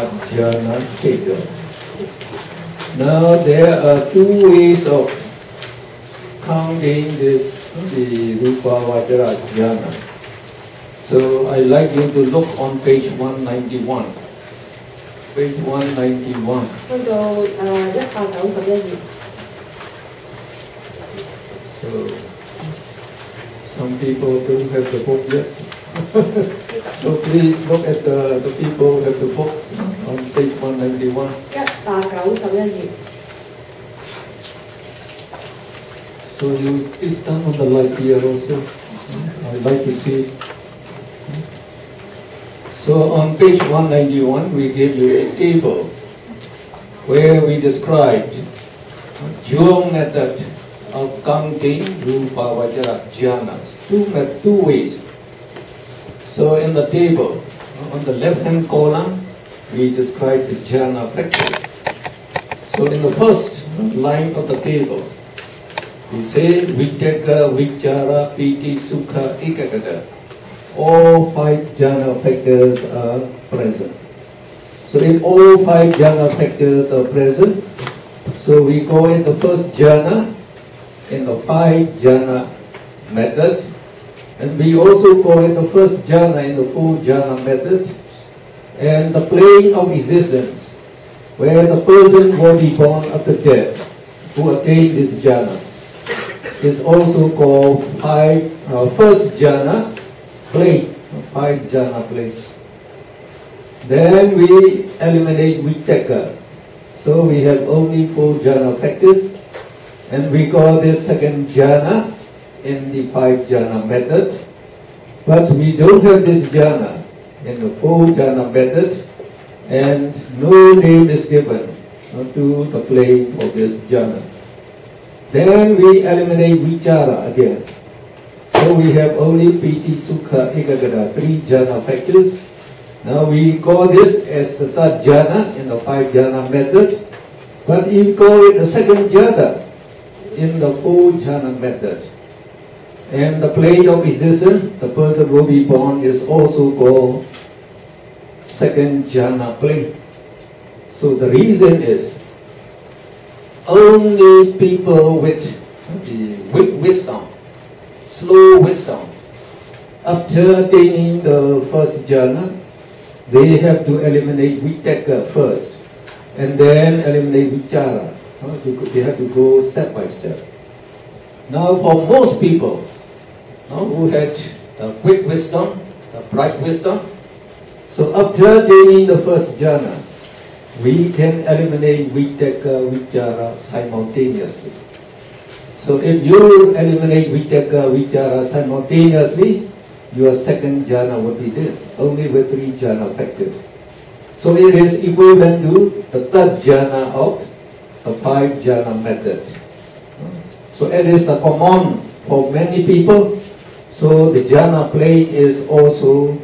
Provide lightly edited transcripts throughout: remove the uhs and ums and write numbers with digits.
jhana figure. Now there are two ways of counting this, the Rupa Vajra jhana. So I like you to look on page 191. Page 191. So some people don't have the book yet. So please look at the people who have the books on page 191. So you please turn on the light here also. I'd like to see it. So on page 191 we give you a table where we described dual method of counting Rupa Vajra jhanas. Two ways. So in the table, on the left-hand column, we describe the jhana factors. So in the first line of the table, we say Vitaka, Vichara, Piti, Sukha, Ekagata. All five jhana factors are present. So if all five jhana factors are present, so we call it the first jhana in the five jhana method. And we also call it the first jhana in the four jhana method. And the plane of existence, where the person will be born after death, who attain this jhana, is also called first jhana plane, five jhana planes. Then we eliminate Vitaka. So we have only four jhana factors, and we call this second jhana in the five jhana method. But we don't have this jhana in the four jhana method, and no name is given to the plane of this jhana. Then we eliminate Vichara again. So we have only Piti, Sukha, Ekagata, three jhana factors. Now we call this as the third jhana in the five jhana method, but you call it the second jhana in the four jhana method. And the plane of existence, the person will be born, is also called second jhana plane. So the reason is only people with the weak wisdom, slow wisdom, after attaining the first jhana, they have to eliminate Vitaka first, and then eliminate Vichara. They have to go step by step. Now for most people who had the quick wisdom, the bright wisdom, so after attaining the first jhana, we can eliminate Vitaka, Vichara simultaneously. So if you eliminate Vitaka, Vichara simultaneously, your second jhana would be this, only with three jhana factors. So it is equivalent to the third jhana of the five jhana method. So it is the common for many people. So the jhana plane is also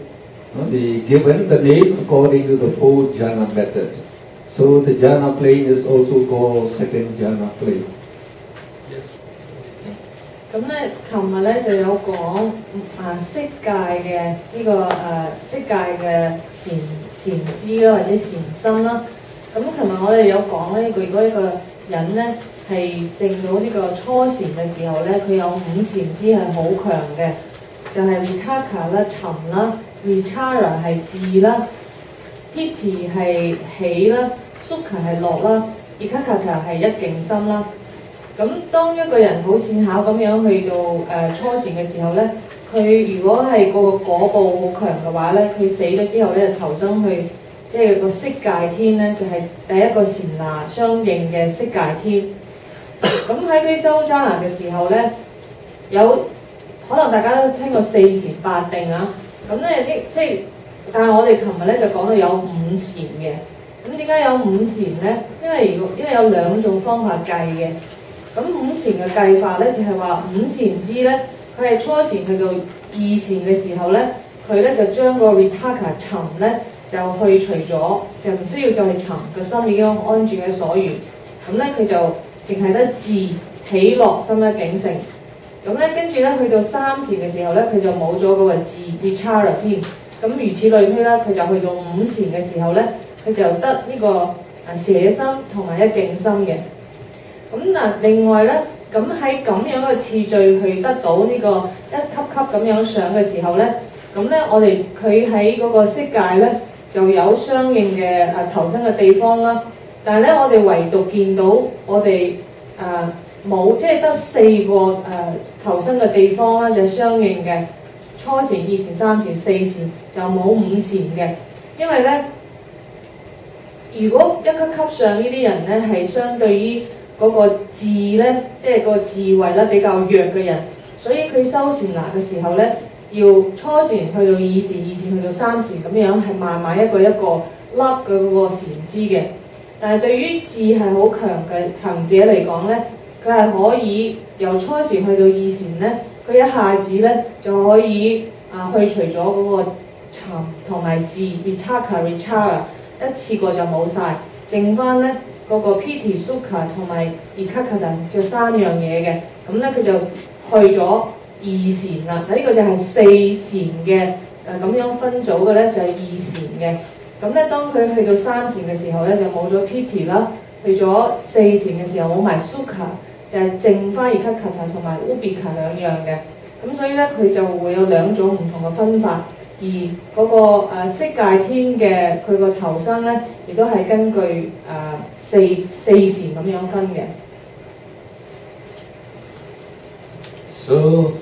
given the name according to the four jhana method. So the jhana plane is also called second jhana plane. Yes. 咁咧，琴日咧就有講色界嘅呢個色界嘅禪知啦，或者禪心啦。咁琴日我哋有講咧，如果一個人咧係證到呢個初禪嘅時候咧，佢有五禪知係好強嘅，就係 Vitaka 啦沉啦 ，Vichara 係智啦 ，Piti 係喜啦 ，Sukha 係樂啦 ，Ekagata 係一境心啦。咁當一個人好善巧咁樣去到初禪嘅時候咧，佢如果係個果報好強嘅話咧，佢死咗之後咧就投生去即係個色界天咧，就係、第一個禪那相應嘅色界天。咁喺佢修揸拿嘅時候咧，有可能大家都聽過四禪八定啊。咁咧即係，但係我哋琴日咧就講到有五禪嘅。咁點解有五禪咧？因為有兩種方法計嘅。咁五禪嘅計法咧，就係話五禪知咧，佢係初禪去到二禪嘅時候咧，佢咧就將個 Vitaka 沉咧就去除咗，就唔需要再去沉，個心已經安住喺所緣。咁咧佢就淨係得智喜樂心一境性。咁咧跟住咧去到三禪嘅時候咧，佢就冇咗嗰個智 Vichara 添。咁如此類推啦，佢就去到五禪嘅時候咧，佢就得呢個捨心同埋一境心嘅。咁嗱，另外咧，咁喺咁樣嘅次序去得到呢個一級級咁樣上嘅時候咧，咁咧我哋佢喺嗰個色界咧就有相應嘅投生嘅地方啦。但係咧，我哋唯獨見到我哋冇，即係得4個投生嘅地方啦，就係相應嘅初禪、二禪、三禪、四禪，就冇5禪嘅。因為咧，如果一級級上呢啲人咧，係相對於嗰個智咧，即係個智慧咧比較弱嘅人，所以佢修禪那嘅時候咧，要初禪去到2禪，2禪去到3禪咁樣，係慢慢一個一個粒嘅嗰個禪支嘅。但係對於智係好強嘅行者嚟講咧，佢係可以由初禪去到2禪咧，佢一下子咧就可以去除咗嗰個尋同埋智 vitaka vichara 一次過就冇晒，剩翻咧嗰個 piti sukha 同埋 ekakata 就3樣嘢嘅，咁咧佢就去咗2禪啦。呢個就係4禪嘅咁樣分組嘅咧，就係2禪嘅。咁咧，當佢去到3禪嘅時候咧，就冇咗 piti 啦；去咗4禪嘅時候冇埋 sukha， 就係剩翻ekakata同埋 ubika 2樣嘅。咁所以咧，佢就會有2種唔同嘅分法。而嗰個色界天嘅佢個投生咧，亦都係根據四禪咁樣分嘅。So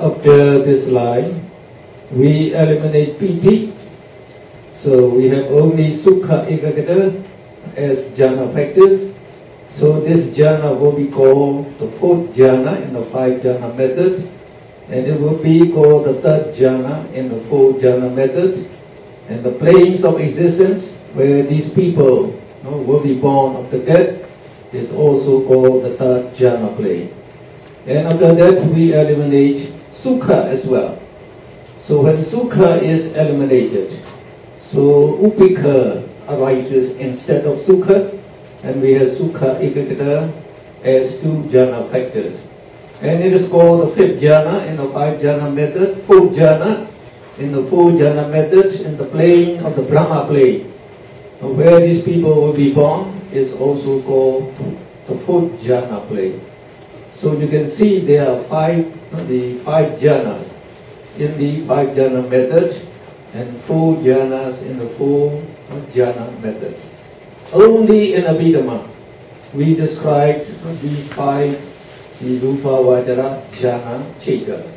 after this line, we eliminate piti. So we have only sukha ekagata as jhana factors. So this jhana will be called the 4th jhana in the 5 jhana method, and it will be called the 3rd jhana in the 4th jhana method. And the planes of existence where these people will be born of the dead is also called the 3rd jhana plane. And after that we eliminate sukha as well. So when sukha is eliminated, so upika arises instead of sukha, and we have sukha ekagata as 2 jhana factors. And it is called the 5th jhana in the 5 jhana method, 4th jhana in the 4 jhana method, in the plane of the Brahma plane. Where these people will be born is also called the 4th jhana plane. So you can see there are the 5 jhanas in the 5 jhana method, and 4 jhanas in the 4 jhana method. Only in Abhidhamma we described these 5 the Rupa Vajara jhana chetas.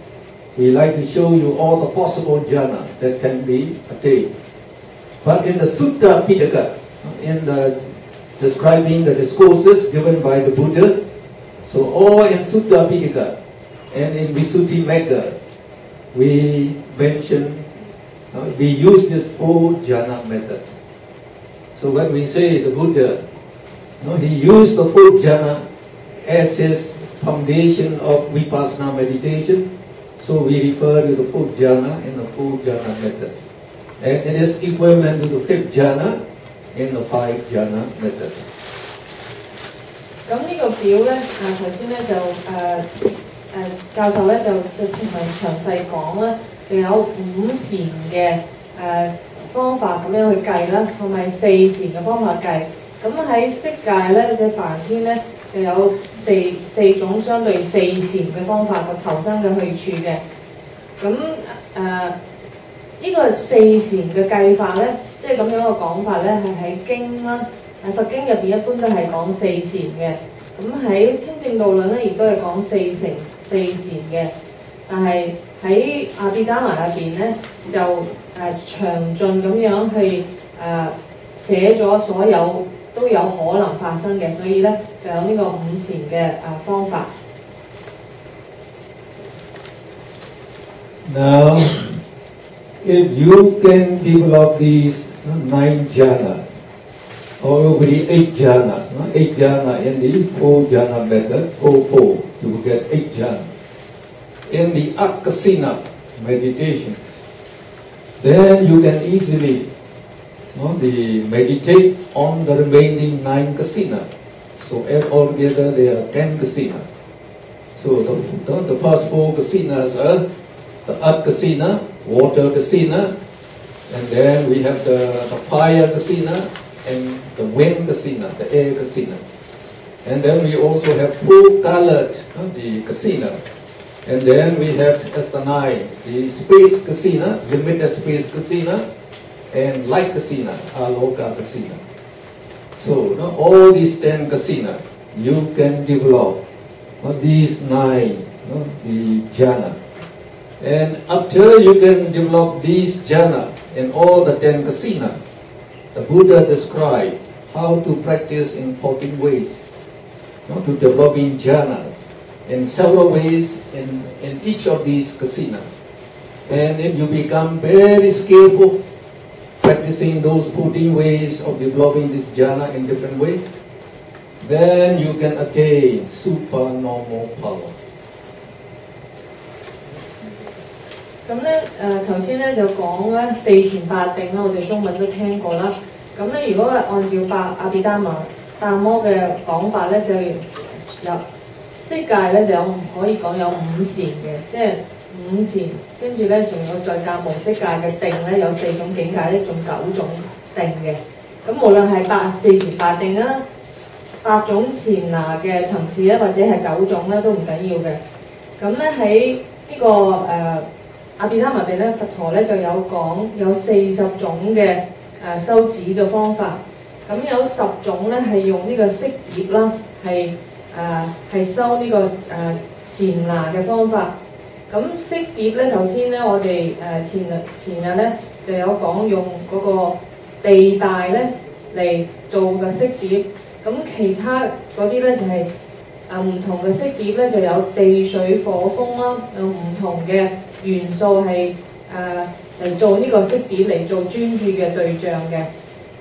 We like to show you all the possible jhanas that can be attained. But in the Sutta Pitaka, in the describing the discourses given by the Buddha, so all in Sutta Pitaka and in Visuddhimagga, we mention we use this 4 jhana method. So when we say the Buddha, he used the 4th jhana as his foundation of vipassana meditation, so we refer to the 4th jhana in the 4 jhana method. And it is equivalent to the 5th jhana in the 5 jhana method. 咁呢個表咧，頭先咧就教授咧就詳細講啦，就有5禪嘅方法咁樣去計啦，同埋4禪嘅方法計。咁喺色界咧，即係梵天咧，就有四種相對4禪嘅方法個投生嘅去處嘅。咁呢個4禪嘅計法咧，即係咁樣嘅講法咧，係喺經啦。佛經入邊一般都係講4禪嘅，咁喺《天正道論》咧，亦都係講4禪嘅，但係喺阿毗達摩入邊咧，就詳盡咁樣去寫咗所有都有可能發生嘅，所以咧就有呢個5禪嘅方法。Now, if you can develop these 9 jhanas, or the 8 jhana, 8 jhana in the 4 jhana method, 4, you will get 8 jhana. In the akasina meditation, then you can easily meditate on the remaining 9 kasina. So altogether there are 10 kasina. So the first 4 kasinas are the earth kasina, water kasina, And then we have the fire kasina and the wind kasina, the air kasina. And then we also have full-colored the kasina. And then we have as the 9, the space kasina, limited space kasina, and light kasina, aloka kasina. So all these 10 kasina, you can develop these 9, the jhana. And after you can develop these jhana and all the 10 kasina, the Buddha described how to practice in 14 ways, to developing jhanas in several ways in each of these kasina. And if you become very skillful practicing those 14 ways of developing this jhana in different ways, then you can attain supernormal power. 咁咧頭先咧就講咧四前八定啦，我哋中文都聽過啦。咁咧如果係按照阿毗達摩嘅講法咧，就有色界咧就有可以講有5禪嘅，即係5禪，跟住咧仲有再加無色界嘅定咧，有4種境界，一種9種定嘅。咁無論係四前八定啦，8種禪那嘅層次咧，或者係9種咧都唔緊要嘅。咁咧喺呢個阿毗達摩地咧，佛陀咧就有講有40種嘅修止嘅方法，咁有10種咧係用呢個色碟啦，係修呢個禪那嘅方法。咁色碟咧頭先咧我哋前日咧就有講用嗰個地帶咧嚟做嘅色碟，咁其他嗰啲咧就係唔同嘅色碟咧就有地水火風啦，有唔同嘅元素係嚟做呢個色碟嚟做專注嘅對象嘅。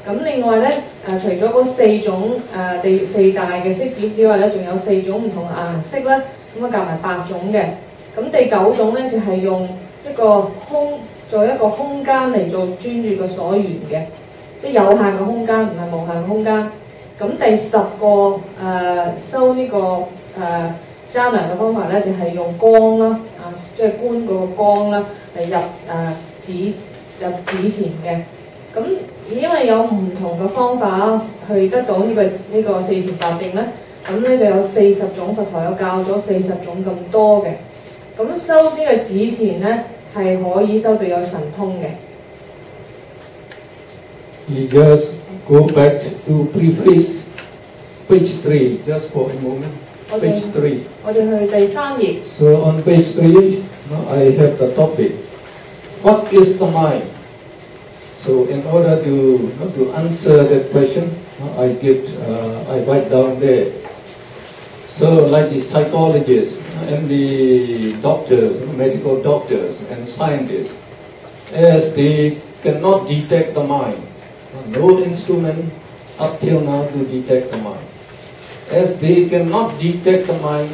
咁另外咧除咗嗰4種4大嘅色碟之外咧，仲有4種唔同嘅顏色啦，咁啊夾埋8種嘅。咁第9種咧就係用做一個空間嚟做專注嘅所緣嘅，即係有限嘅空間，唔係無限嘅空間。咁第10個修呢個jhana嘅方法咧，就係用光啦，即係觀嗰個光啦嚟入止禪嘅。咁因為有唔同嘅方法去得到呢個四禪八定咧，咁咧就有40種，佛陀有教咗40種咁多嘅。咁修呢個止禪咧係可以修到有神通嘅。You just go back to preface page 3 just for a moment. Page 3. 我哋去第3頁。So on page 3, I have the topic. What is the mind? So in order to answer that question, I write down there. So like the psychologists and the doctors, medical doctors and scientists, as they cannot detect the mind, no instrument up till now to detect the mind. As they cannot detect the mind,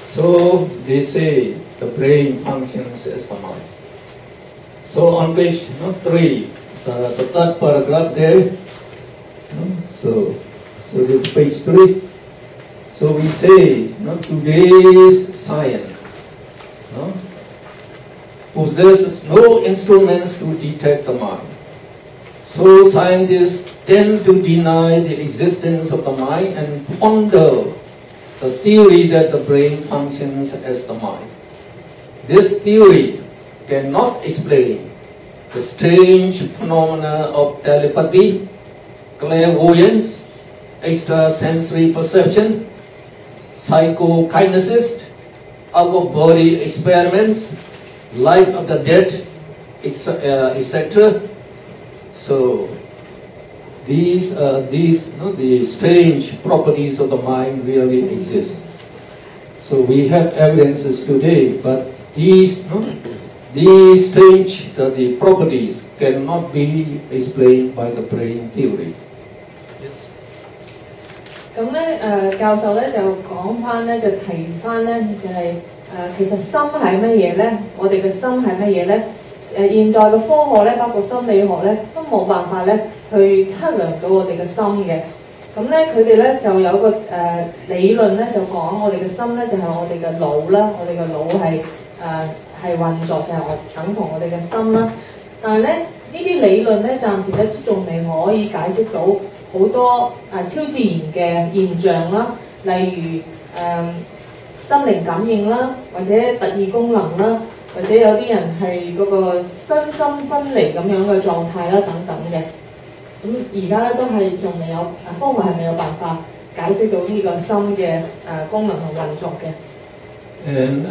so they say the brain functions as the mind. So on page 3, the third paragraph there, so this is page 3. So we say today's science possesses no instruments to detect the mind. So scientists tend to deny the existence of the mind and ponder the theory that the brain functions as the mind. This theory cannot explain the strange phenomena of telepathy, clairvoyance, extrasensory perception, psychokinesis, out-of-body experiments, life of the dead, etc. So these the strange properties of the mind really exist. So we have evidences today, but these strange the properties cannot be explained by the brain theory. 咁咧教授咧就講翻咧，就提翻咧就係其實心係乜嘢咧？我哋嘅心係乜嘢咧？現代嘅科學咧，包括心理學咧，都冇辦法咧去測量到我哋嘅心嘅。咁咧佢哋咧就有個理論咧，就講我哋嘅心咧就係我哋嘅腦啦，我哋嘅腦係運作就係等同我哋嘅心啦。但係咧呢啲理論咧，暫時咧都仲未可以解釋到好多超自然嘅現象啦，例如心靈感應啦，或者特異功能啦，或者有啲人係嗰個身心分離咁樣嘅狀態啦等等嘅。咁而家咧都係仲未有科學係未有辦法解釋到呢個心嘅功能同運作嘅。And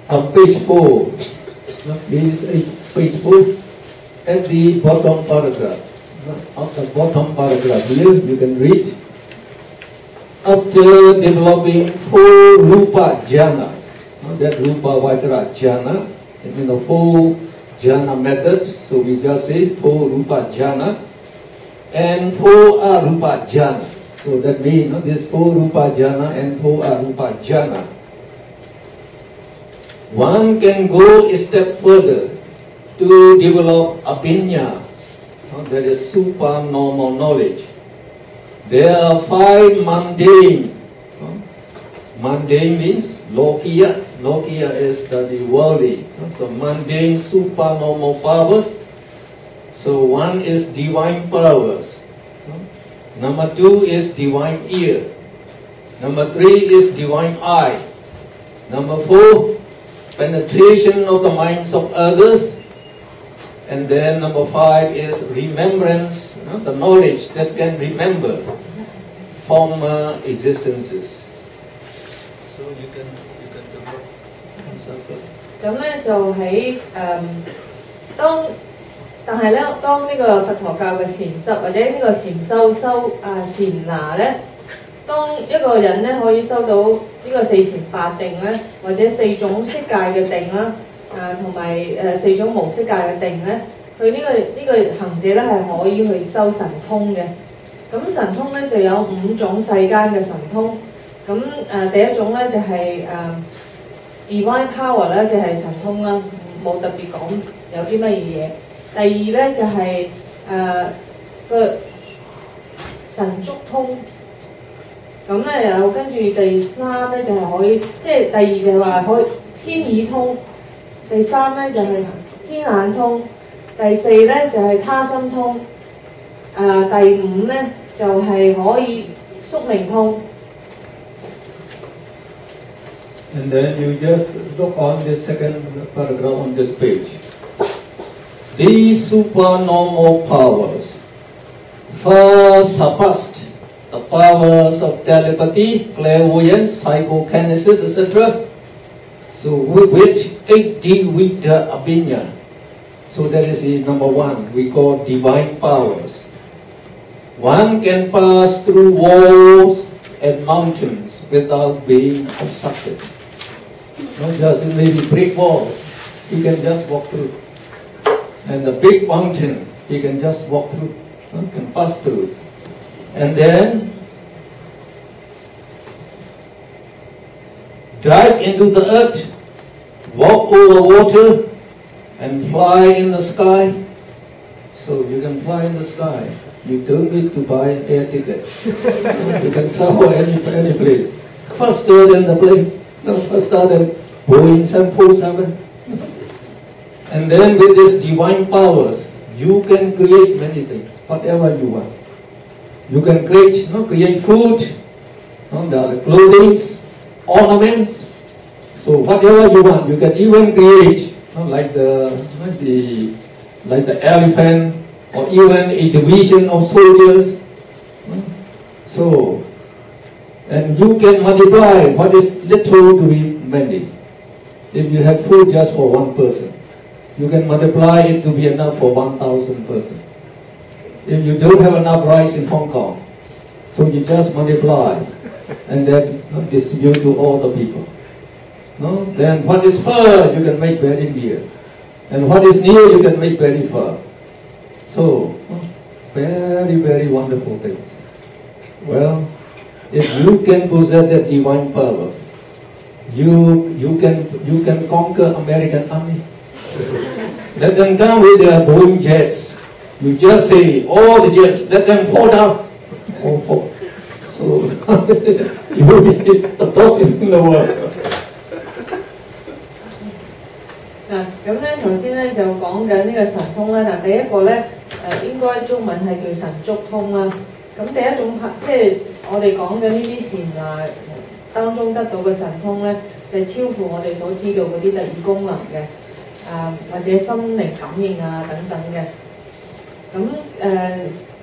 on page 4, please, page 4, at the bottom paragraph, of the bottom paragraph here, you can read, after developing 4 rupa jhanas, that rupa vajra jhana, in the 4 jhana method, so we just say 4 rupa jhana, and 4 arupa jhana. So that means this 4 rupa jhana and 4 arupa jhana. One can go a step further to develop abhinya, that is supernormal knowledge. There are 5 mundane. Mundane means lokiya. Lokiya is the worldly. So mundane supernormal powers. So one is divine powers. Number 2 is divine ear. Number 3 is divine eye. Number 4, penetration of the minds of others. And then number 5 is remembrance, the knowledge that can remember former existences. So you can answer first. 咁咧就喺但係咧，當呢個佛陀教嘅禪修或者呢個禪禪那咧，當一個人咧可以收到呢個4禪八定咧，或者4種色界嘅定啦，同埋4種無色界嘅定咧，佢呢個行者咧係可以去修神通嘅。咁神通咧就有5種世間嘅神通。咁第一種咧就係divine power 咧，就係神通啦，冇特別講有啲乜嘢。第二咧就係個神足通，咁咧又跟住第三咧就係可以，即係第二就係話可以天耳通，第三咧就係天眼通，第四咧就係他心通，第5咧就係可以宿命通。And then you just look on the second paragraph on this page. These supernormal powers far surpassed the powers of telepathy, clairvoyance, psychokinesis, etc. So with 80 Vita Abhinya. So that is number 1, we call divine powers. One can pass through walls and mountains without being obstructed. Not just maybe brick walls, you can just walk through. And the big mountain, he can just walk through, can pass through. And then dive into the earth, walk over water, and fly in the sky. So you can fly in the sky. You don't need to buy an air ticket. You can travel any place. Faster than the plane, faster than Boeing 747. And then with these divine powers, you can create many things, whatever you want. You can create food, the clothing, ornaments. So whatever you want, you can even create like the elephant, or even a division of soldiers. So, and you can multiply what is little to be many. If you have food just for 1 person, you can multiply it to be enough for 1,000 persons. If you don't have enough rice in Hong Kong, so you just multiply and then distribute to all the people. No? Then what is far you can make very near, and what is near you can make very far. So very, very wonderful things. Well, if you can possess the divine powers, you can conquer American army. Let them come with their Boeing jets. You just say, all the jets, let them fall down. So you will be the top in the world. 咁咧頭先咧咧就講緊呢個神通啦。嗱，第一個咧應該中文係叫神足通啦。咁第一種即係我哋講緊呢啲禪當中得到嘅神通咧，就係超乎我哋所知道嗰啲特異功能嘅，或者心靈感應啊等等嘅。咁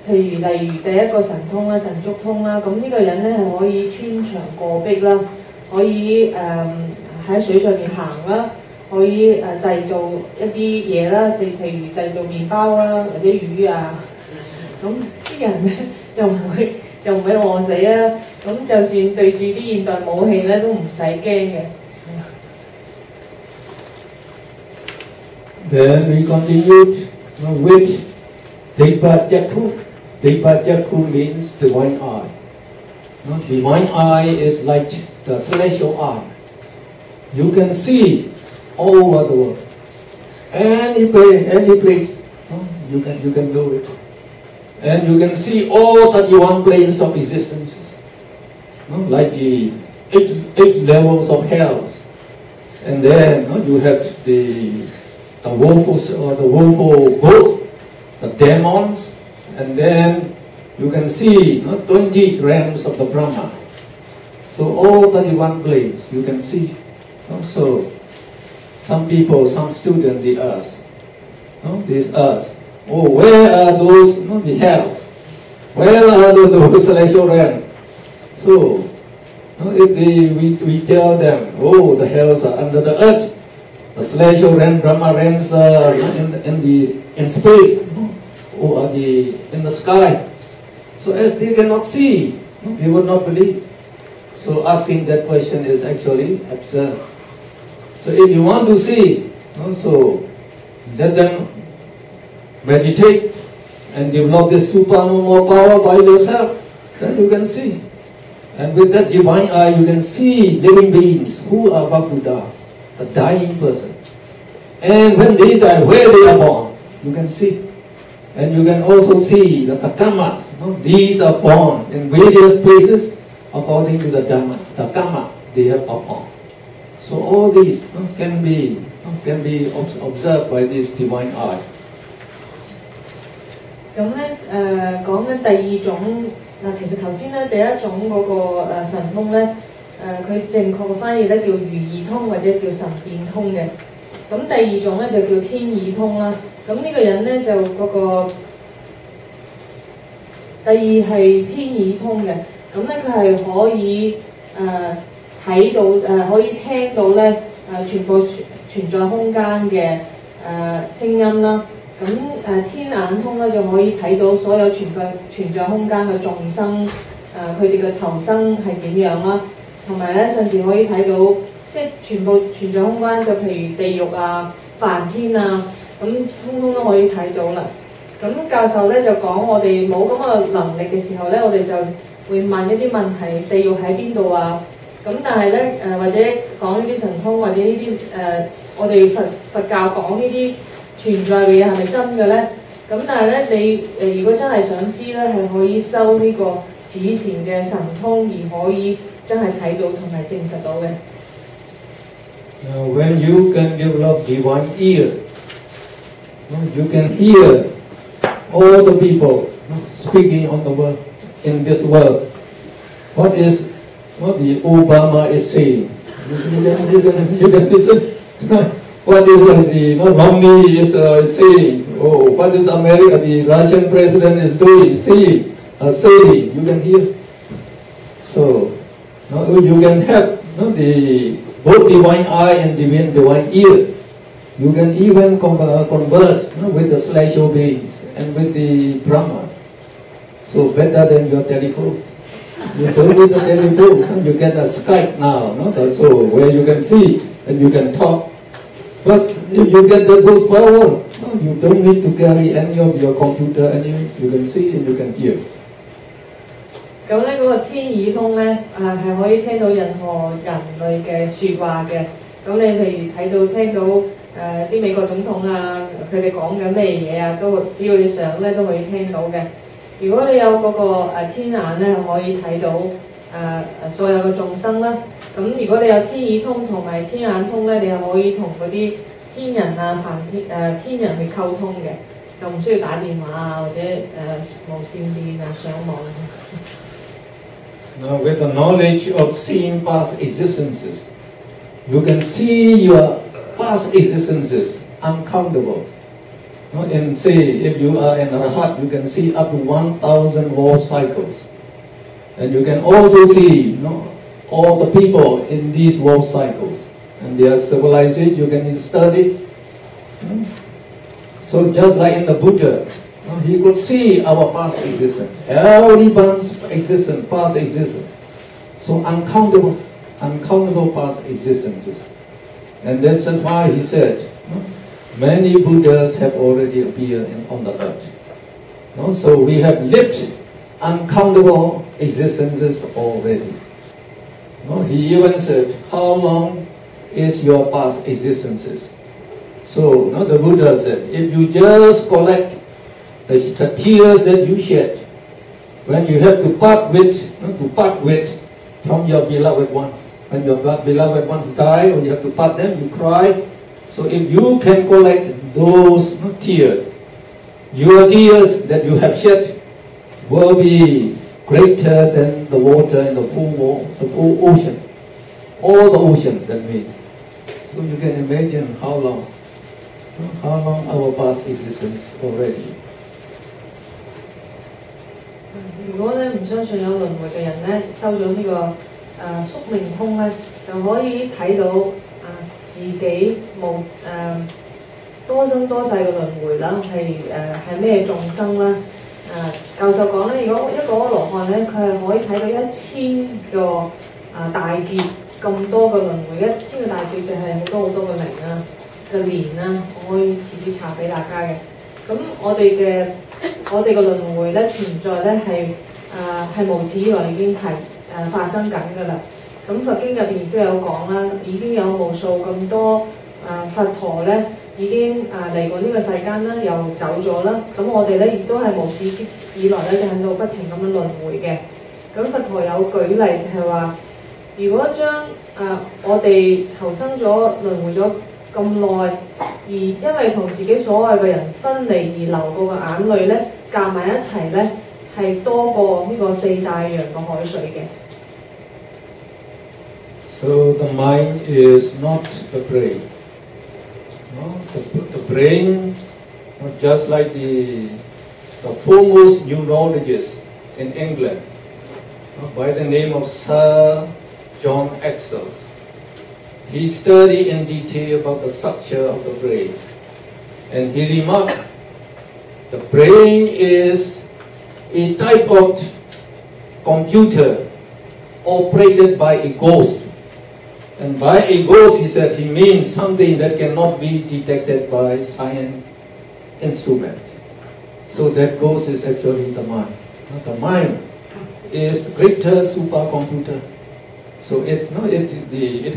譬如例如第一個神通啦，神足通啦，咁呢個人咧係可以穿牆過壁啦，可以喺水上面行啦，可以製造一啲嘢啦，譬如製造麵包啦或者魚啊，咁啲人咧就唔會餓死啊，咁就算對住啲現代武器咧都唔使驚嘅。Then we continued with Dipajaku. Dipajaku means divine eye. Divine eye is like the celestial eye. You can see all over the world. Any place, you can do it. And you can see all 31 planes of existence, like the eight levels of hell. And then you have the woeful ghosts, the demons, and then you can see 20 realms of the Brahma. So all 31 planes you can see. So some people, some students, they ask, this ask, oh, where are those, the hells? Where are those celestial realms? So if we tell them, oh, the hells are under the earth, the celestial realm, Brahma realms are in space, or are in the sky. So as they cannot see, they would not believe. So asking that question is actually absurd. So if you want to see, so let them meditate and develop this supernormal power by yourself, then you can see. And with that divine eye, you can see living beings who are about to die, the dying person. And when they die, where they are born, you can see. And you can also see the karmas. These are born in various places according to the Dhamma, the karma they have upon. So all these can be observed by this divine eye. 咁咧講緊第二種其實頭先咧第一種嗰個神通咧佢正確嘅翻譯咧叫如意通或者叫神變通嘅。咁第二種咧就叫天耳通啦。咁呢個人咧就嗰個第二係天耳通嘅。咁咧佢係可以睇到可以聽到咧全部存在空間嘅聲音啦。咁天眼通咧就可以睇到所有存在空間嘅眾生佢哋嘅投生係點樣啦，同埋咧甚至可以睇到即係全部存在空間，就譬如地獄啊、梵天啊，咁通通都可以睇到啦。咁教授咧就講我哋冇咁嘅能力嘅時候咧，我哋就會問一啲問題，地獄喺邊度啊？咁但係咧或者講呢啲神通或者呢啲我哋佛教講呢啲存在嘅嘢係咪真嘅咧？咁但係咧你如果真係想知咧，係可以修呢個止禪嘅神通，而可以真係睇到同埋證實到嘅。Now, when you can develop divine ear, you can hear all the people speaking on the world, in this world. What the Obama is saying? You can listen. What is the Romney is saying? Oh, what is America, the Russian president is doing, saying? You can hear. So you can have both divine eye and divine ear. You can even converse with the celestial beings and with the Brahma. So better than your telephone. You don't need a telephone. You get a Skype now, so where you can see and you can talk. But if you get those power, you don't need to carry any of your computer anyway. You can see and you can hear. 咁咧嗰個天耳通咧係可以聽到任何人類嘅説話嘅。咁你譬如聽到啲美國總統啊，佢哋講緊咩嘢啊，都只要你想咧都可以聽到嘅。如果你有嗰個天眼咧，可以睇到所有嘅眾生啦。咁如果你有天耳通同埋天眼通咧，你又可以同嗰啲天人啊、天人去溝通嘅，就唔需要打電話啊，或者無線電啊、上網。Now, with the knowledge of seeing past existences, you can see your past existences uncountable. And say, if you are an arahat, you can see up to 1,000 world cycles. And you can also see all the people in these world cycles. And their civilizations, you can study. So just like in the Buddha, he could see our past existence. Everyone's existence, past existence. So uncountable past existences. And that's why he said, many Buddhas have already appeared on the earth. So we have lived uncountable existences already. He even said, how long is your past existences? So the Buddha said, if you just collect the tears that you shed when you have to part with from your beloved ones. When your beloved ones die or you have to part them, you cry. So if you can collect those tears, your tears that you have shed will be greater than the water in the full ocean. All the oceans that mean. So you can imagine how long our past existence already. 如果咧唔相信有輪迴嘅人咧，收咗呢個宿命通咧，就可以睇到自己冇多生多世嘅輪迴啦，係咩眾生啦？教授講咧，如果一個阿羅漢咧，佢係可以睇到1000個大劫咁多嘅輪迴，1000個大劫就係好多嘅年啦，我可以遲啲查俾大家嘅。咁我哋嘅輪迴咧存在咧係無始以來已經係發生緊㗎啦。咁佛經入邊亦都有講啦，已經有無數咁多佛陀咧已經嚟過呢個世間啦，又走咗啦。咁我哋咧亦都係無始以來咧就喺度不停咁樣輪迴嘅。咁佛陀有舉例就係話，如果將我哋投生咗輪迴咗咁耐，而因為同自己所愛嘅人分離而流過嘅眼淚咧，夾埋一齊咧係多過呢個4大洋嘅海水嘅。So the mind is not the brain. The brain, just like the foremost neurologist in England, by the name of Sir John Axel. He studied in detail about the structure of the brain, and he remarked, the brain is a type of computer operated by a ghost. And by a ghost, he said, he means something that cannot be detected by science instrument. So that ghost is actually the mind. The mind is greater supercomputer. So it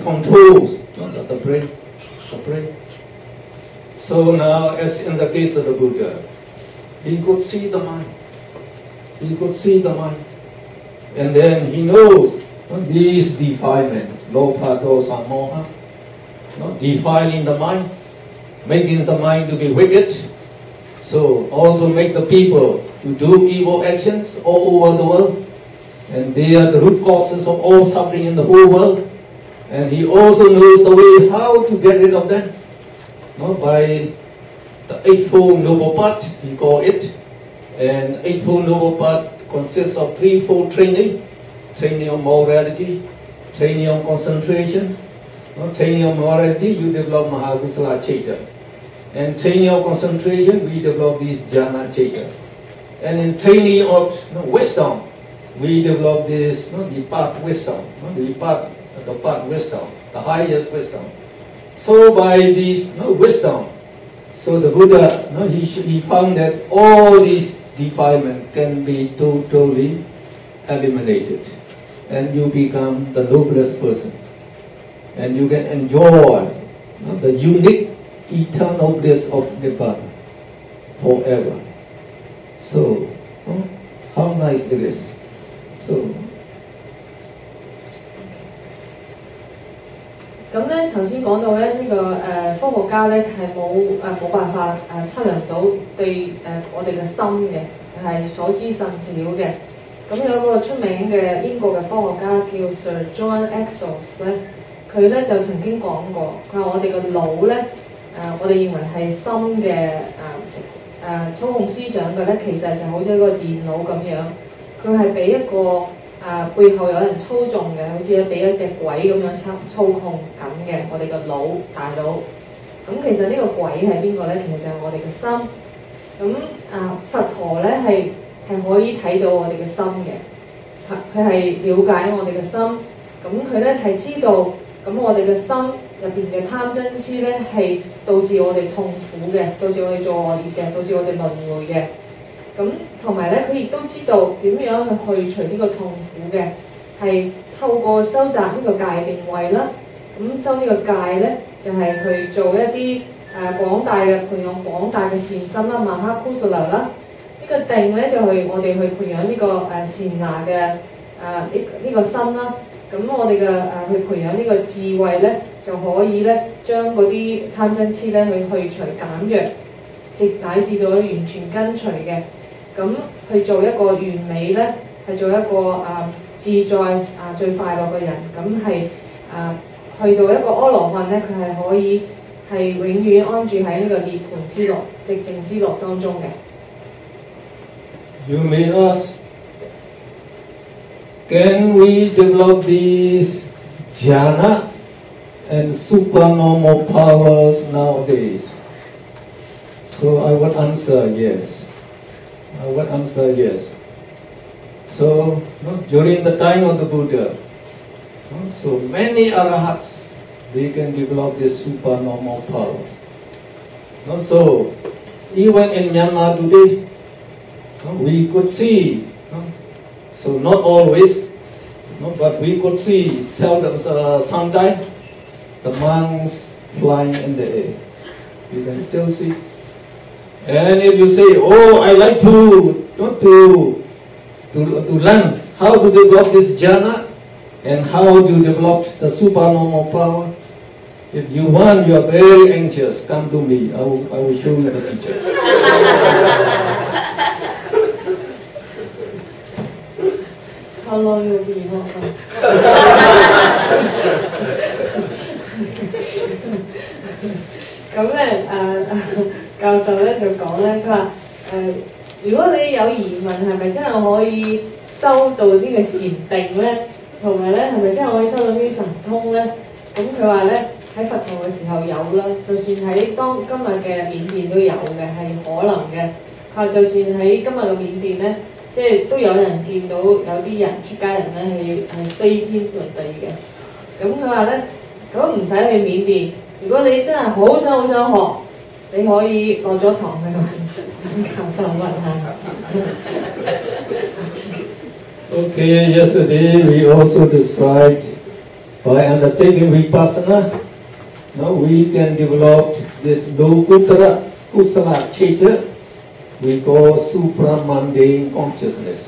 controls the brain. So now, as in the case of the Buddha, he could see the mind. And then he knows these defilements, lopa, dosa, moha, defiling the mind, making the mind to be wicked. So also make the people to do evil actions all over the world. And they are the root causes of all suffering in the whole world. And he also knows the way how to get rid of them. By the Eightfold Noble Path, he call it. And Eightfold Noble Path consists of threefold training. Training on morality, training on concentration. Training on morality, you develop Mahakusala Chaita. And training on concentration, we develop this Jhana Chaita. And in training of wisdom, we develop this the path wisdom, the path wisdom, the highest wisdom. So by this wisdom, so the Buddha he found that all these defilements can be totally eliminated, and you become the noblest person, and you can enjoy the unique eternal bliss of Nibbana forever. So how nice it is. So 咁咁咧頭先講到咧呢、個科學家咧係冇辦法測量到對我哋嘅心嘅，係所知甚少嘅。咁有個出名嘅英國嘅科學家叫 Sir John Exos 咧，佢咧就曾經講過，佢話我哋個腦咧我哋認為係心嘅操控思想嘅咧，其實就好似一個電腦咁樣，佢係俾一個背後有人操縱嘅，好似俾一隻鬼咁樣操控緊嘅我哋個腦大腦。咁其實呢個鬼係邊個咧？其實就係我哋嘅心。咁佛陀咧係可以睇到我哋嘅心嘅，佢係了解我哋嘅心。咁佢咧係知道，咁我哋嘅心入邊嘅貪嗔痴咧係導致我哋痛苦嘅，導致我哋做惡業嘅，導致我哋輪迴嘅。咁同埋咧，佢亦都知道點樣去除呢個痛苦嘅，係透過收集呢個戒定慧啦。咁修呢個戒咧，就係、去做一啲廣大嘅培養廣大嘅善心啦，曼哈庫蘇流啦。呢個定咧就係我哋去培養呢個善拿嘅呢個心啦。咁我哋嘅去培養呢個智慧咧，就可以咧將嗰啲貪嗔痴咧去除減弱，乃至到完全根除嘅。咁去做一個完美咧，係做一個自在最快樂嘅人。咁係去到一個阿羅漢咧，佢係可以係永遠安住喺呢個涅槃之樂、寂靜之樂當中嘅。You may ask, can we develop these jhana and supernormal powers nowadays? So I would answer yes. I would answer yes. So during the time of the Buddha, so many arahats, they can develop this supernormal power. So even in Myanmar today, we could see, so not always, but we could see seldom, sometimes the monks flying in the air. You can still see. And if you say, oh, I like to learn how to develop this jhana and how to develop the supernormal power, if you want, you are very anxious, come to me. I will show you the teacher. How long will be home? 咁咧教授咧就講咧，佢話如果你有疑問係咪真係可以收到呢個禪定咧，同埋咧係咪真係可以收到呢啲神通咧？咁佢話咧喺佛陀嘅時候有啦，就算喺今日嘅緬甸都有嘅，係可能嘅。佢話就算喺今日嘅緬甸咧，即係都有人見到有啲人出家人咧係飛天遁地嘅。咁佢話咧，咁唔使去緬甸，如果你真係好想學，你可以落咗堂去揾教授問下。Okay, yesterday we also described by undertaking vipassana, now we can develop this lokuttara kusala citta we call supramundane consciousness.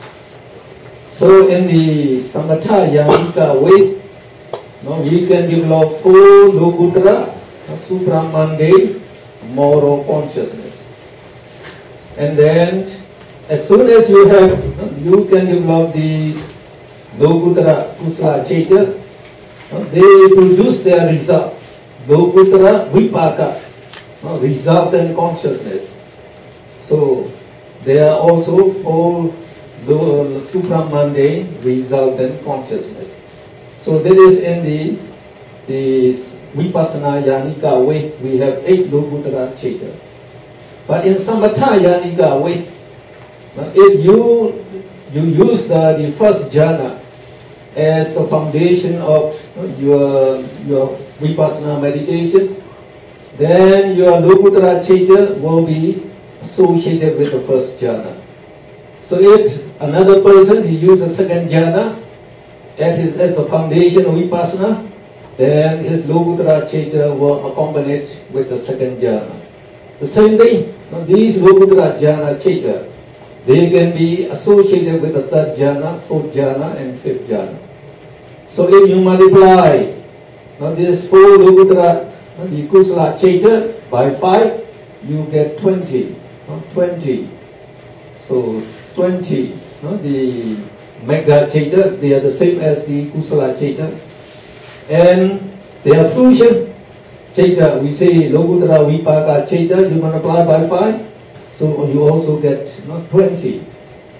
So in the samatha yanika way, now we can develop full lokuttara supramundane moral consciousness. And then as soon as you can develop these lokuttara kusala citta, they produce their result, lokuttara vipaka, resultant consciousness. So they are also for the supramundane resultant consciousness. So that is in the vipassana yanika way, we have 8 lokuttara citta. But in samatha yanika way, if you use the first jhana as the foundation of your vipassana meditation, then your lokuttara citta will be associated with the first jhana. So if another person he uses second jhana as a foundation of vipassana, then his lokuttara citta will accompany it with the second jhana. The same thing, these lokuttara jhana citta, they can be associated with the third jhana, fourth jhana, and fifth jhana. So if you multiply Now this 4 Lokuttara, the Kusala Chaita, by 5, you get 20. 20. So 20. The Mega Chaita, they are the same as the Kusala Chaita. And they are fusion Chaita. We say Lokuttara Vipaka Chaita, you multiply by 5. So you also get 20.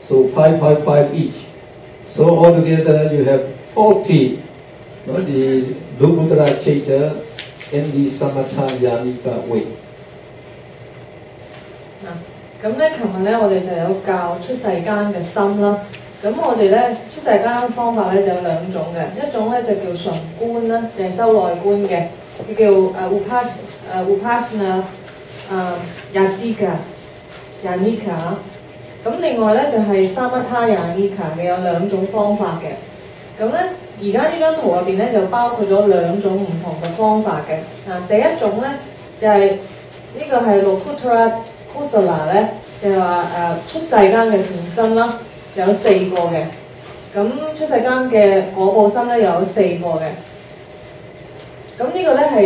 So 5, 5, 5 each. So altogether you have 40. The Lokuttara Chaita in the Samatha Yanika way. 咁咧，琴日咧我哋就有教出世間嘅心啦。咁我哋咧出世間方法咧就有兩種嘅，一種咧就叫純觀啦，就係修內觀嘅，佢叫Upasana Yanika。咁另外咧就係 Samatha Yanika 嘅，有兩種方法嘅。咁咧而家呢張圖入邊咧就包括咗兩種唔同嘅方法嘅。第一種咧就係呢個係 Lokuttara Kusala 咧，就係話出世間嘅善心啦，有4個嘅。咁出世間嘅果報心咧又有4個嘅。咁呢個咧係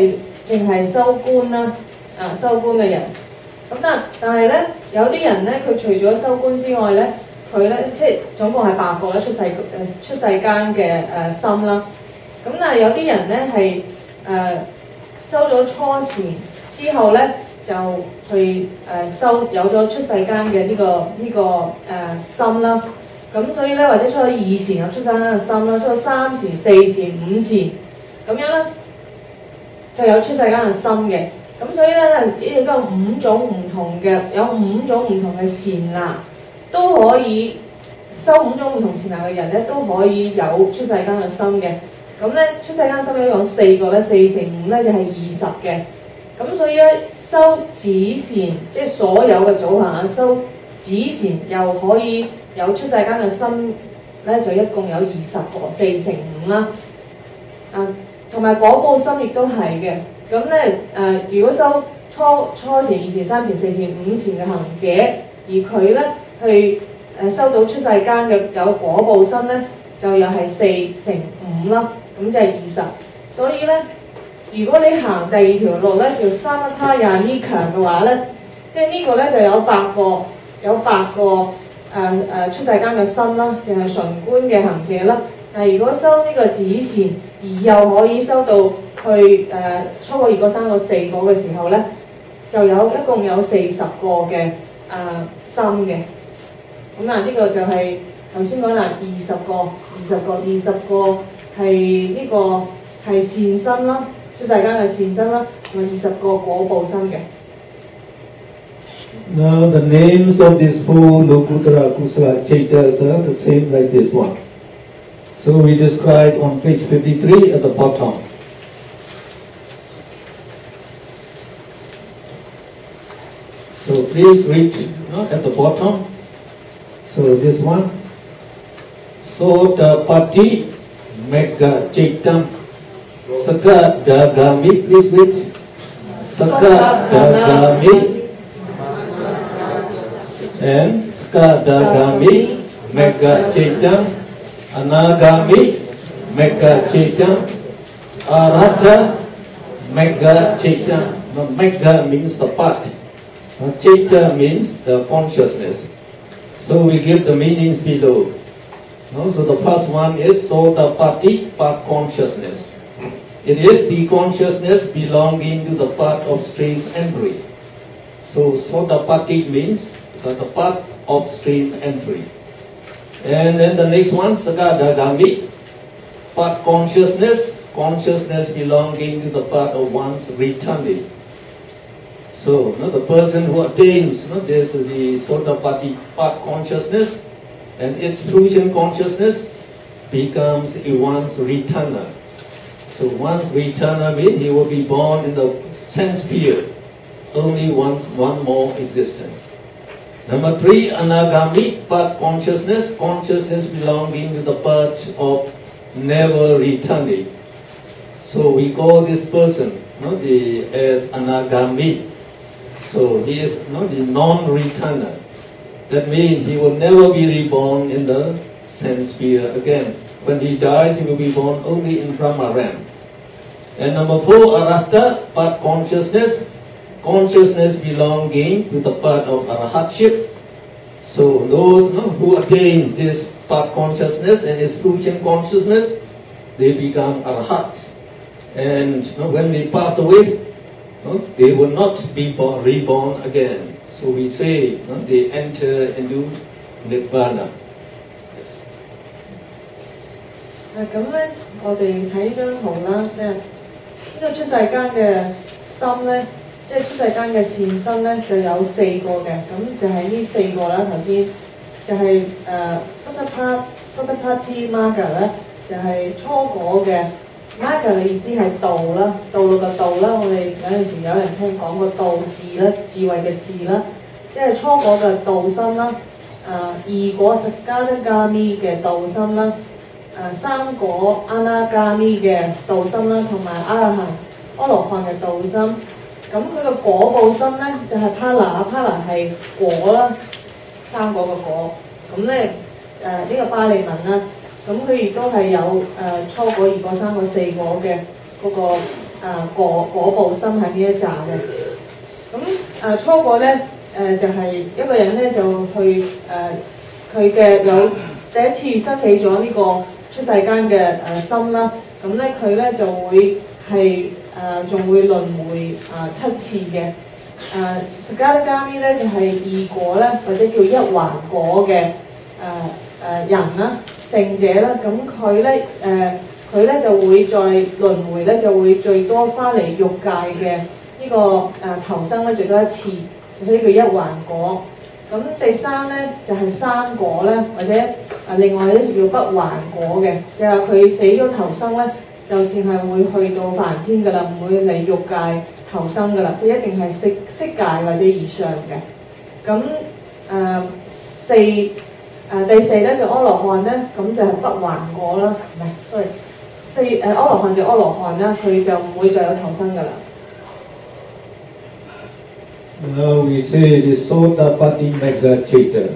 淨係修觀啦，修觀嘅人。咁但係咧有啲人咧，佢除咗修觀之外咧，佢咧即係總共係8個咧出世間嘅心啦。咁但係有啲人咧係修咗初禪之後咧，就去有咗出世間嘅呢個心啦。咁所以咧，或者出咗2禪有出世間嘅心啦，出咗3禪、4禪、5禪，咁樣咧就有出世間嘅心嘅。咁所以咧，呢個5種唔同嘅，有5種唔同嘅禪那都可以修5種唔同禪那嘅人咧，都可以有出世間嘅心嘅。咁咧出世間心咧有4個咧，4乘5咧就係20嘅。咁所以咧修止禪，即係所有嘅組合啊，修止禪又可以有出世間嘅心咧，就一共有20個，4乘5啦。同埋果報心亦都係嘅。咁咧如果修初禪、2禪、3禪、4禪、5禪嘅行者，而佢咧去收到出世間嘅有果報心咧，就又係4乘5啦，咁就係20。所以咧，如果你行第2條路咧，叫 Samatha Yanika 嘅話咧，即係呢個咧就有8個出世間嘅心啦，淨係純觀嘅行者啦。但係如果修呢個止禪，而又可以修到去初果、2果、3果、4果嘅時候咧，就一共有40個嘅心嘅。咁呢個就係頭先講啦，20個係呢個係善心啦，出世間嘅善心啦，同埋20個果報心嘅。Now the names of these 4 Lokuttara Kusala Chaitas are the same like this one. So we describe on page 53 at the bottom. So please read at the bottom. So this one, Sotapatti Mega Chaitam Sakadagami, please read. Sakadagami and Sakadagami Mega Chaitam, Anagami Mega Chaitam, Arata Mega Chaitam. Now Mega means the path. Chaita means the consciousness. So we give the meanings below. So the first one is Sotapatti, path consciousness. It is the consciousness belonging to the path of stream entry. So Sotapatti means the path of stream entry. And then the next one, Sakadagami, path consciousness belonging to the path of one's returning. So the person who attains this is the Sotapatti path consciousness, and its fruition consciousness becomes one's returner. So one's returner means he will be born in the sense sphere, only once, one more existence. Number 3, Anagami, path consciousness belonging to the path of never returning. So we call this person as Anagami. So he is the non-returner. That means he will never be reborn in the sense sphere again. When he dies, he will be born only in Brahma realm. And number 4, Arahata, part consciousness. Consciousness belonging to the part of Arahatship. So those who attain this part consciousness and exclusion consciousness, they become Arahats. And when they pass away, they will not be reborn again. So we say they enter into Nirvana. Yes. 咁咧，我哋睇張圖啦，呢個出世間嘅心咧，即係出世間嘅善身咧，就有4個嘅，咁就係呢4個啦。頭先就係Sotapanti Marga 咧，就係初果嘅。Marga 嘅意思係道啦，道路嘅道啦。我哋有陣時有人聽講個道字啦，智慧嘅智啦，即係初果嘅道心啦。2果Sakadagami 嘅道心啦。3果阿那迦咪嘅道心啦，同埋阿羅漢嘅道心。咁佢個果報心咧就係 Pala 係果啦，3果嘅果。咁咧呢個巴利文啦，咁佢亦都係有初果、2果、3果、4果嘅嗰個果報心喺呢一紮嘅。咁初果咧就係一個人咧就去佢嘅有第一次生起咗呢個出世間嘅心啦，咁咧佢咧就會係仲會輪迴7次嘅。Sakadagami 咧就係2果咧，或者叫一環果嘅人啦、聖者啦，咁佢咧就會再輪迴咧就會最多翻嚟欲界嘅呢個投生咧最多1次，就呢個一環果。咁第3咧就係3果咧，或者另外一隻叫不還果嘅，就係佢死咗投生咧，就淨係會去到梵天噶啦，唔會嚟欲界投生噶啦，即係一定係色界或者以上嘅。咁第4咧就阿羅漢咧，咁就係不還果啦，唔係，sorry，阿羅漢就阿羅漢啦，佢就唔會再有投生噶啦。Now we say the Sotapatti Magga Chaita.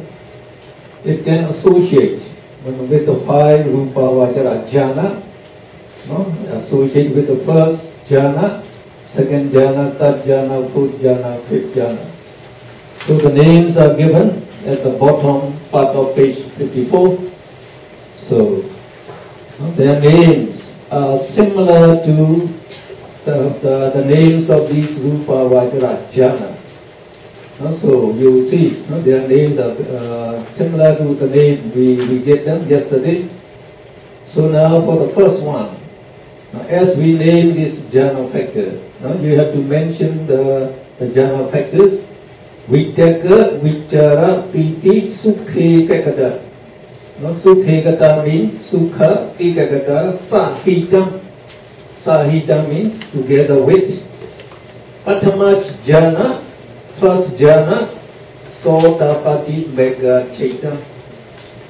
It can associate with the 5 Rupa Vajara Jhana, associate with the first jhana, second jhana, third jhana, fourth jhana, fifth jhana. So the names are given at the bottom part of page 54. So their names are similar to the names of these Rupa Vajara Jhana. So you see, their names are similar to the name we get them yesterday. So now for the first one, as we name this jhana factor, you have to mention the jhana factors. Vitaka, Vichara, Piti, Sukhe, Kakata. Sukhe Kata means Sukha, Ekagata, Sahitam. Sahitam means together with. Patamach jhana, first jhana, Sotapatti Magga Chaita.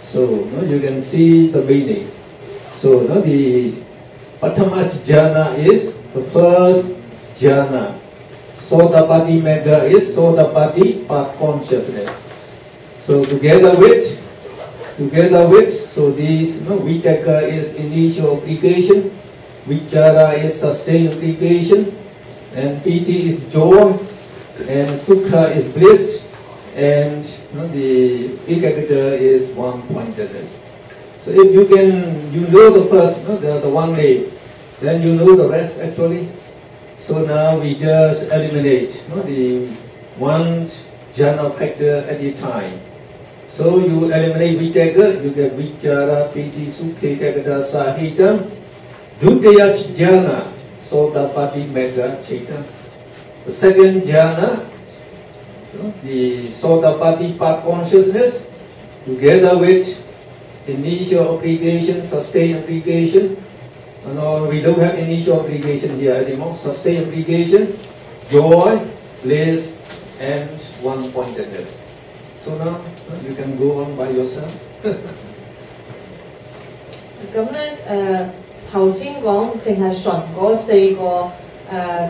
So you can see the meaning. So the Patamach jhana is the first jhana. Sotapatti Magga is Sotapatti part consciousness. So together with, so these Vitaka is initial application, Vichara is sustained application, and Piti is joy, and Sukha is bliss, and the Ekagata is one-pointedness. So if you know the first, the one name, then you know the rest actually. So now we just eliminate the one jhana factor at a time. So you eliminate Vitaka, you get Vichara, Piti, Sukha, Ekagata, Sahitam, Dutayach jhana, Sotapatti Magga Chaita. The second jhana, the Sotapatti part consciousness, together with initial application, sustained application. No, we don't have initial application here anymore. Sustained application, joy, bliss, and one-pointedness. So now you can go on by yourself. 咁咧頭先講淨係純嗰4個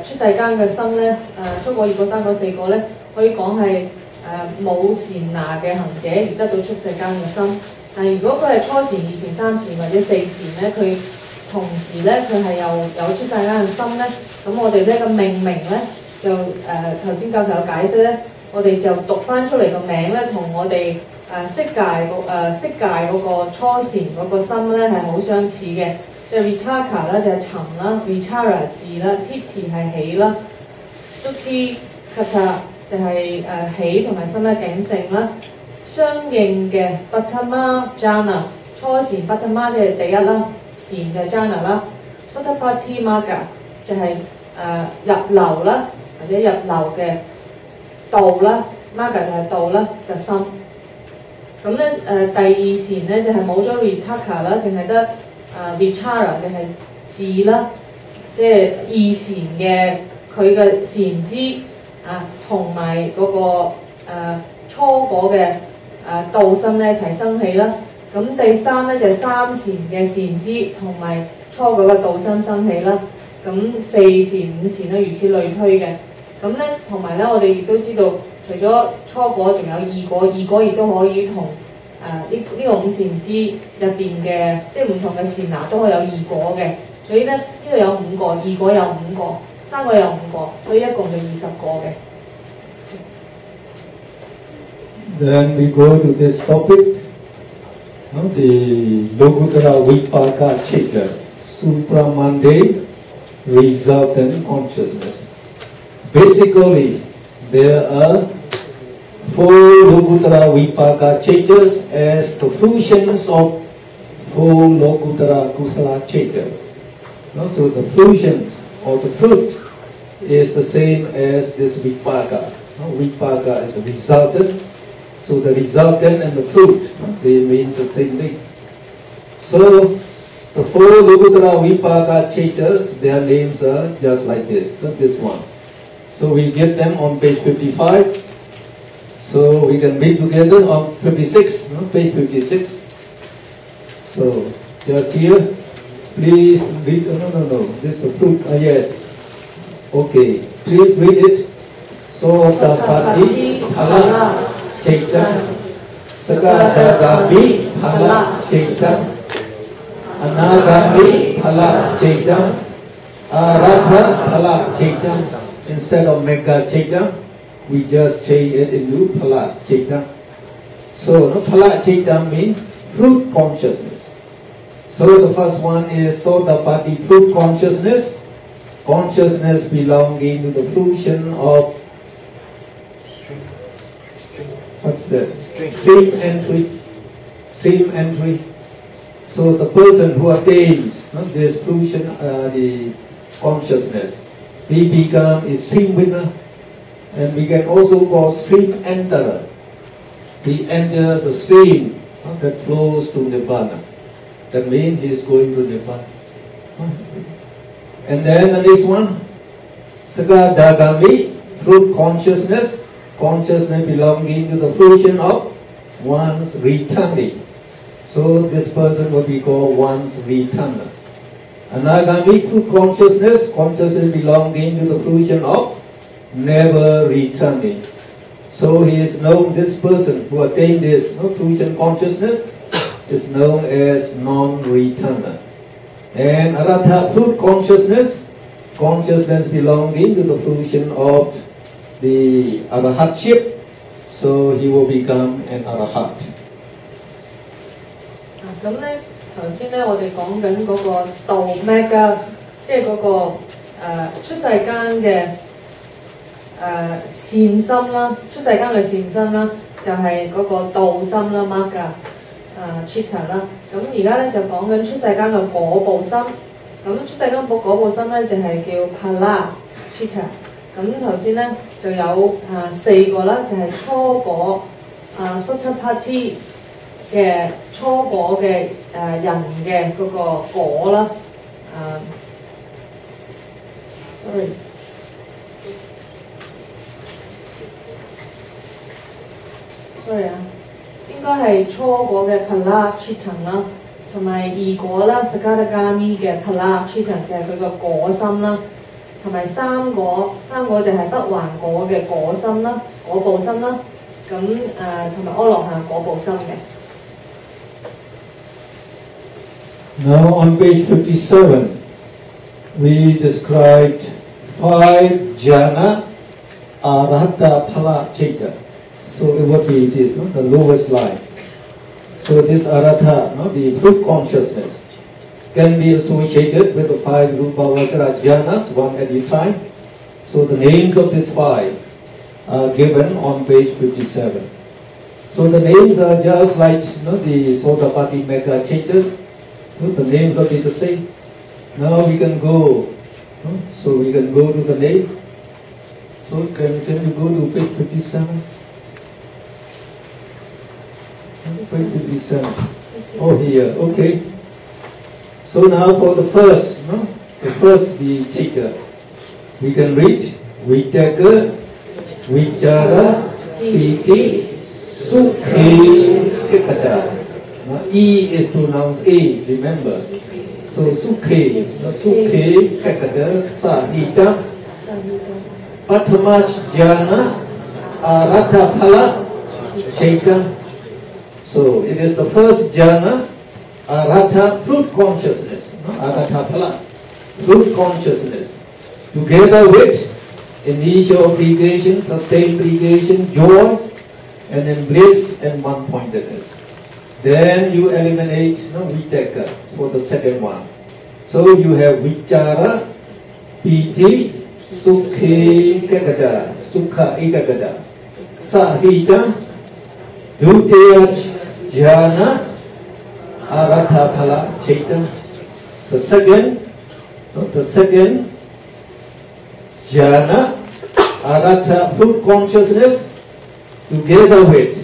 出世間嘅心咧，初果、2果、3果、4果咧，可以講係冇禪那嘅行者而得到出世間嘅心。但係如果佢係初禪、2禪、3禪或者4禪咧，佢同時咧佢係有出世間嘅心咧，咁我哋呢個命名咧就頭先教授有解釋咧，我哋就讀翻出嚟個名咧，同我哋色界嗰個初禪嗰個心咧係好相似嘅，即係 Vitaka 啦就係尋啦 ，Vichara 智啦 ，Piti 係喜啦 ，Sukhikata 就係喜同埋心咧境性啦，相應嘅 Abhidhamma Jhana 初禪 Abhidhamma 即係第一啦，禪就係 Jhana 啦 ，Sotapadhi Magga 就係入流啦，或者入流嘅道啦 ，Magga 就係道啦嘅心。咁咧第二禪咧就係冇咗 Vitaka 啦，淨係得Vichara 就係智啦，即係二禪嘅佢嘅禪知同埋嗰個初果嘅道心咧一齊生起啦。咁第三咧就係三禪嘅禪知同埋初果嘅道心生起啦。咁四禪五禪咧如此類推嘅。咁咧同埋咧我哋亦都知道，除咗初果仲有二果，二果亦都可以同呢個五禪支入邊嘅即係唔同嘅禪那都可以有二果嘅。所以咧呢度有五個，二果有五個，三個有五個，所以一共就20個嘅。Then we go to this topic, the Lokuttara Vipaka Chitta, supramundane resultant consciousness. Basically, there are 4 Lokuttara Vipaka Chittas as the fusions of 4 Lokuttara Kusala Chittas. So the fusions or the fruit is the same as this Vipaka. Vipaka is a resultant. So the resultant and the fruit, they mean the same thing. So the 4 Lokuttara Vipaka Chittas, their names are just like this, not this one. So we get them on page 55. So we can read together on 56, page 56. So just here, please read. No. This is the fruit. Yes. Okay. Please read it. Sotapati Phala Chitta, Sakadagami Phala Chitta, Anagami Phala Chitta, Aratha Phala Chitta. Instead of Mega Chitta, we just change it into Phala Chitta. So Phala Chitta means fruit consciousness. So the first one is Sotapati fruit consciousness. Consciousness belonging to the fruition of what's that? Stream entry. Stream entry. So the person who attains this fruition, the consciousness, he becomes a stream winner, and we can also call stream enterer. He enters the stream that flows to Nibbana. That means he is going to Nibbana. And then the next one, Sakadagami, fruit consciousness. Consciousness belonging to the fruition of one's returning. So this person will be called one's returner. Anagami, fruit consciousness. Consciousness belonging to the fruition of never returning. So he is known, this person who attained this fruition consciousness is known as non-returner. And Aratha, fruit consciousness. Consciousness belonging to the fruition of the arahatship, so he will become an arahat. 咁咧頭先咧我哋講緊嗰個道 mega， 即係嗰個出世間嘅善心啦，出世間嘅善心啦，就係、是、嗰個道心啦 mega chitta 啦。咁而家咧就講緊出世間嘅果報心，咁出世間果報心咧就係、是、叫 phala chitta。咁頭先咧就有4個啦，就係、是、初果Sotapati 嘅初果嘅人嘅嗰個果啦sorry 應該係初果嘅 Phala Chitta 啦，同埋二果啦 Sakadagami 嘅 Phala Chitta 就係佢個果心啦。同埋三果就係不還果嘅果心啦，果報心啦，咁同埋阿羅漢果報心嘅。Now on page 57, we described 5 jhana arahata phala chaita. So it would be this, the lowest line. So this arahata, the fruit consciousness, can be associated with the 5 rupavachara jhanas, one at a time. So the names of these 5 are given on page 57. So the names are just like the Sotapati Mega Chaita. The names are the same. Now we can go. So we can go to the name. So can you go to page 57? Page 57. Oh, here. Okay. So now for the first, the Chaita, we can read Vitaka, Vichara, Piti, Sukhi, Ekata. Now E is pronounced A, remember. So Sukhi, Ekata, Sahita, Patamach Jhana, Arata Phala, Chaita. So it is the first jhana, Arata, fruit consciousness, Arata Phala, fruit consciousness, together with initial obligation, sustained obligation, joy, and then bliss and one-pointedness. Then you eliminate vitaka for the second one. So you have vichara, piti, sukhi ekagata, sukha ekagata, sahita, dutiya jhana, arata phala chaita. The second jhana, arata, fruit consciousness, together with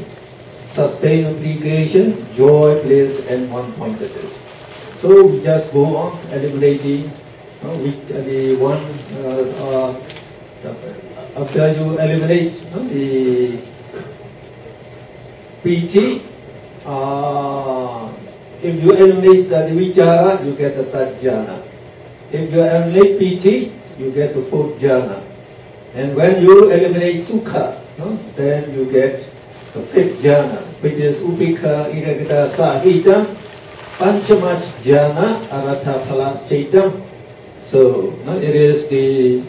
sustained obligation, joy, bliss, and one-pointedness. So we just go on eliminating with the one. After you eliminate the PT, if you eliminate the vichara, you get the third jhana. If you eliminate PT, you get the fourth jhana. And when you eliminate sukha, then you get the fifth jhana, which is upekha, ekagata, sahita, panchamach jhana, arata phala chaita. So it is the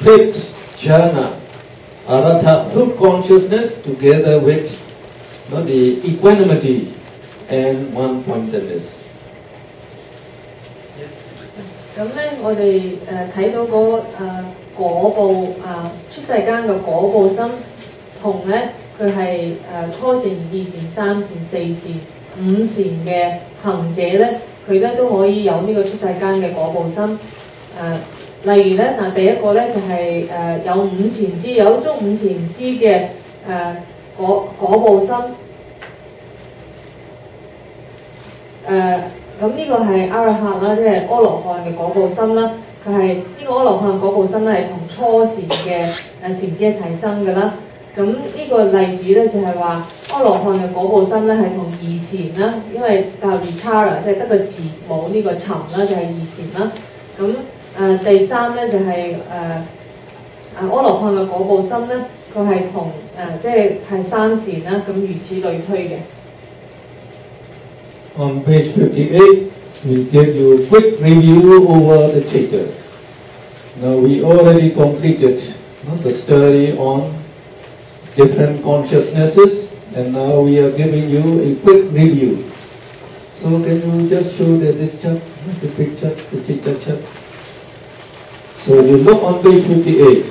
fifth jhana, arata, fruit consciousness, together with the equanimity and one-pointedness. 咁咧，我哋睇到嗰果報出世間嘅果報心，同咧佢係初禪、二禪、三禪、四禪、五禪嘅行者咧，佢咧都可以有呢個出世間嘅果報心。例如咧，第一個咧就係有五禪支，有中五禪支嘅果報心。咁呢個係阿羅漢啦，即係阿羅漢嘅果報心啦。佢係呢個阿羅漢果報心咧，係同初禪嘅禪支一齊生嘅啦。咁呢個例子咧就係話阿羅漢嘅果報心咧係同二禪啦，因為vichara 即係得個字冇呢個尋啦，就係二禪啦。咁第三咧就係阿羅漢嘅果報心咧，佢係同即係三禪啦，咁如此類推嘅。On page 58, we give you a quick review over the chaita. Now we already completed the study on different consciousnesses, and now we are giving you a quick review. So can you just show this chart, the picture, the chaita chart? So you look on page 58,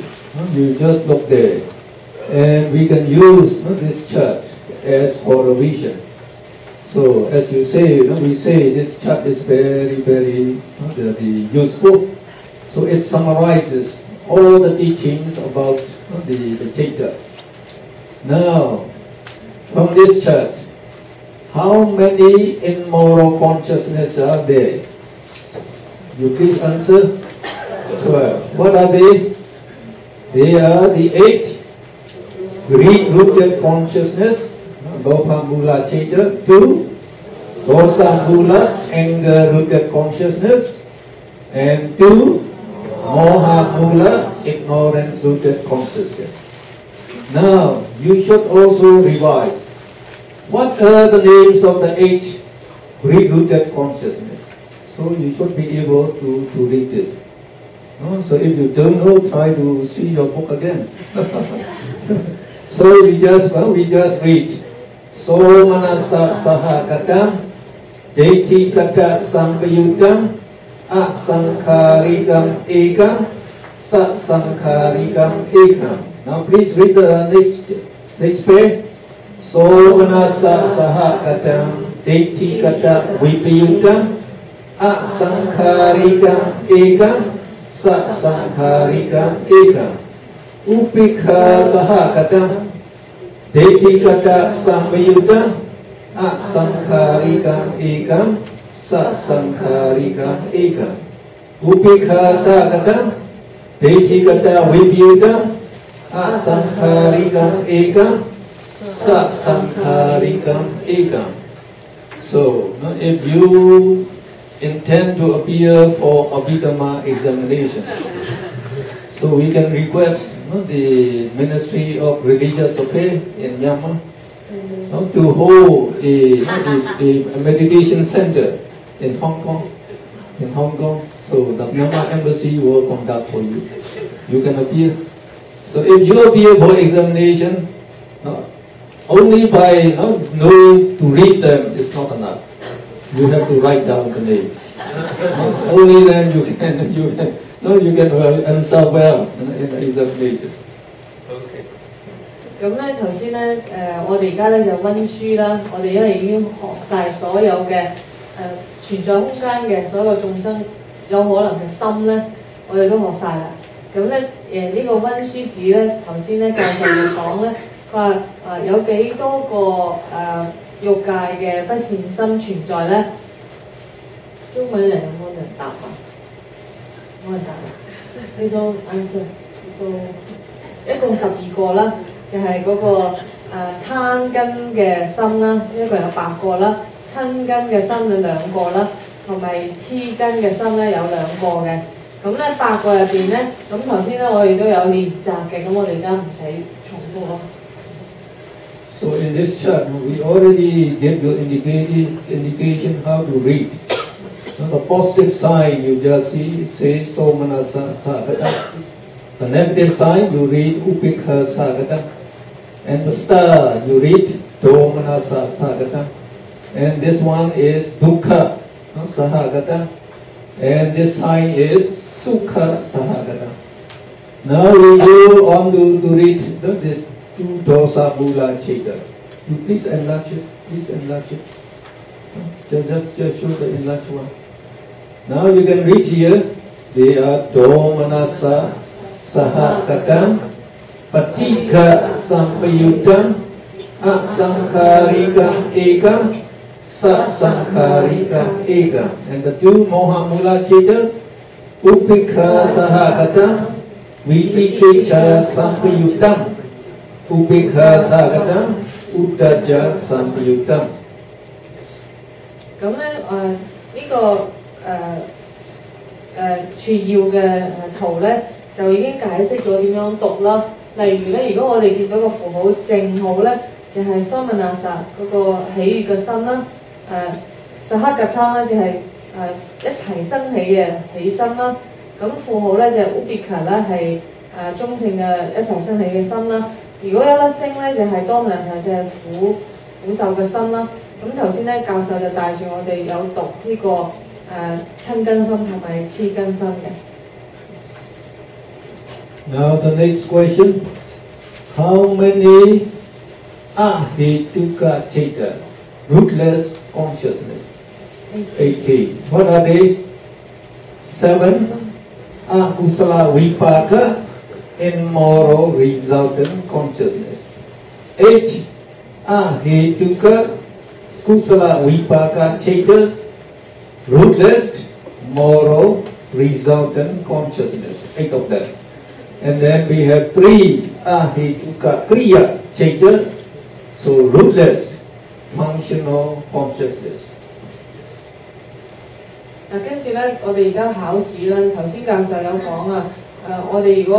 you just look there, and we can use this chart as for a vision. So as you say, we say this chart is very, very useful. So it summarizes all the teachings about the chaita. Now, from this chart, how many immoral consciousness are there? You please answer. 12. What are they? They are the 8 greed-rooted consciousness. Lobha-mula chaita. 2. Dosa-mula, anger-rooted consciousness. And 2. Moha-mula, ignorance-rooted consciousness. Now, you should also revise. What are the names of the 8 rooted consciousness. So you should be able to read this. So if you don't know, try to see your book again. So we just read. So manasa sahagatam, deti kata sampayutam, asankharikam ekam, sasankharikam ekam. Now please read the next page. So manasa sahagatam, deti kata vipayutam, asankharikam ekam, sasankharikam ekam. Upikha sahagatam, deti kata sampayutam, asankharikam ekam, sasankharikam ekam. Upikha sahagatam, deti kata vipayutam, asankharikam ekam, sasankharikam ekam. So, if you intend to appear for Abhidhamma examination, so we can request the Ministry of Religious Affairs in Myanmar to hold a meditation center in Hong Kong. So the Myanmar embassy will conduct for you. You can appear. So if you appear for examination, only by knowing to read them is not enough. You have to write down the name. Only then you can answer well in the examination. Okay. 咁咧頭先咧我哋而家咧就温書啦，我哋因為已經學晒所有嘅存在空間嘅所有眾生有可能嘅心咧，我哋都學晒啦。咁咧呢個温書紙咧，頭先咧教授要講咧，佢話有幾多個欲界嘅不善心存在咧？中文人有冇人答啊？冇人答啊？呢都 answer， 一共12個啦，就係嗰個貪根嘅心啦，一個有8個啦，親根嘅心有2個啦，同埋痴根嘅心咧有2個嘅。咁咧8個入邊咧，咁頭先咧我哋都有練習嘅，咁我哋而家唔使重複咯。So in this chart, we already gave you indication how to read. The positive sign you just say so manasa sagata. The negative sign you read upikha sagata. And the star you read do manasa sagata. And this one is dukkha sahagata. And this sign is sukha sahagata. Now we go on to read this two dosa mula cheta. You please enlarge it. Please enlarge it. Just show the enlarged one. Now you can read here. They are domanasa sahagatam, patika sampayutam, asankharikam ekam, sasankharikam ekam. And the two mohamula chetas, upikha sahagatam, vitikha sampayutam, upikha sahagatam, uddhaja sampayutam. 咁咧呢個撮要嘅圖咧，就已經解釋咗點樣讀啦。例如咧，如果我哋見到個符號正號咧，就係蘇曼納薩嗰個喜悅嘅心啦。薩克格倉咧就係一齊生起嘅喜心啦。咁負號咧就係烏別卡啦，係中性嘅一齊生起嘅心啦。如果一粒星咧就係多曼納薩，就係苦受嘅心啦。咁頭先咧教授就帶住我哋有讀呢個親根心同埋痴根心嘅。Now the next question: How many Ahituka Cheta, rootless consciousness? 18. What are they? 7 Akusala Vipaka, immoral resultant consciousness. 8 Ahituka Kusala Vipaka Chetas, rootless, moral, resultant consciousness. 8 of them. And then we have 3 Ahituka Kriya Chetas, so rootless, functional consciousness. 嗱，跟住咧，我哋而家考試啦。頭先教授有講啊，我哋如果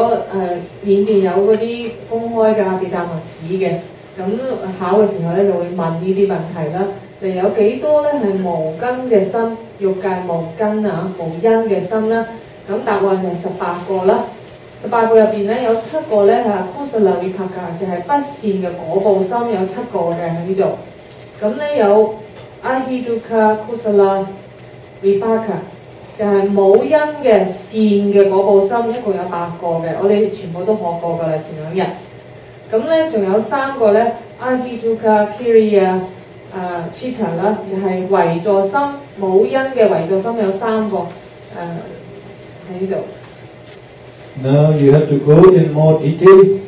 緬甸有嗰啲公開嘅阿毗達摩史嘅，咁考嘅時候咧就會問呢啲問題啦。嚟有幾多咧係無根嘅心，欲界無根啊，無因嘅心啦。咁答案係18個啦。18個入邊咧有7個咧係kusala vipaka，就係不善嘅果報心，有7個嘅喺呢度。咁咧有ahidukkha kusala vipaka，就係冇因嘅善嘅果報心，一共有8個嘅，我哋全部都學過㗎啦，前2日。咁咧仲有3個咧 ahidukkha kiriya chitta 啦，就係為助心，冇因嘅為助心有3個喺呢度。Now you have to go in more detail.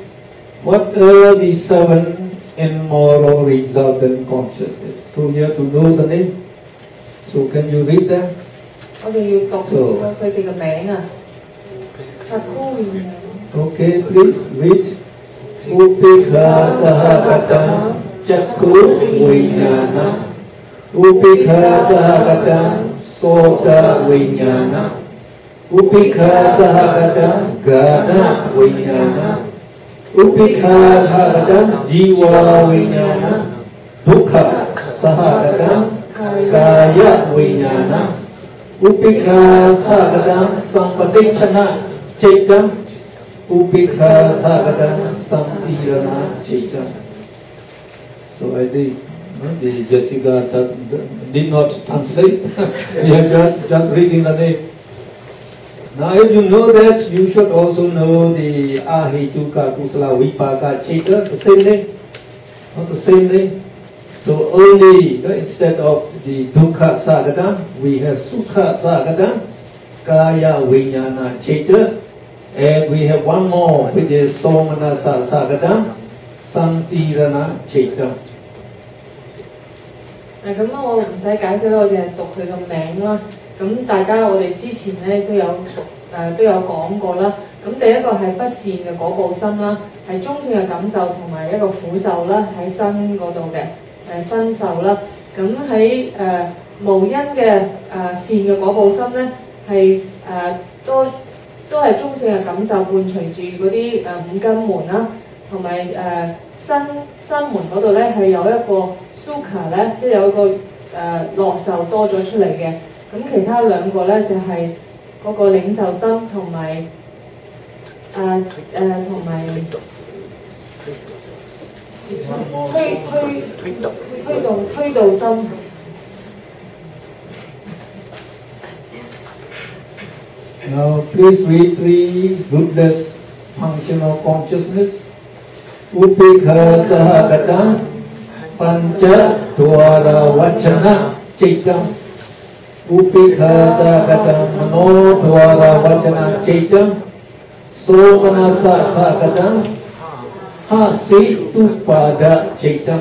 What are the 7 immoral resultant consciousness? So you have to know the name. So can you read them? 我哋要讀佢哋嘅名啊。Okay, please read. Upekha sahagata chakku vijnana. Upekha sahagata sota vijnana. Upekha sahagata gana vijnana. Upekha sahagata jiva vijnana. Dukkha sahagata kaya vijnana. Upekha sahagata sampadicchana citta. Upekha sahagata samtirana citta. So I think the Jessica did not translate. We are just reading the name. Now if you know that, you should also know the ahidukkha kusala vipaka citta, the same name, not the same name. So only instead of the dukkha sagata, we have sukha sagata, kaya vijnana citta, and we have one more which is somanasa sagata, samtirana citta. 咁我唔使解釋啦，我淨係讀佢個名啦。咁大家我哋之前咧都有講過啦。咁第一個係不善嘅果報心啦，係中性嘅感受同埋一個苦受啦，喺身嗰度嘅身受啦。咁喺無因嘅善嘅果報心咧，係都係中性嘅感受，伴隨住嗰啲五根門啦，同埋身門嗰度咧係有一個 sukha 咧，即係有一個樂受多咗出嚟嘅。咁其他2個咧就係嗰個領受心同埋推導心。Now please read 3 rootless functional consciousness. Upekha sahagata pancha dwara vachana citta. Upekha sahagata mano dwara vachana citta. Somanasa sahagata hasitupada citta.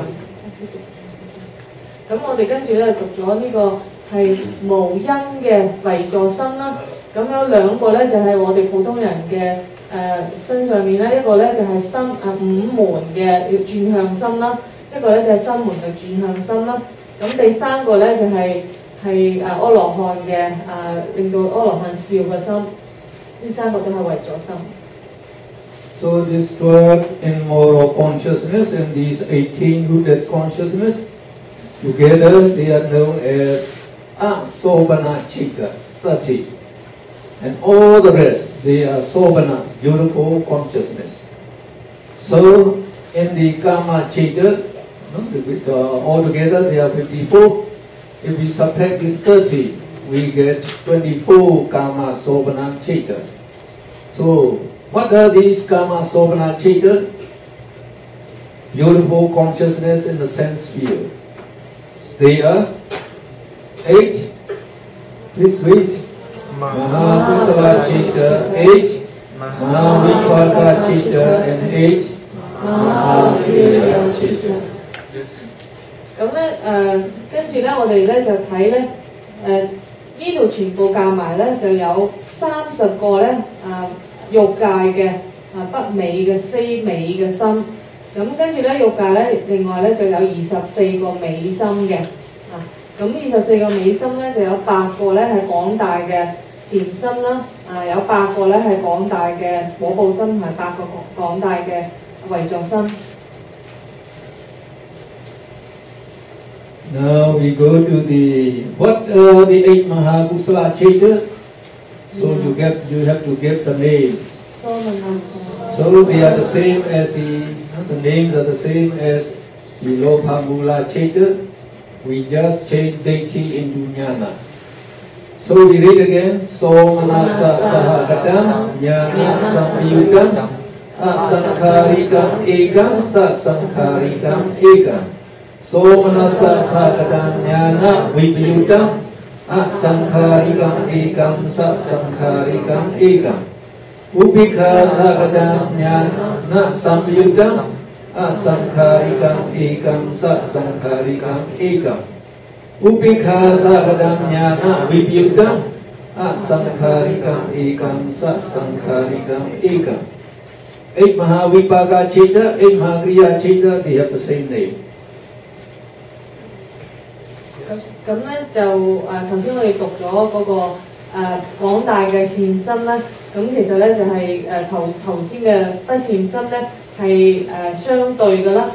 咁我哋跟住咧讀咗呢個係無因嘅為助心啦。咁有2個咧就係我哋普通人嘅身上面咧，一個咧就係5門嘅轉向心啦，一個咧就係心門嘅轉向心啦。咁第3個咧就係阿羅漢嘅令到阿羅漢笑嘅心，呢3個都係為助心。So this 12 immoral consciousness and these 18 rooted consciousness, together they are known as asobana citta, 30. And all the rest, they are sobana, beautiful consciousness. So in the kama citta, altogether they are 54. If we subtract this 30, we get 24 kama sobana citta. So what are these kama sobana citta? Beautiful consciousness in the sense sphere. They are 8. Please read. Mahakusala citta 8, Mahavipaka citta and 8, Mahaviriya citta. 咁咧跟住咧我哋咧就睇咧呢度全部夾埋咧就有30個咧欲界嘅不美嘅非美嘅心。咁跟住咧欲界咧另外咧就有24個美心嘅。咁24個美心咧就有8個咧係廣大嘅禪心啦，有8個咧係廣大嘅果報心同埋8個廣大嘅為助心。Now we go to the what are the 8 Mahakusala Chaita? So you have to give the name. So they are the same as the names are the same as the Lobhamula Chaita. We just change Deity into Jnana. So we read again. Somanasa Sahagatam Jnana Samayukam Asankharikam Ekam Sasankharikam Ekam. Somanasa Sahagatam Jnana Vipayutam Asankharikam Ekam Sasankharikam Ekam. Upikha Sahagatam Jnana Samayukam Asankharikam Ekam Sasankharikam Ekam. Upikha Sahagatam Jnana Vipayutam Asankharikam Ekam Sasankharikam Ekam. 8 Mahavipaka Chaita, 8 Mahakriya Chaita, they have the same name. 咁咧就頭先我哋讀咗嗰個廣大嘅善心啦，咁其實咧就係頭先嘅不善心咧係相對嘅啦。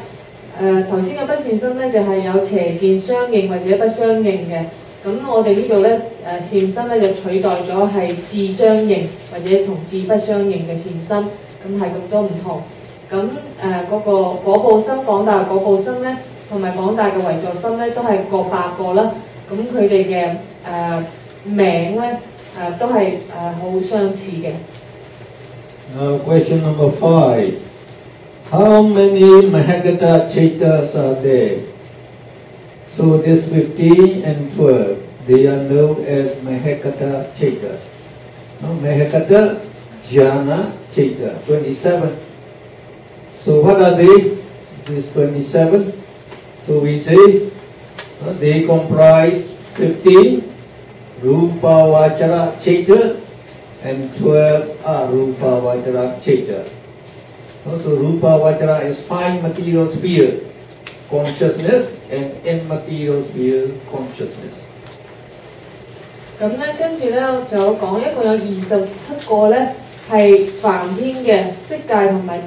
頭先嘅不善心咧就係有邪見相應或者不相應嘅，咁我哋呢度咧善心咧就取代咗係智相應或者同智不相應嘅善心，咁係咁多唔同。咁嗰個果報心廣大嘅果報心咧，同埋廣大嘅唯作心咧，都係各8個啦。咁佢哋嘅名咧都係好相似嘅。Question number 5. How many Mahagata Chaitas are there? So this 15 and 12, they are known as Mahagata Chaitas. Mahagata Jhana Chaita, 27. So what are they? This 27. So we say they comprise 15 Rupa Vachara Chaita and 12 Arupa Vachara Chaita. So Rupa Vachara is 5 material sphere consciousness and immaterial sphere consciousness. 咁咧，跟住咧就有講一共有27個咧係梵天嘅色界同埋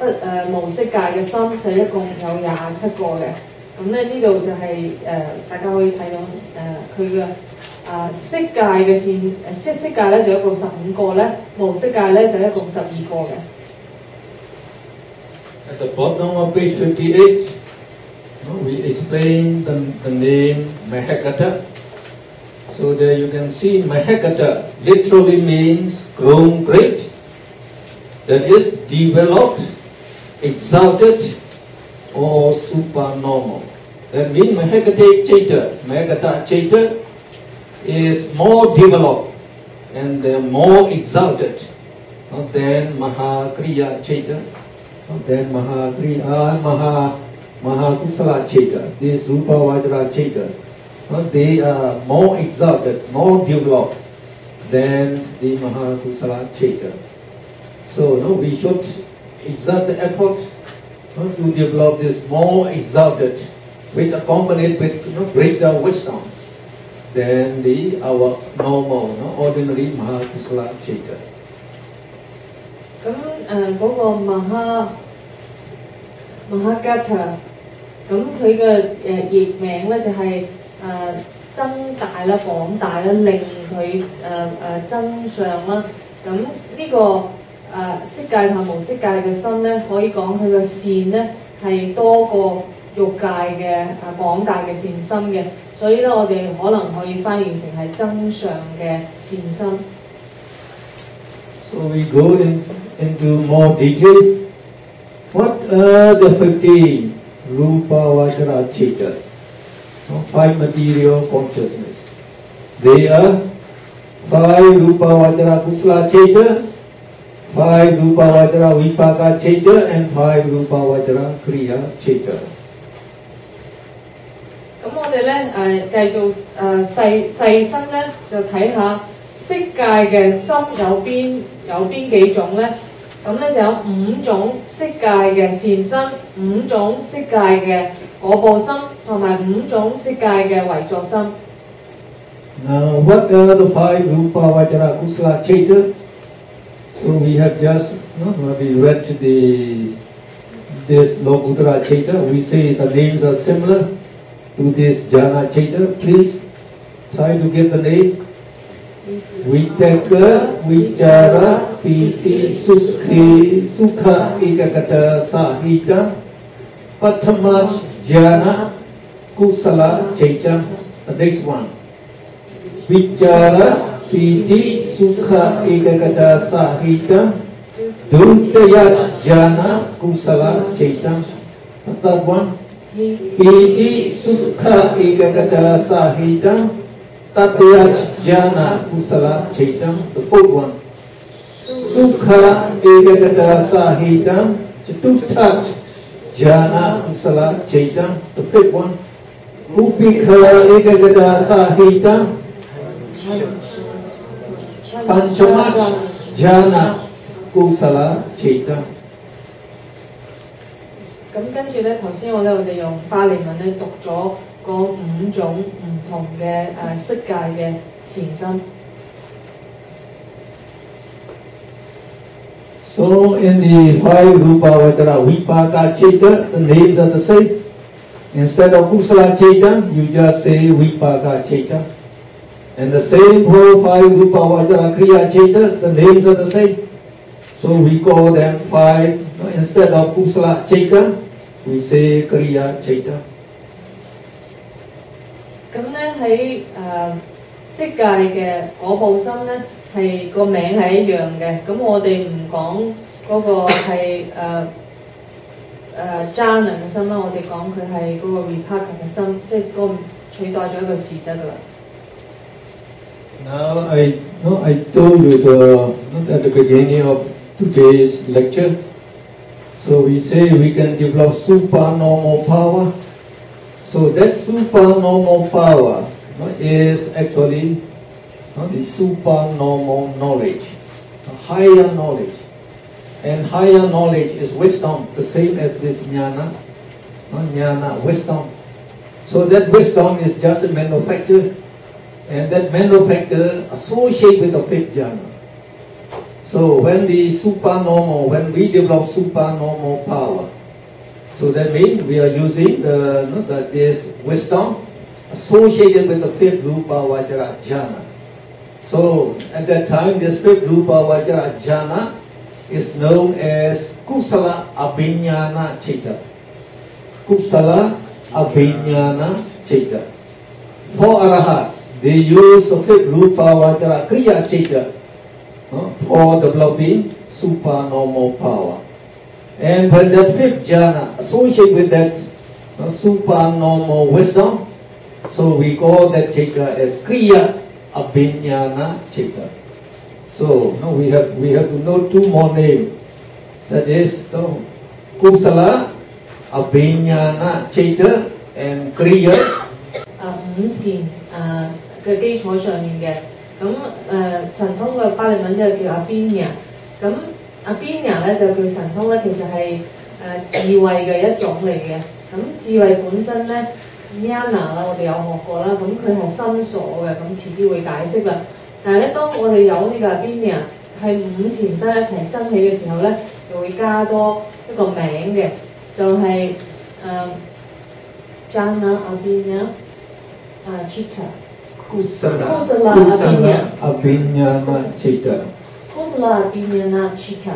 無色界嘅心，就一共有27個嘅。咁咧呢度就係大家可以睇到佢嘅色界嘅色界咧就一共15個咧，無色界咧就一共12個嘅。At the bottom of page 58, we explain the name Mahagata. So there you can see Mahagata literally means grown great, that is developed, exalted, or supernormal. That means Mahagata Chaita is more developed and more exalted than Mahakriya Chaita, than Mahakusala Chaita. This Rupa Vajra Chaita, they are more exalted, more developed than the Mahakusala Chaita. So we should exert the effort to develop this more exalted, which accompanied with greater wisdom than our normal, ordinary Mahakusala Chaita. 咁嗰個Mahagata， 咁佢嘅譯名咧就係增大啦、廣大啦，令佢增上啦。咁呢個色界同無色界嘅心咧，可以講佢嘅善咧係多過欲界嘅廣大嘅善心嘅，所以咧我哋可能可以翻譯成係增上嘅善心。So we go into more detail. What are the 15 Rupa Vajra Chaita? 5 material consciousness. They are 5 Rupa Vajra Kusala Chaita, 5 Rupa Vajra Vipaka Chaita, and 5 Rupa Vajra Kriya Chaita. 咁我哋咧繼續細分咧，就睇下色界嘅心有邊幾種咧？咁咧就有5種色界嘅善心、5種色界嘅果報心，同埋5種色界嘅唯作心。Now, what are the 5 Rupa Vajra Kusala Chaita? So we have just we read this Lokuttara Chaita. We say the names are similar. to this jhana chaita. Please try to get the name. Vitaka, Vichara, Piti, Sukha, Ekagata, Sahita, Pathama jhana, Kusala chaita. The next one. Vichara, Piti, Sukha, Ekagata, Sahita, Dutaya jhana, Kusala chaita. The third one. Piti, Sukha, Ekagata, Sahita, Tatya jhana, Kusala chaita. The fourth one. Sukha, Ekagata, Sahita, Chatutha jhana, Kusala chaita. The fifth one. Upikha, Ekagata, Sahita, Panchama jhana, Kusala chaita. 咁跟住咧，頭先我哋用巴利文咧讀咗嗰5種唔同嘅色界嘅禪心。So in the 5 Rupa Vajra Vipaka Chaita, the names are the same. Instead of Kusala Chaita, you just say Vipaka Chaita. And the same for 5 Rupa Vajra Kriya Chaitas, the names are the same. So we call them 5. Instead of Kusala Chaita, we say Kriya Chaita. 咁咧喺色界嘅嗰部心咧，係個名係一樣嘅。咁我哋唔講嗰個係jhana 嘅心啦，我哋講佢係嗰個 vipaka 嘅心，即係嗰個取代咗一個字得噶啦。Now I told you at the beginning of today's lecture. So we say we can develop supernormal power. So that supernormal power is actually the supernormal knowledge, higher knowledge. And higher knowledge is wisdom, the same as this jnana, jnana, wisdom. So that wisdom is just a manufacture, and that manufacture associated with the fifth jhana. So when we develop supernormal power, so that means we are using this wisdom associated with the fifth Rupa Vajra jhana. So at that time, this fifth Rupa Vajra jhana is known as Kusala Abhinyana Chitta. Kusala Abhinyana Chitta. For Arahats, they use the fifth Rupa Vajra Kriya Chitta for developing supernormal power. And when that fifth jhana associated with that supernormal wisdom, so we call that chitta as Kriya Abhinyana Chitta. So now we have to know 2 more names. That is Kusala Abhinyana Chitta and Kriya 五善嘅基礎上面嘅。咁神通嘅巴利文就叫阿邊呀，咁阿邊呀咧就叫神通咧，其實係智慧嘅一種嚟嘅。咁智慧本身咧 ，jnana 啦，我哋有學過啦，咁佢係心所嘅，咁遲啲會解釋啦。但係咧，當我哋有呢個阿邊呀係5前身一齊生起嘅時候咧，就會加多一個名嘅，就係jhana abhinya chitta。Kusala Abhinyana Chitta. Kusala Abhinyana Chitta，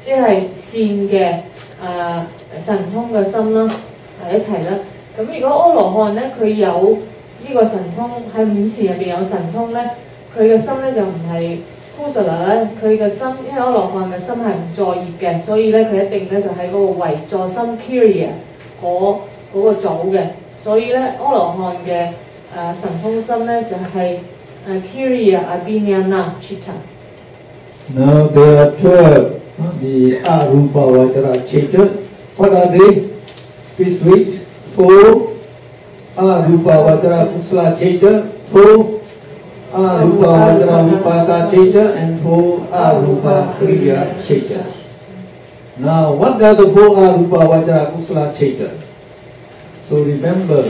即係善嘅神通嘅心啦，一齊啦。咁如果阿羅漢咧，佢有呢個神通喺5善入邊有神通咧，佢嘅心咧就唔係 Kusala 咧，佢嘅心因為阿羅漢嘅心係唔作業嘅，所以咧佢一定咧就喺嗰個唯助心 Kiriya 嗰個組嘅，所以咧阿羅漢嘅神通心咧就係Kiriya Abhinyana Chitta。 Now there are 12 the Arupa Vajra Chitta. What are they? Please read. 4 Arupa Vajra Kusala Chitta, 4 Arupa Vajra Vipaka Chitta, and 4 Arupa Kriya Chitta. Now what are the 4 Arupa Vajra Kusala Chitta? So remember,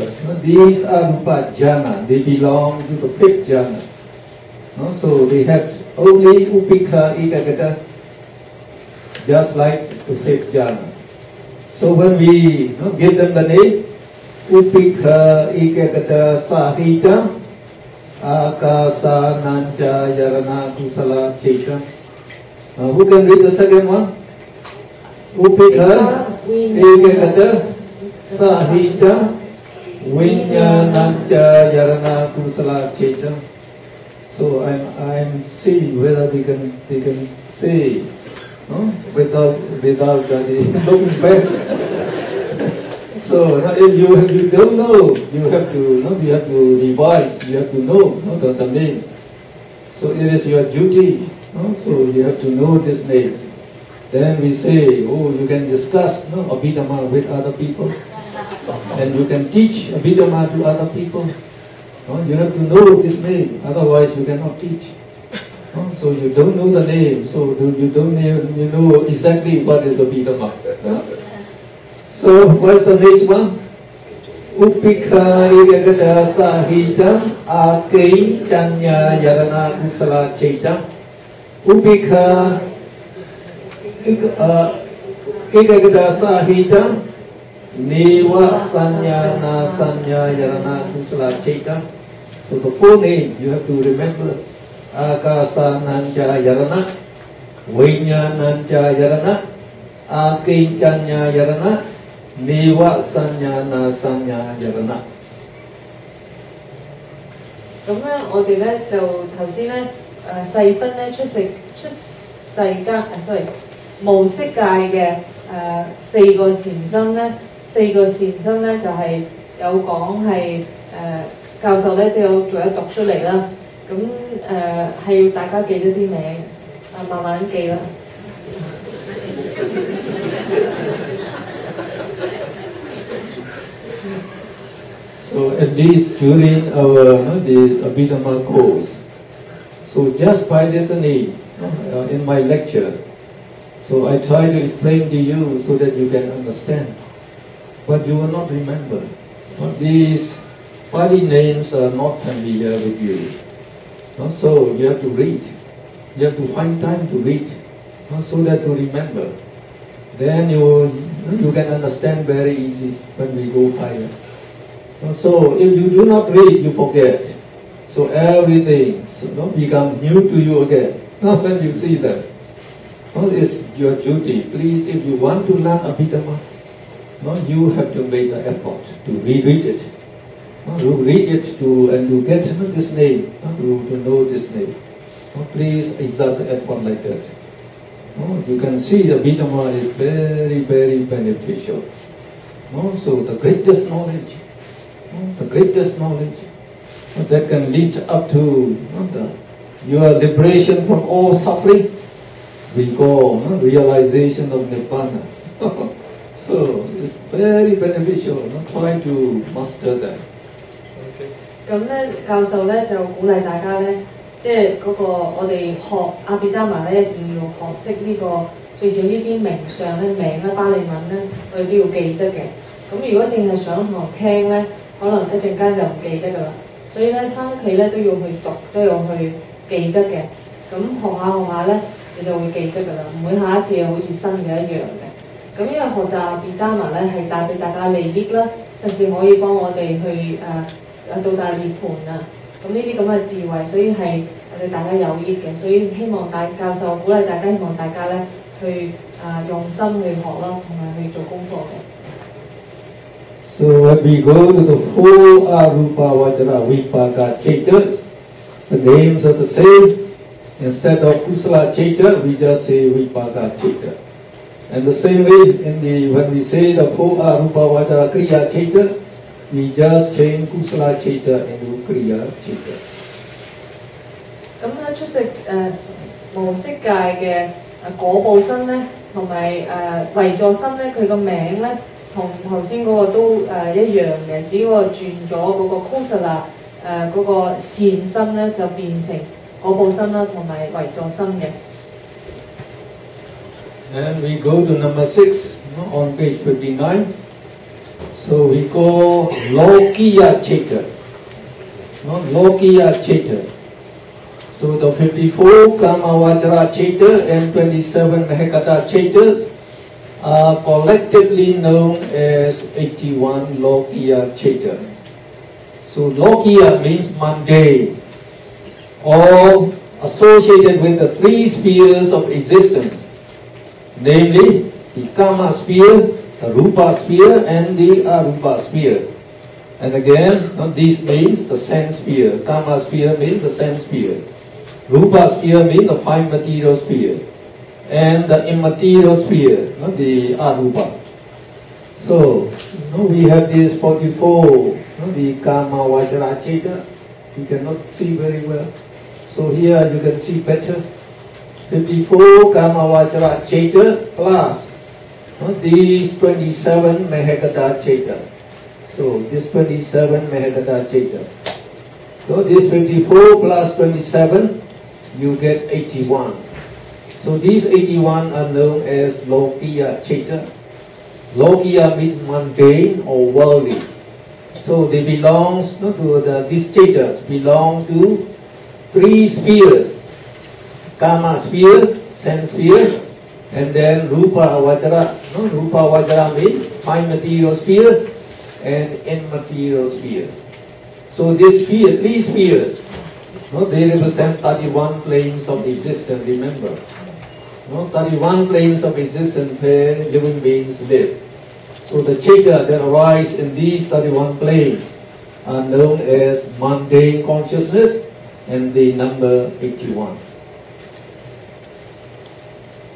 these are Rupa jhana, they belong to the fifth jhana. So they have only Upikha Ekagata, just like the fifth jhana. So when we give them the name, Upikha Ikekata Sahita Akasa Nanja Yarana Kusala Cheta. Who can read the second one? Upikha Ikekata Sahita Vinyananja Yarana Kusala Cheta. So I'm seeing whether they can say without looking back. So if you don't know, you have to revise, you have to know the name. So it is your duty. So you have to know this name. Then we say, oh, you can discuss Abhidhamma with other people, and you can teach Abhidhamma to other people. You have to know this name, otherwise you cannot teach. So you don't know the name, so you don't know exactly what is Abhidhamma. So what's the next one? Upikha Ikekata Sahita Ake Chanya Yarana Kusala Cheta. Upikha Ikekata Sahita Neva Sanyana Sanya Yarana Kusala Cheta. So the full name you have to remember. Akasa Nanja Yarana, Vinyananja Yarana, Akichanya Yarana, Neva Sanyana Sanya Yarana. 咁咧，我哋咧就頭先咧細分咧出世間無色界嘅四個禪心咧，四個禪心咧就係有講係教授咧都有做一讀出嚟啦。咁係要大家記咗啲名，慢慢記啦。So at least during our this Abhidhamma course, so just by listening in my lecture, so I try to explain to you so that you can understand, but you will not remember. These Pali names are not familiar with you. So you have to read. You have to find time to read, so that to remember. Then you can understand very easy when we go higher. So if you do not read, you forget. So everything becomes new to you again. When you see that, it's your duty. Please, if you want to learn Abhidhamma, you have to make the effort to reread it. To read it and to get this name, to know this name. Please exert the effort like that. You can see the Abhidhamma is very, very beneficial. So the greatest knowledge that can lead up to your liberation from all suffering, we call realization of Nibbana. So it's very beneficial. Try to master that. 咁咧，教授咧就鼓勵大家咧，即係嗰個我哋學阿毗達摩咧，一定要學識呢個最少呢啲名相咧、名咧、巴利文咧，我哋都要記得嘅。咁如果淨係上堂聽咧，可能一陣間就唔記得㗎啦。所以咧，翻屋企咧都要去讀，都要去記得嘅。咁學下咧，你就會記得㗎啦，唔會下一次好似新嘅一樣嘅。咁因為學習阿毗達摩咧係帶俾大家利益啦，甚至可以幫我哋去到達涅槃啊！咁呢啲咁嘅智慧，所以係對大家有益嘅。所以希望教授鼓勵大家，希望大家咧去用心去學啦，同埋去做功課嘅。So when we go to the four Arupa Vajra Vipaka Chetas, the names are the same. Instead of Kusala Cheta, we just say Vipaka Cheta. And the same way, when we say the four Arupa Vajra Kriya Cheta, we just change Kusala Cheta into Kriya Cheta. 咁咧出息無色界嘅果報身咧，同埋唯助身咧，佢個名咧同頭先嗰個都一樣嘅，只不過轉咗嗰個 Kusala 嗰個善心咧就變成果報身啦，同埋唯助身嘅。And we go to number 6 on page 59. So we go Lokiya Cheta. Lokiya Cheta. So the 54 Kama Vajra Cheta and 27 Hekata Chetas are collectively known as 81 Lokiya Chaita. So Lokiya means mundane, or associated with the three spheres of existence, namely the Kama sphere, the Rupa sphere, and the Arupa sphere. And again, this means the sense sphere. Kama sphere means the sense sphere. Rupa sphere means the five material sphere. And the immaterial sphere, the Arupa. So, we have these 44, the Kama Vajra Chaita. You cannot see very well. So here you can see better. 54 Kama Vajra Chaita plus these 27 Mahagata Chaita. So this 27 Mahagata Chaita. So this 54 plus 27, you get 81. So these 81 are known as Lokiya Chaita. Lokiya means mundane or worldly. So they belong to these Chaitas belong to three spheres. Kama sphere, sense sphere, and then Rupa Vajra. Rupa Vajra means five material sphere and immaterial sphere. So this sphere, three spheres, they represent 31 planes of existence, remember. 31 planes of existence where living beings live. So the Chaita that arise in these 31 planes are known as mundane consciousness and the number 81.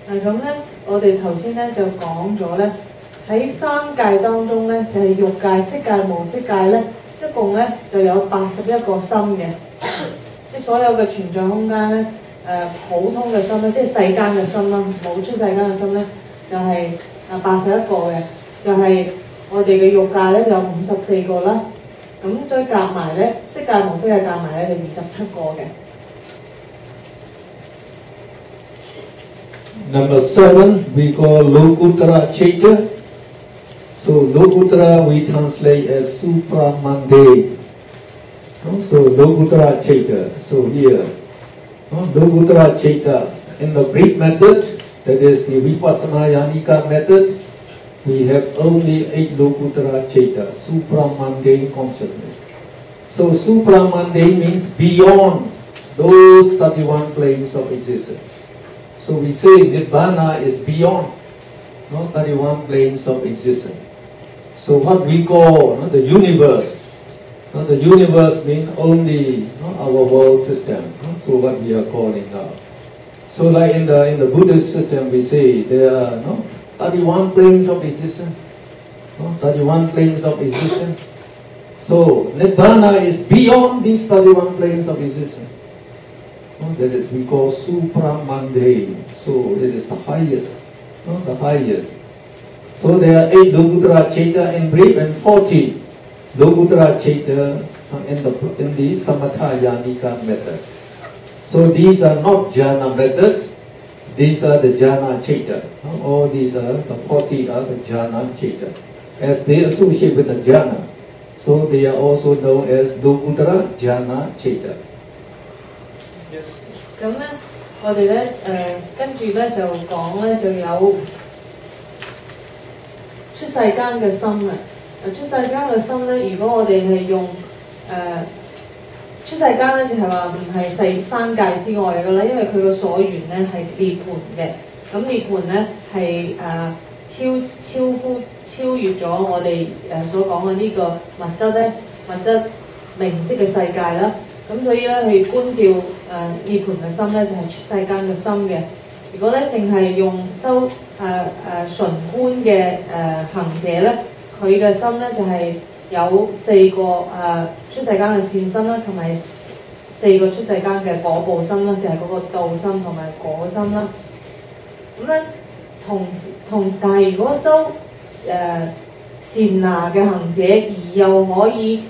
咁咧，我哋頭先咧就講咗咧，喺三界當中咧，就係欲界、色界、無色界咧，一共咧就有81個心嘅，即係所有嘅存在空間咧，普通嘅心咧，即係世間嘅心啦，冇出世間嘅心咧，就係81個嘅，就係我哋嘅欲界咧就有54個啦，咁再夾埋咧，色界、無色界夾埋咧就27個嘅。Number 7 we call Lokuttara Chaita. So Lokuttara we translate as supramundane. So Lokuttara Chaita. So here, Lokuttara Chaita in the brief method, that is the Vipassana Yanika method, we have only 8 Lokuttara Chaita, supramundane consciousness. So supramundane means beyond those 31 planes of existence. So we say Nibbana is beyond 31 planes of existence. So what we call the universe, the universe means only our world system. So what we are calling now. So like in the Buddhist system, we say there are 31 planes of existence. 31 planes of existence. So Nibbana is beyond these 31 planes of existence. That is we call supramundane. So it is the highest. The highest. So there are 8 Lokuttara Chaita in brief and 40 Lokuttara Chaita in the Samatha Yanika method. So these are not jhana methods, these are the jhana Chaita. All these are the 40 are the jhana Chaita. As they associate with the jhana, so they are also known as Lokuttara Jhana Chaita. 咁咧，我哋咧跟住咧就講咧就有出世間嘅心啊！出世間嘅心咧，如果我哋係用出世間咧，就係話唔係三界之外嘅啦，因為佢個所緣咧係涅槃嘅。咁涅槃咧係超越咗我哋所講嘅呢個物質咧，物質名色嘅世界啦。咁所以咧，去觀照涅槃嘅心咧，就係出世間嘅心嘅。如果咧淨係用修純觀嘅行者咧，佢嘅心咧就係有4個出世間嘅善心啦，同埋4個出世間嘅果報心啦，就係嗰個道心同埋果心啦。咁咧但係如果修善拿嘅行者，而又可以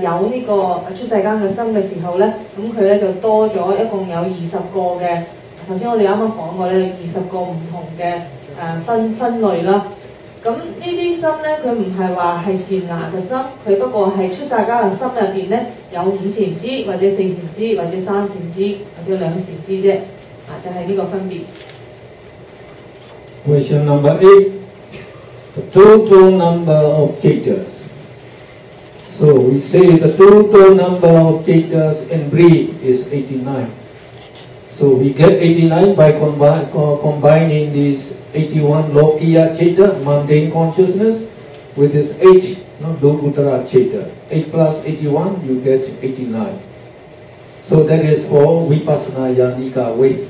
有呢個出世間嘅心嘅時候咧，咁佢咧就多咗一共有20個嘅。頭先我哋啱啱講過咧，20個唔同嘅分類啦。咁呢啲心咧，佢唔係話係善拿嘅心，佢不過係出世間嘅心入邊咧有5善知或者4善知或者3善知或者2善知啫，就係呢個分別。Question number 8. the total number of citas. So we say the total number of citas in brief is 89. So we get 89 by combining these 81 Lokiya citta, mundane consciousness, with this 8 Lokuttara citta. 8 plus 81, you get 89. So that is for Vipassana Yanika way.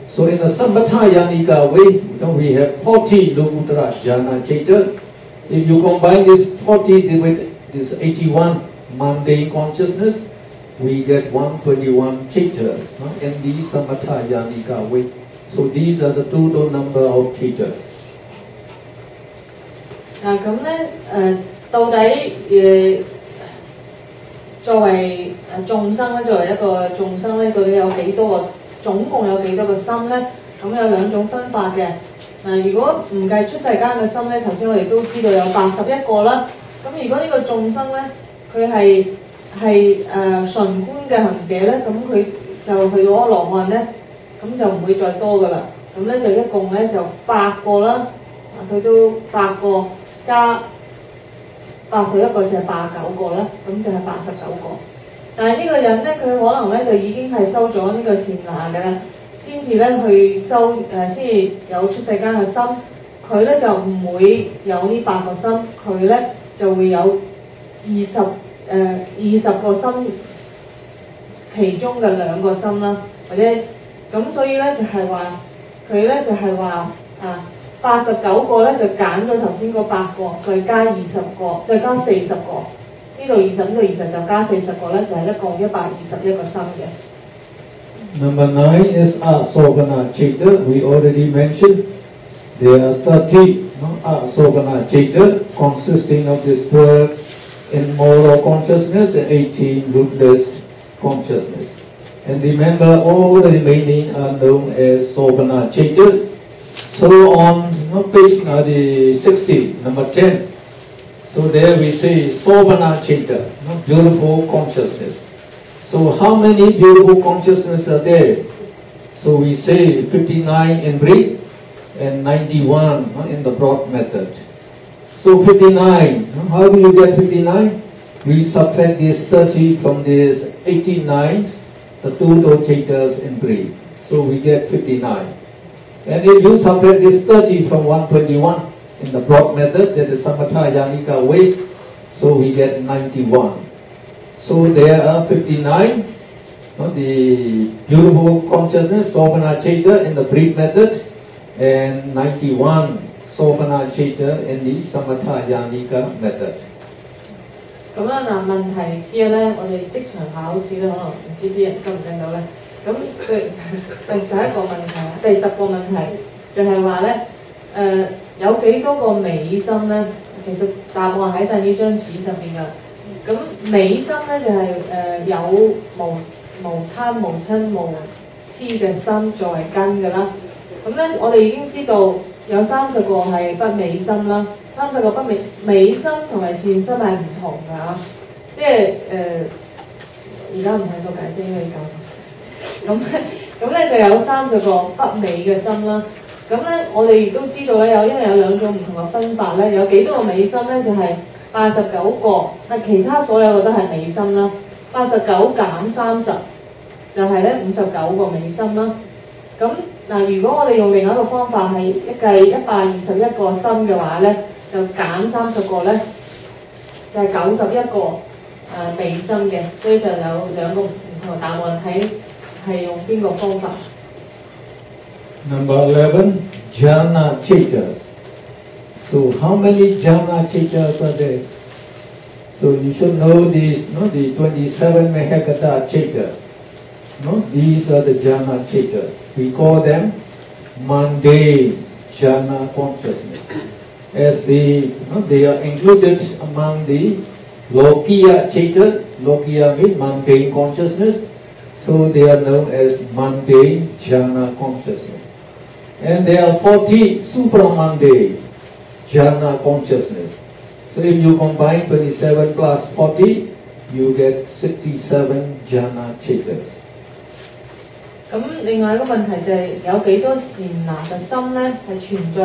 So in the Samatha Yanika way, we have 40 Lokuttara Jhana citta. If you combine this 40 with this 81 mundane consciousness, we get 121 chittas in the Samatha Yanika way. So these are the total number of chittas. 嗱咁咧到底作為眾生咧，作為一個眾生咧，到底有幾多個？總共有幾多個心咧？咁有兩種分法嘅。如果唔計出世間嘅心咧，頭先我哋都知道有81個啦。咁如果呢個眾生咧，佢係純觀嘅行者咧，咁佢就去到阿羅漢咧，咁就唔會再多噶啦。咁咧就一共咧就8個啦，佢都8個加81個就係89個啦，咁就係89個。但係呢個人咧，佢可能咧就已經係收咗呢個善那嘅啦，先至咧去收先至有出世間嘅心。佢咧就唔會有呢8個心，佢咧就會有20個心，其中嘅2個心啦，或者咁，所以咧就係話佢咧就係話89個咧就揀咗頭先嗰8個，再加20個，再加40個。呢度20，呢度20就加40個咧，就係一共121個心嘅。Number 9 is Asogana Citta. We already mentioned there are 30 Asogana Citta consisting of this 12 immoral consciousness and 18 rootless consciousness. And remember, all the remaining are known as Sogana Citta. So on page 60, number 10. So there we say Sobhana Citta, beautiful consciousness. So how many beautiful consciousness are there? So we say 59 in brief and 91 in the broad method. So 59, how do you get 59? We subtract these 30 from these 89s, the total cittas in brief. So we get 59. And if you subtract this 30 from 121, in the broad method, that is Samatha Yanika way, so we get 91. So there are 59, the beautiful consciousness, Sopana Citta in the brief method, and 91 Sopana Citta in the Samatha Yanika method. 咁啦嗱，問題之一咧，我哋職場考試咧，可能唔知啲人跟唔跟到咧。咁第11個問題，第10個問題就係話咧，有幾多個美心咧？其實答案喺晒呢張紙上邊㗎。咁美心咧就係有無貪無瞋無痴嘅心作為根㗎啦。咁咧我哋已經知道有30個係不美心啦，30個不美心同埋善心係唔同㗎，即係而家唔喺度解釋，因為教授。咁咧就有30個不美嘅心啦。咁咧，我哋亦都知道咧，因為有2種唔同嘅分法咧，有幾多個美心咧？就係89個，其他所有嘅都係美心啦。89減30就係咧59個美心啦。咁如果我哋用另一個方法係計121個心嘅話咧，就減30個咧，就係91個美心嘅，所以就有2個唔同嘅答案，睇係用邊個方法。Number 11, Jhana Cittas. So how many Jhana Cittas are there? So you should know these, the 27 Mahakata Citta. These are the Jhana Citta. We call them mundane Jhana consciousness. As they are included among the Lokiya Citta. Lokiya means mundane consciousness. So they are known as mundane Jhana consciousness. And there are 40 supramundane Jhana consciousness. So if you combine 27 plus 40, you get 67 Jhana Cittas. 咁另外一個問題就係有幾多善拿嘅心咧，係存在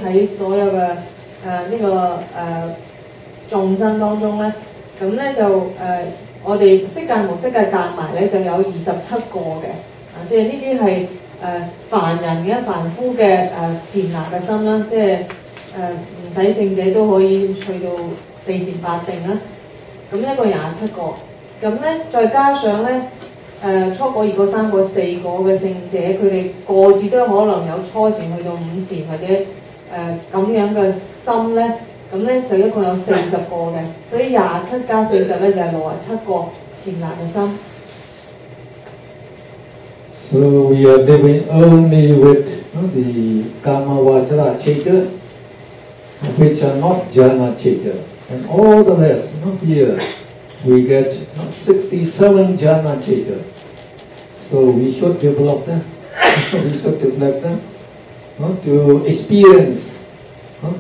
喺所有嘅眾生當中咧，咁咧就我哋色界無色界夾埋咧就有27個嘅，即係呢啲係凡人嘅凡夫嘅善拿嘅心啦，即係唔使聖者都可以去到4禪8定啦。咁一個27個，咁咧再加上咧初果、2果、3果、4果嘅聖者，佢哋各自都可能有初禪去到5禪或者咁樣嘅心咧。咁咧就一共有40個嘅，所以27加40咧就係67個善拿嘅心。So we are living only with the Kama Vajra Chitta, which are not Jhana Chitta, and all the rest. Here we get 67 Jhana Chitta. So we should develop them. We should develop them to experience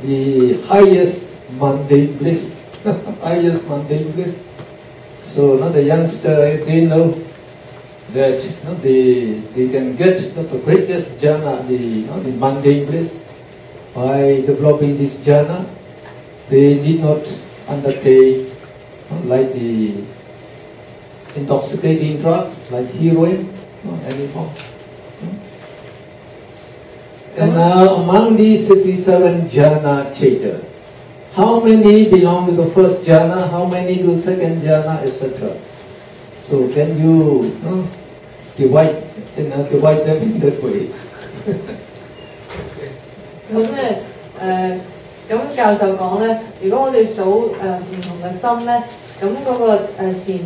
the highest mundane bliss, highest mundane bliss. So the youngster, if they know that they can get the greatest jhana, the mundane bliss, by developing this jhana, they need not undertake like the intoxicating drugs like heroin anymore. And now among these 67 jhana chitta, how many belong to the first jhana, how many to second jhana, etc. So can you divide them in that way? 咁咧咁教授講咧，如果我哋數唔同嘅心咧，咁嗰個禪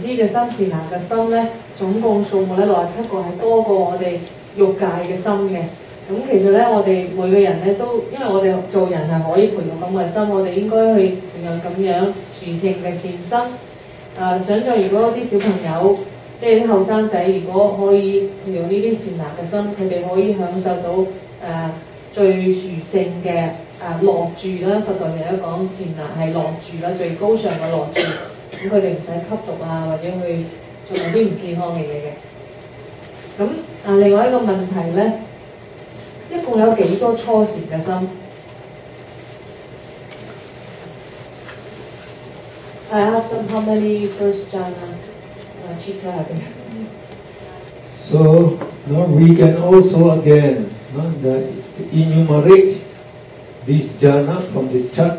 知嘅心、善拿嘅心咧，總共數目咧67個係多過我哋欲界嘅心嘅。咁其實咧，我哋每個人咧都，因為我哋做人係可以培養咁嘅心，我哋應該去培養咁樣殊勝嘅善心。想像如果啲小朋友，即係啲後生仔，如果可以培養呢啲善拿嘅心，佢哋可以享受到最殊勝嘅樂住啦。佛陀成日都講善拿係樂住啦，最高尚嘅樂住。咁佢哋唔使吸毒啊，或者去做啲唔健康嘅嘢嘅。咁另外一個問題咧。一共有幾多初禪嘅心？ I asked them how many first jhana chitta are there. So we can also again enumerate this jhana from this chart.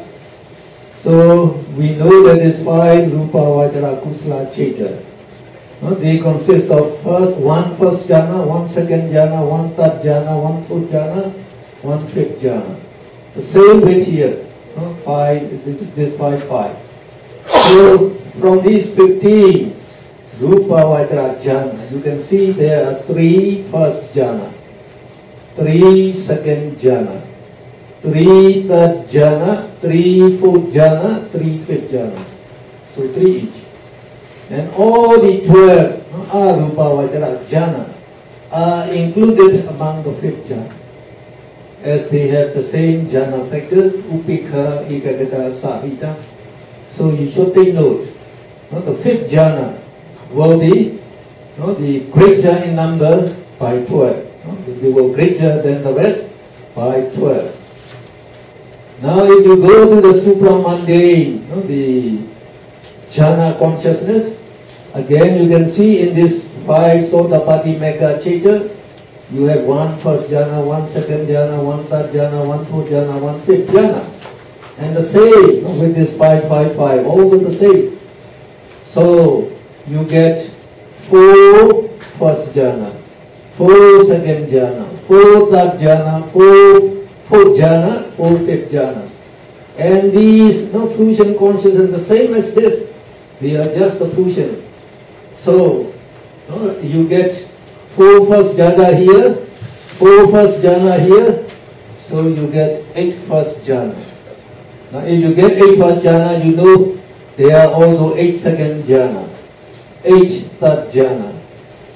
So we know that is 5 Rupa Vajra Kusala Chitta. They consist of one first jhana, 1 second jhana, 1 third jhana, 1 fourth jhana, 1 fifth jhana. The same with here, 5. This 5. So from these 15 Rupa Vajra jhana, you can see there are 3 first jhana, 3 second jhana, 3 third jhana, 3 fourth jhana, 3 fifth jhana. So 3 each. And all the 12 Arupa Vajra jhana are included among the 5th jhana, as they have the same jhana factors, Upekha, Ekagata, Sahita. So you should take note. The 5th jhana will be the greater in number by 12. They were greater than the rest by 12. Now if you go to the supramundane, the jhana consciousness, again you can see in this 5 Sotapati Mega Chitta, you have 1 first jhana, 1 second jhana, 1 third jhana, 1 fourth jhana, 1 fifth jhana. And the same with this 5, also the same. So you get 4 first jhana, 4 second jhana, 4 third jhana, 4 fourth jhana, 4 fifth jhana. And these fusion consciousness the same as this. They are just a fusion. So you get 4 first jhana here, 4 first jhana here, so you get 8 first jhana. Now if you get 8 first jhana, you know there are also 8 second jhana, 8 third jhana,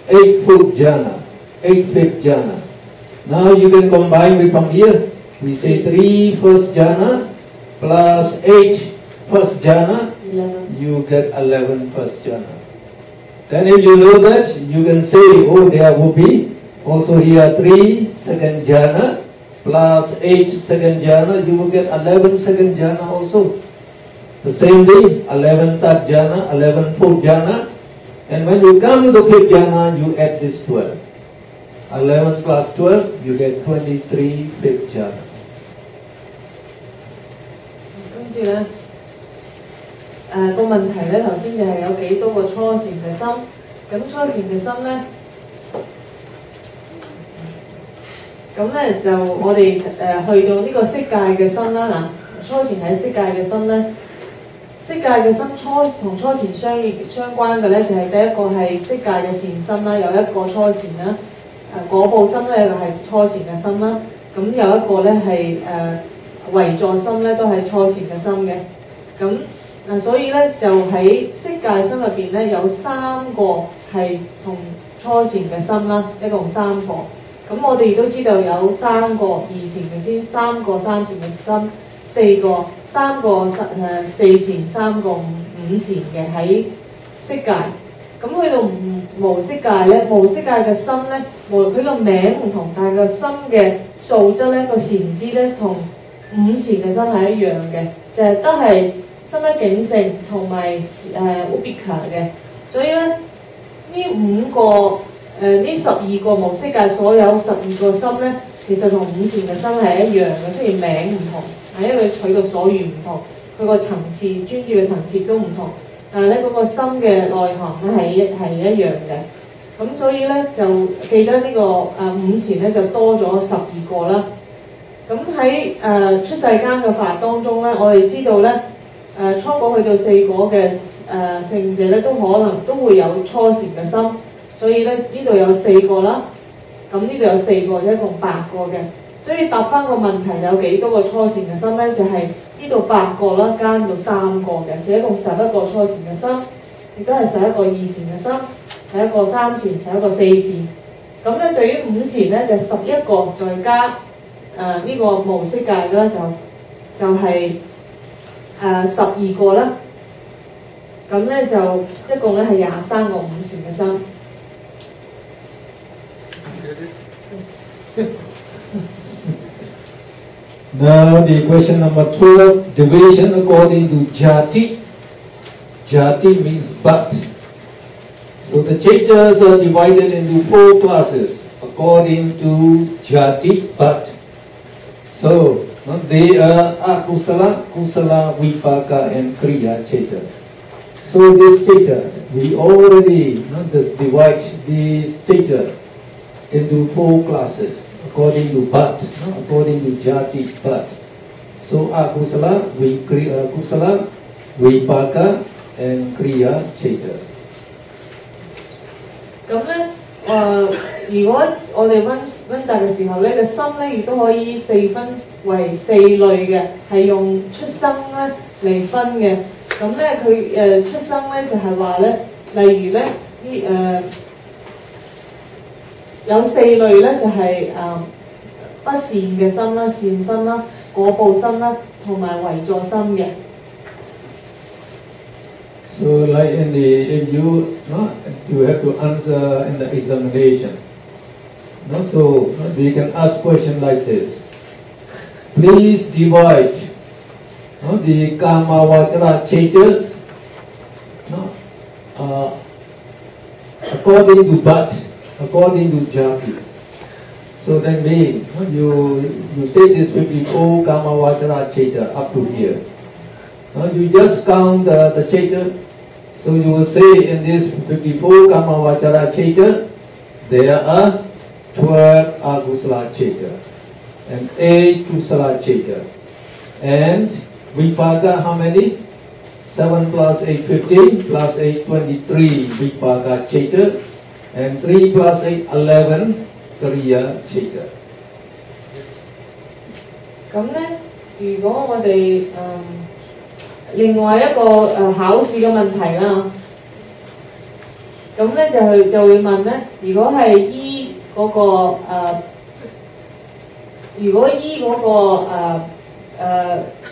8 fourth jhana, 8 fifth jhana. Now you can combine with from here. We say 3 first jhana plus 8 first jhana, 11. You get 11 first jhana. Then if you know that, you can say, oh, there will be also here 3 second jhana, plus 8 second jhana, you will get 11 second jhana also. The same way, 11 third jhana, 11 fourth jhana, and when you come to the fifth jhana, you add this 12. 11 plus 12, you get 23 fifth jhana. 跟住咧，個問題咧，頭先就係有幾多個初禪嘅心？咁初禪嘅心咧，咁咧就我哋去到呢個色界嘅心啦。嗱，初禪喺色界嘅心咧，色界嘅心同初禪相關嘅咧，就係第一個係色界嘅善心啦，有一個初禪啦。果報心咧係初禪嘅心啦。咁有一個咧係唯助心咧都係初禪嘅心嘅。咁所以咧就喺色界心入邊咧有3個係同初禪嘅心啦，一共3個。咁我哋亦都知道有3個二禪嘅先，3個三禪嘅心，3個四禪，3個五禪嘅喺色界。咁去到無色界咧，無色界嘅心咧，佢個名唔同，但係個心嘅素質咧，個禪支咧同五禪嘅心係一樣嘅，就係都係心一境性同埋ubika 嘅。所以咧呢5個呢12個無色界所有12個心咧，其實同五禪嘅心係一樣嘅，雖然名唔同，係因為佢個所緣唔同，佢個層次專注嘅層次都唔同。但係咧嗰個心嘅內涵咧係一樣嘅，咁所以咧就記得呢個五禪咧就多咗12個啦。咁喺出世間嘅法當中咧，我哋知道咧初果去到4果嘅聖者咧，都可能都會有初禪嘅心，所以咧呢度有4個啦，咁呢度有4個，即係一共8個嘅。所以答翻個問題有幾多個初禪嘅心咧？就係呢度8個啦，加到3個嘅，就一共11個初禪嘅心，亦都係11個二禪嘅心，11個三禪，11個四禪。咁咧對於五禪咧就11個，再加呢個無色界啦，就係12個啦。咁咧就一共咧係23個五禪嘅心。Now the question number 12, division according to jati. Jati means but. So the chaitas are divided into 4 classes according to jati but. So they are akusala, kusala, vipaka and kriya chaita. So this chaita, we already divide this chaita into 4 classes. According to but, according to jati but. So akusala, kusala, vipaka and kriya chaita. 咁咧如果我哋温習嘅時候咧，個心咧亦都可以4分為4類嘅，係用出生咧嚟分嘅。咁咧佢出生咧就係話咧，例如咧有4類咧就係不善嘅心啦、善心啦、果報心啦，同埋唯助心嘅。So like if you have to answer in the examination. So you can ask question like this. Please divide the kama vajra chaitas according to but, according to jati. So that means you take this 54 kama vajra chaita up to here. You just count the chaita. So you will say in this 54 kama vajra chaita, there are 12 akusala chaita and 8 kusala chaita. And vipaka how many? 7 plus 8, 15, plus 8, 23 vipaka chaita, and 3 plus 8, 11 kriya chaita. 咁咧，如果我哋另外一個考試嘅問題啦，咁咧就會問咧，如果係依嗰個如果依嗰個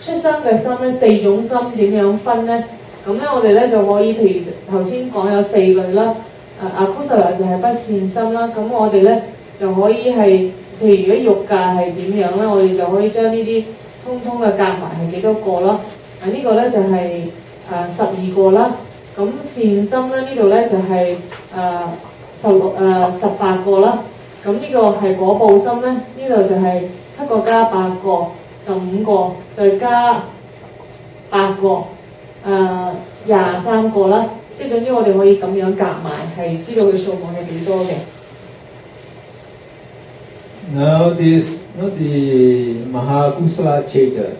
出生嘅心咧，4種心點樣分咧？咁咧我哋咧就可以，譬如頭先講有4類啦，阿庫薩拉就係不善心啦，咁我哋咧就可以係譬如如果欲界係點樣咧，我哋就可以將呢啲通通嘅夾埋係幾多個咯？呢個咧就係12個啦。咁善心咧呢度咧就係18個啦。咁呢個係果報心咧，呢度就係7個加8個，15個，再加8個，23個啦。即係總之我哋可以咁樣夾埋，係知道佢數目係幾多嘅。Now this, not the Mahakusala Chaita,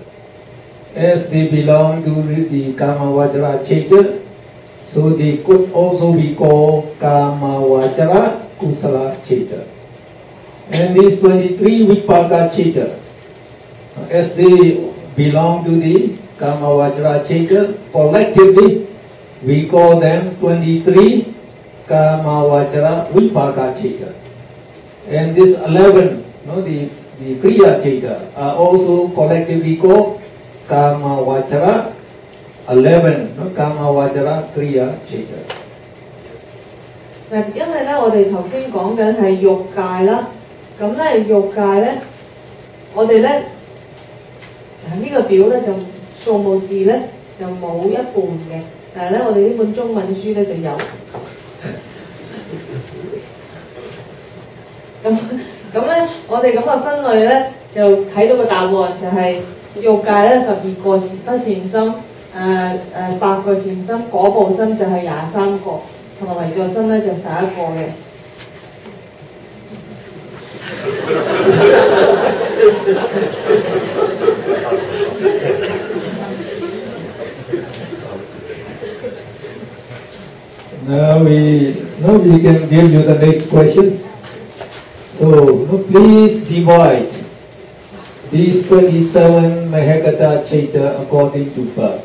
as they belong to the Kamavajra Chaita, so they could also be called Kamavajra Kusala Chaita. And these 23 Vipaka Chaita, as they belong to the Kamavajra Chaita, collectively we call them 23 Kamavajra Vipaka Chaita. And this 11, the Kriya Chaita are also collectively called Kamavajra 11, Kamavajra Kriya Chaita. 嗱，因為咧，我哋頭先講緊係欲界啦，咁咧欲界咧，我哋咧呢個表咧就數目字咧就冇一半嘅，但係咧我哋呢本中文書咧就有。咁咧，我哋咁嘅分類咧，就睇到個答案就係欲界咧12個不善心，8個善心，果報心就係23個，同埋唯助心咧就11個嘅。Now we can give you the next question. So please divide these 27 Mahagata Chaita according to birth.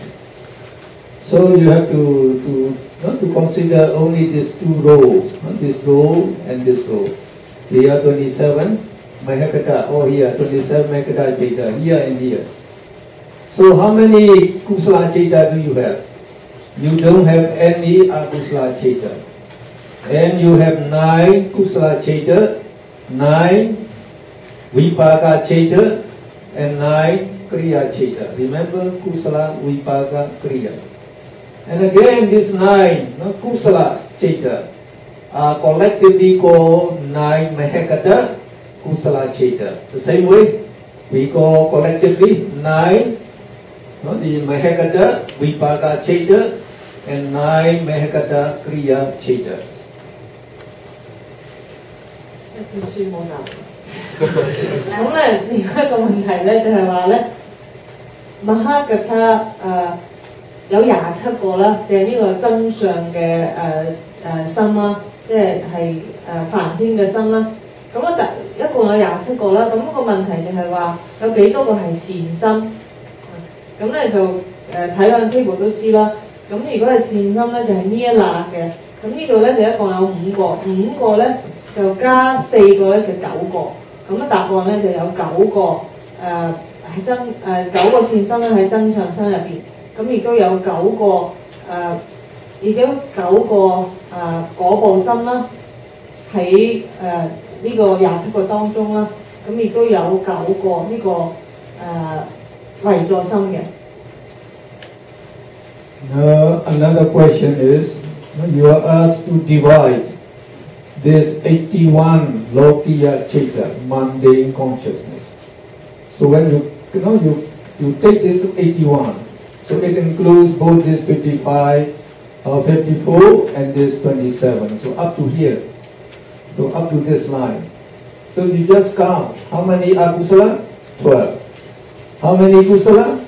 So you have to consider only these two rows, this row and this row. Here are 27 Mahagata, or here 27 Mahagata Chaita, here and here. So how many Kusala Chaita do you have? You don't have any Akusala Chaita. And you have 9 Kusala Chaita, 9 Vipaka Chaita, and 9 Kriya Chaita. Remember Kusala, Vipaka, Kriya. And again these 9 Kusala Chaita are collectively called 9 Mahagata Kusala Chaita. The same way we call collectively 9 the Mahagata Vipaka Chaita and 9 Mahagata Kriya Chaitas. 一本書冇答。咁咧，另一個問題咧就係話咧，Mahagata有27個啦，就係呢個真相嘅心啦，即係梵天嘅心啦。咁啊，一共有27個啦。咁個問題就係話有幾多個係善心？咁咧就睇個 table 都知啦。咁如果係善心咧，就係呢一欄嘅。咁呢度咧就一共有5個，5個咧就加4個咧就9個。咁答案咧就有9個喺9個善心咧喺增上身入邊。咁亦都有9個亦都9個果報心啦，喺呢個27個當中啦。咁亦都有9個呢個唯助心嘅。Another question is, you are asked to divide this 81 Lokiya Chaita, mundane consciousness. So when you take this 81, so it includes both this 55, 54 and this 27. So up to here, so up to this line. So you just count. How many Akusala? 12. How many Kusala?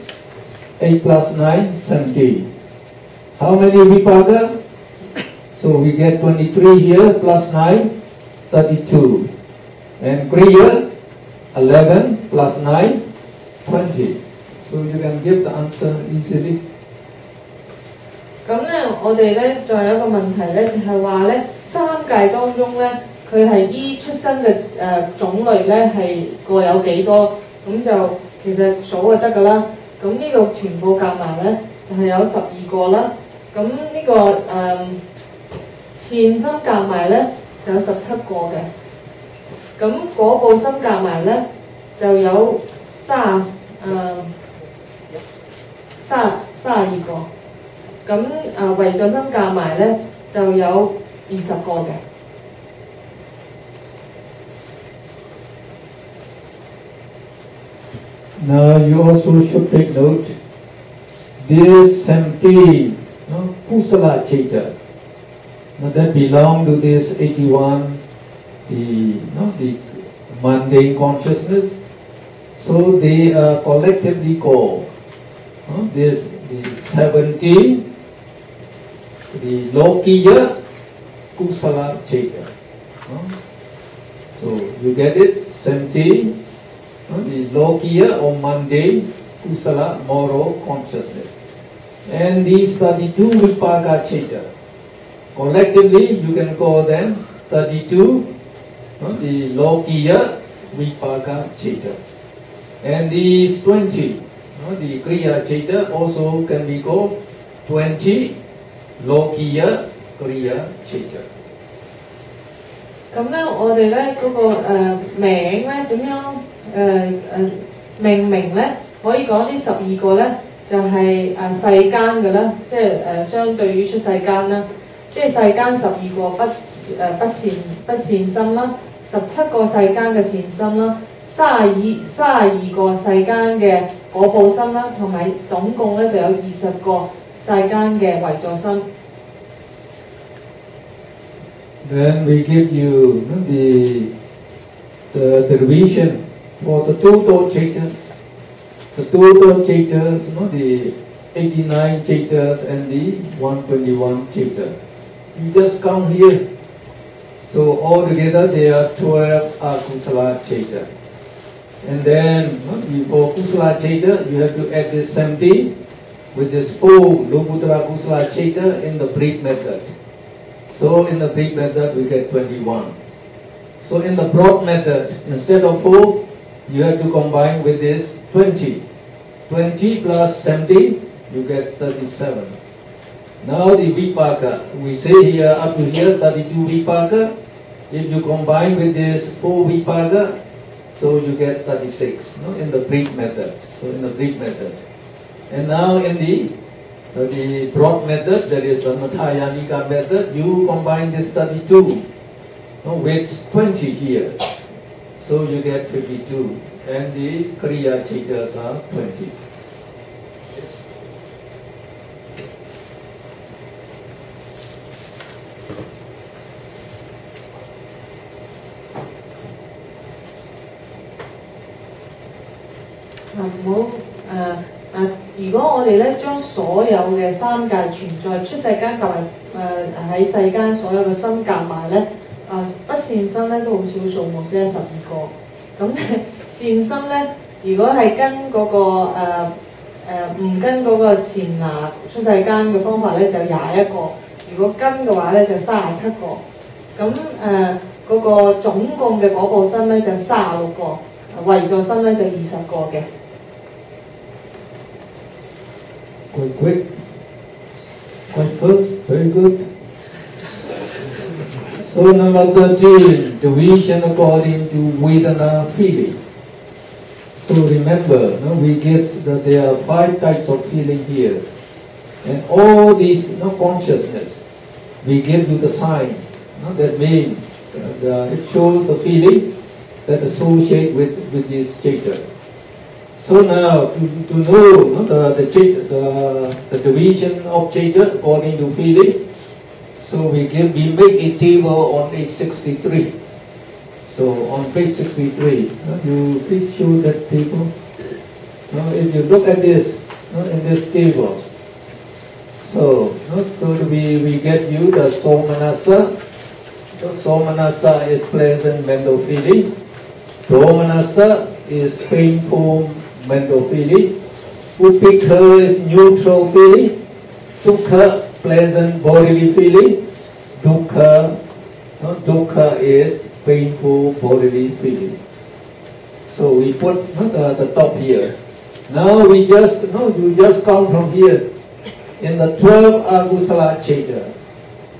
8 plus 9, 17. How many Vipaka? So we get 23 here, plus 9, 32. And Kriya, 11 plus 9, 20. So you can give the answer easily. 咁咧，我哋咧再有一個問題咧，就係話咧，三界當中咧，佢係依出生嘅種類咧係各有幾多？咁就其實數就得㗎啦。咁呢度全部夾埋咧，就係有12個啦。咁呢個善心夾埋咧就有17個嘅。咁嗰部心夾埋咧就有32個，咁為助心夾埋咧就有20個嘅。Now you also should take note. This 70 kusala chitta, that belong to this 81, the mundane consciousness. So they are collectively called the 70, the lokiya kusala chitta. So you get it, 70, the lokiya or mundane kusala moral consciousness. And these 32 vipaka chitta, collectively you can call them 32 the lokiya vipaka chitta. And these 20 the kriya chitta also can be called 20 lokiya kriya chitta. 咁咧，我哋咧嗰個名咧點樣命名咧？可以講呢12個咧就係世間嘅啦，即係相對於出世間啦，即係世間12個不善心啦，17個世間嘅善心啦，32個世間嘅果報心啦，同埋總共咧就有20個世間嘅為助心。Then we give you the revision for the total chitta. The total chittas, the 89 chittas and the 121 chitta. You just count here. So altogether there are 12 akusala chitta. And then for kusala chitta, you have to add this 70 with this 4 lokuttara kusala chitta in the break method. So in the break method we get 21. So in the broad method, instead of 4, you have to combine with this 20. 20 plus 70, you get 37. Now the vipaka, we say here up to here 32 vipaka. If you combine with this 4 vipaka, so you get 36 in the break method. So in the break method. And now in the broad method, that is the Mathayanika method, you combine this 32 with 20 here. So you get 52. And the kriya chittas are 20. Yes. Now, 如果我哋咧將所有嘅三界存在出世間同埋喺世間所有嘅心夾埋咧，不善心咧都好少數目，即係12個。咁善心咧，如果係跟嗰個唔跟嗰個前拿出世間嘅方法咧，就21個；如果跟嘅話咧，就37個。咁嗰個總共嘅果報心咧就36個，為助心咧就20個嘅。Quite quick, quite fast, very good. So number 13, division according to Vedana feeling. So remember, we get that there are 5 types of feeling here. And all these consciousness, we give to the sign. That means it shows the feeling that associate with this chitta. So now, to know the division of chitta according to feeling, so we make a table on page 63. So on page 63, you please show that table. Now if you look at this, in this table, so we get you the somanasa. So somanasa is pleasant mental feeling. Domanasa is painful mental feeling. Upekha is neutral feeling. Sukha, pleasant bodily feeling. Dukkha is painful bodily feeling. So we put the top here. Now you just count from here. In the 12 akusala chitta.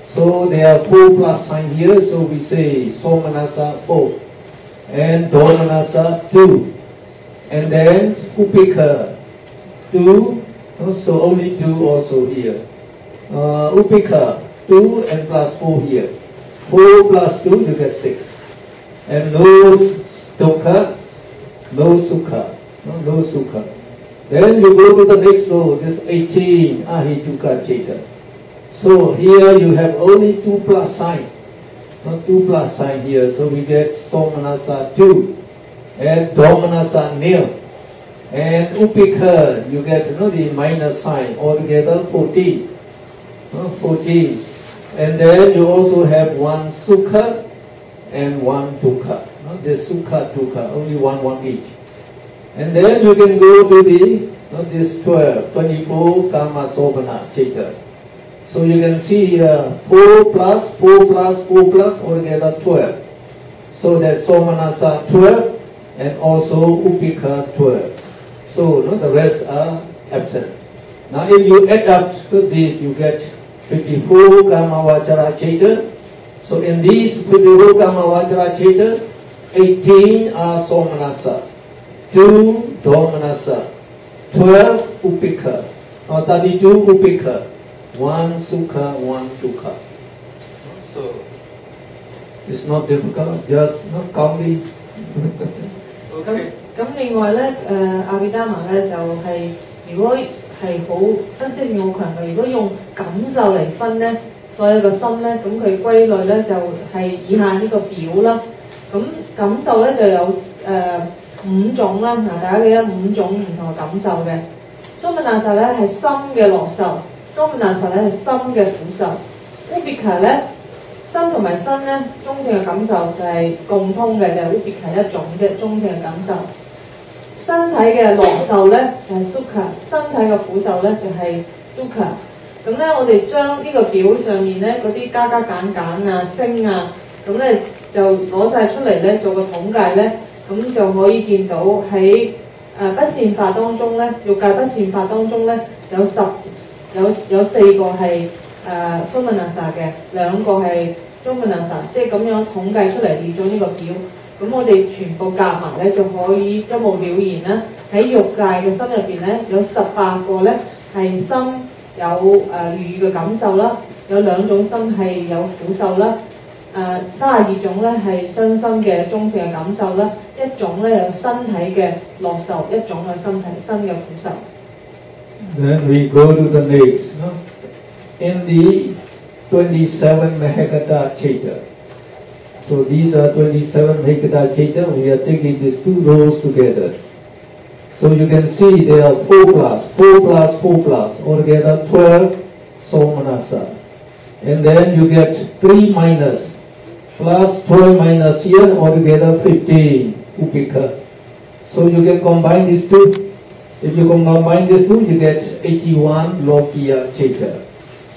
So there are 4 plus sign here. So we say somanasa 4. and Domanassa 2, and then Upeka 2, so only 2 also here. Upeka 2 and plus 4 here. 4 plus 2 you get 6. And no Dukkha, no Sukha, no Sukha. Then you go to the next row, this 18, Ahituka Cheta. So here you have only 2 plus sign. 2 plus sign here, so we get Somanassa 2 and Domanassa nil. And Upeka, you get the minus sign, altogether 14. 14. And then you also have 1 Sukha and 1 Dukkha. This Sukha, Dukkha, only one each. And then you can go to this 12, 24 Kama Sobhana Cheta. So you can see here 4 plus 4 plus 4 plus altogether 12. So that's Somanassa 12 and also Upeka 12. So the rest are absent. Now if you add up to this, you get 54 Kama Vachara Cheta. So in these 54 Kama Vachara Cheta, 18 are Somanassa, 2 Domanassa, 12 Upeka, or 32 Upeka, 1 Sukha, 1 Dukkha. So it's not difficult, just counting. Okay. 咁另外咧，阿毗達摩咧就係、如果係好分析性好強嘅，如果用感受嚟分咧，所有嘅心咧，咁佢歸類咧就係、以下呢個表啦。咁感受咧就有5種啦，嗱大家記得5種唔同嘅感受嘅。Somanassa咧係心嘅樂受，Domanassa咧係心嘅苦受，Upeka咧心同埋身咧中性嘅感受就係共通嘅，就係 Upeka一種啫，中性嘅感受。身體嘅樂受咧就係 Sukha， 身體嘅苦受咧就係 Dukkha。咁咧我哋將呢個表上面咧嗰啲加減啊、升啊，咁咧就攞晒出嚟咧做個統計咧，咁就可以見到喺不善法當中咧，欲界不善法當中咧有4個係Somanassa 嘅，2個係 Domanassa， 即係咁樣統計出嚟列咗呢個表。咁我哋全部夾埋咧就可以一目了然啦。喺欲界嘅心入邊咧，有18個咧係心有愉悅嘅感受啦，有2種心係有苦受啦，32種咧係身心嘅中性嘅感受啦，1種咧有身體嘅樂受，1種係身嘅苦受。Then we go to the next. In the 27 Mahagata Cheta. So these are 27 Mahagata Cheta. We are taking these 2 rows together. So you can see there are 4 plus, 4 plus, 4 plus, altogether 12 Somanassa. And then you get 3 minus, plus 12 minus here, altogether 15 Upeka. So you can combine these 2. If you combine these 2, you get 81 Lokiya Cheta.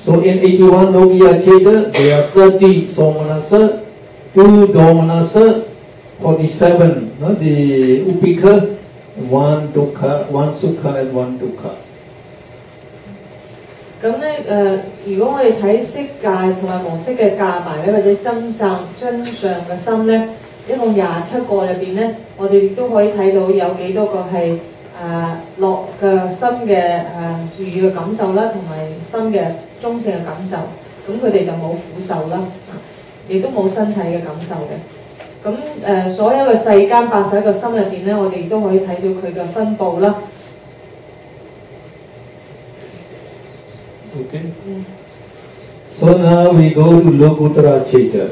So in 81 Lokiya Cheta, there are 30 Somanassa, 2 Domanassa, 47 the Upeka, 1 Dukkha, 1 Sukha and 1 Dukkha. 咁咧如果我哋睇色界同埋無色嘅加埋咧，或者真相嘅心咧，一共27個入邊咧，我哋亦都可以睇到有幾多個係樂嘅心嘅愉悅嘅感受啦，同埋心嘅中性嘅感受。咁佢哋就冇苦受啦，亦都冇身體嘅感受嘅。咁所有嘅世間81個心入邊咧，我哋亦都可以睇到佢嘅分佈啦。Okay. So now we go to Lokuttara Cheta.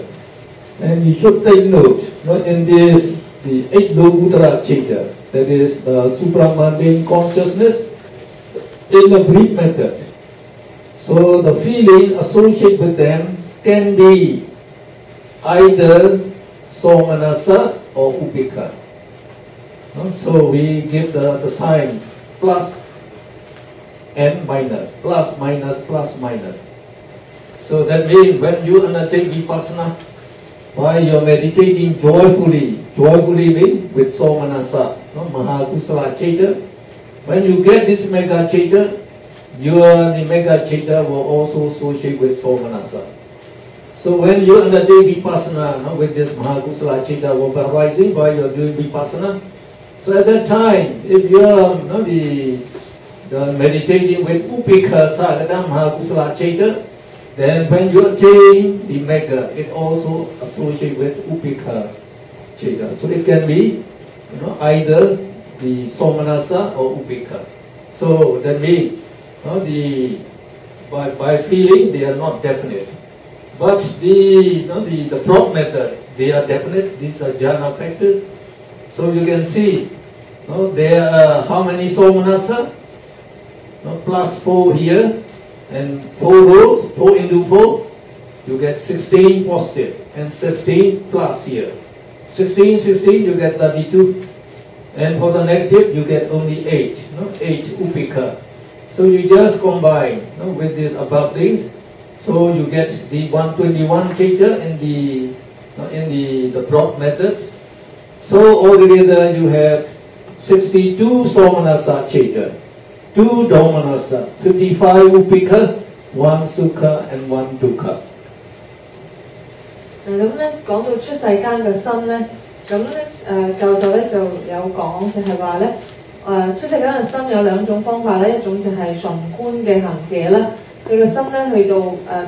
And you should take note, in this, the 8 Lokuttara Cheta, that is the supramundane consciousness, in the brief method. So the feeling associated with them can be either Somanassa or Upeka. So we give the sign plus and minus, plus, minus, plus, minus. So that means when you undertake Vipassana, while you are meditating joyfully means with Somanassa, Mahakusala Cheta, when you get this Mega Cheta, the Mega Cheta will also associate with Somanassa. So when you undertake vipassana with this Mahakusala Chitta arising while you are doing vipassana, so at that time, if you are meditating with Upekha Sagada Mahakusala Chitta, then when you attain the Mega, it also associates with Upekha Chitta. So it can be either the Somanasa or Upekha. So that means by feeling they are not definite. But the plot method, they are definite. These are jhana factors. So you can see there are how many Somanasa? Plus 4 here. And 4 rows, 4 into 4, you get 16 positive, and 16 plus here. 16, you get 32. And for the negative, you get only 8, 8 upekha. So you just combine with these above things. So you get the 121 chitta in the broad method. So altogether you have 62 somanasa chitta. 2 domanasa, 55 upekha, 1 sukha and 1 dukkha. 咁咧講到出世間嘅心咧，咁咧教授咧就有講就係話咧，出世間嘅心有2種方法咧，一種就係純觀嘅行者啦，佢嘅心咧去到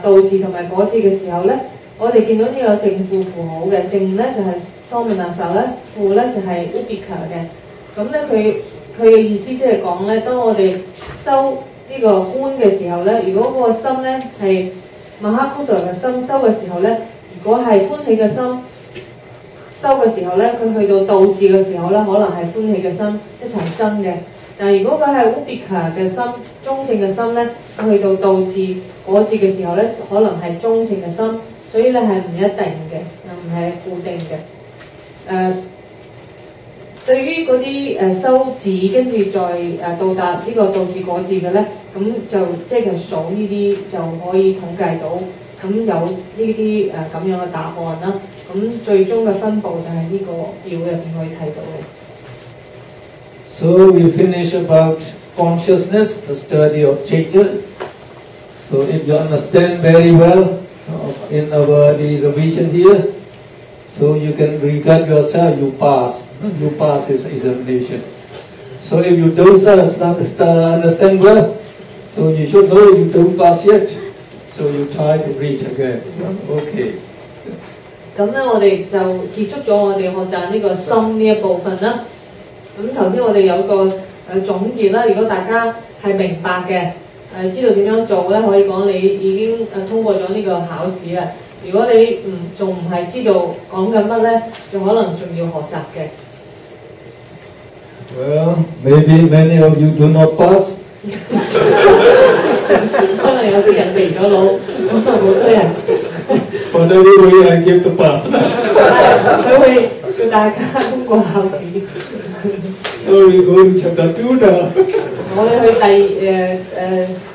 道字同埋果字嘅時候咧，我哋見到呢個正負符號嘅，正咧就係 somanasa 咧，負咧就係 upekha 嘅，咁咧佢嘅意思即係講咧，當我哋修呢個觀嘅時候咧，如果嗰個心咧係Mahakusala嘅心修嘅時候咧，如果係歡喜嘅心修嘅時候咧，佢去到道字嘅時候咧，可能係歡喜嘅心一齊生嘅。但係如果佢係Upekha嘅心，中性嘅心咧，去到道字果字嘅時候咧，可能係中性嘅心，所以咧係唔一定嘅，又唔係固定嘅。對於嗰啲修字跟住再到達呢個道字果字嘅咧，咁就即係數呢啲就可以統計到，咁有呢啲咁樣嘅答案啦。咁最終嘅分佈就係呢個表入邊可以睇到嘅。So we finish about consciousness, the study of chitta. So if you understand very well in our revision here, so you can regard yourself, you pass this examination. So if you don't understand well, so you should know you don't pass yet. So you try to read again. Okay. 咁咧，我哋就結束咗我哋學習呢個心呢一部分啦。咁頭先我哋有個總結啦，如果大家係明白嘅，知道點樣做咧，可以講你已經通過咗呢個考試啦。如果你仲唔係知道講緊乜咧，就可能仲要學習嘅。Well, maybe many of you do not pass. 可能有啲人離咗腦，咁就好多人。But anyway, I give the pass. 佢會叫大家通過考試。So we go to chapter 2 now. 我哋去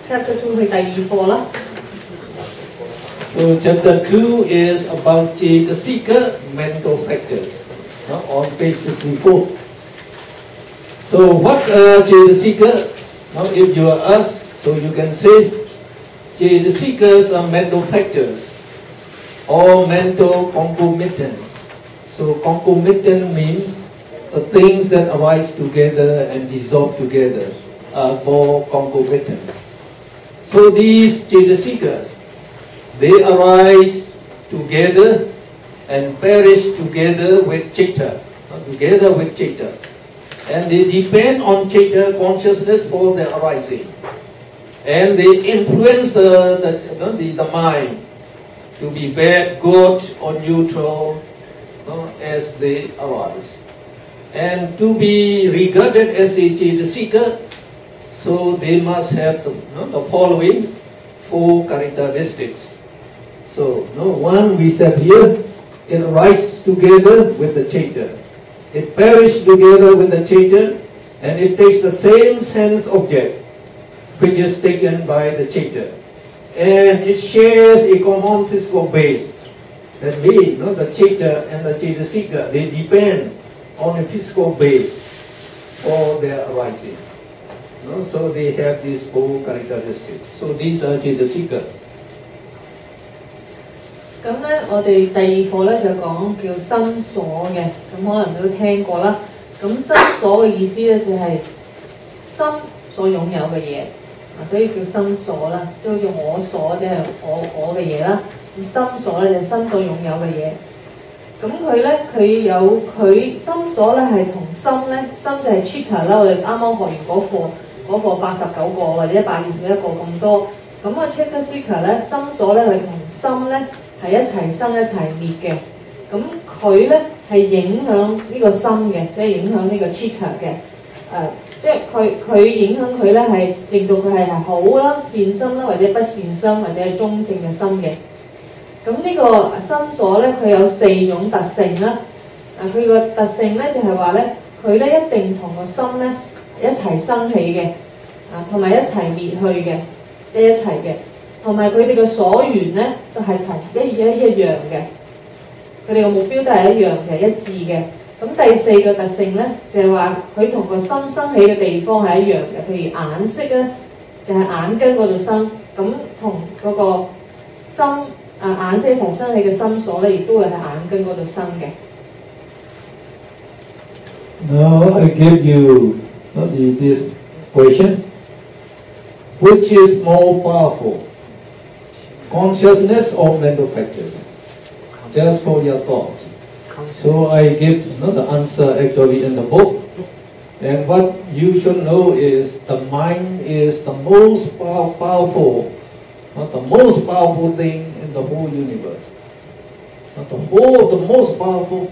chapter 2去第2課啦。So chapter 2 is about Cetasika mental factors on page 64. So what are Cetasika? Now if you are asked, so you can say Cetasikas are mental factors or mental concomitants. So concomitant means the things that arise together and dissolve together are called concomitants. So these Cetasikas, they arise together and perish together with chitta, and they depend on chitta consciousness for their arising, and they influence the mind to be bad, good, or neutral as they arise, and to be regarded as a Cetasika. So they must have the following 4 characteristics. So, one we said here, it arises together with the chitta. It perishes together with the chitta, and it takes the same sense object, which is taken by the chitta. And it shares a common physical base. That means, the chitta and the Cetasika, they depend on a physical base for their arising. So they have these 4 characteristics. So these are Cetasikas. 咁咧，我哋第二課咧就講叫心所嘅，咁可能都聽過啦。咁心所嘅意思咧就係心所擁有嘅嘢，所以叫心所啦，即係好似我所即係我嘅嘢啦。心所咧就係心所擁有嘅嘢。咁佢有佢心所咧係同心咧，心就係 chitta 啦。我哋啱啱學完嗰課89個或者121個咁多。咁個 chitta sikha 咧，心所咧係同心咧係一齊生一齊滅嘅。咁佢咧係影響呢個心嘅，即係影響呢個 chitta 嘅。即係佢影響佢咧係令到佢係好啦、善心啦，或者不善心，或者係中正嘅心嘅。咁呢個心所咧，佢有4種特性啦。佢個特性咧就係話咧，佢咧一定同個心咧一齊生起嘅，同埋一齊滅去嘅，即係一齊嘅。同埋佢哋嘅所緣咧都係同一樣嘅，佢哋嘅目標都係一樣，就係一致嘅。咁第4個特性咧就係話佢同個心生起嘅地方係一樣嘅，譬如眼識咧就係眼根嗰度生，咁同嗰個心眼識一齊生起嘅心所咧，亦都會喺眼根嗰度生嘅。Now I give you this question: Which is more powerful, consciousness or mental factors? Just for your thoughts. So I give the answer actually in the book. And what you should know is the mind is the most powerful, the most powerful thing in the whole universe. The most powerful.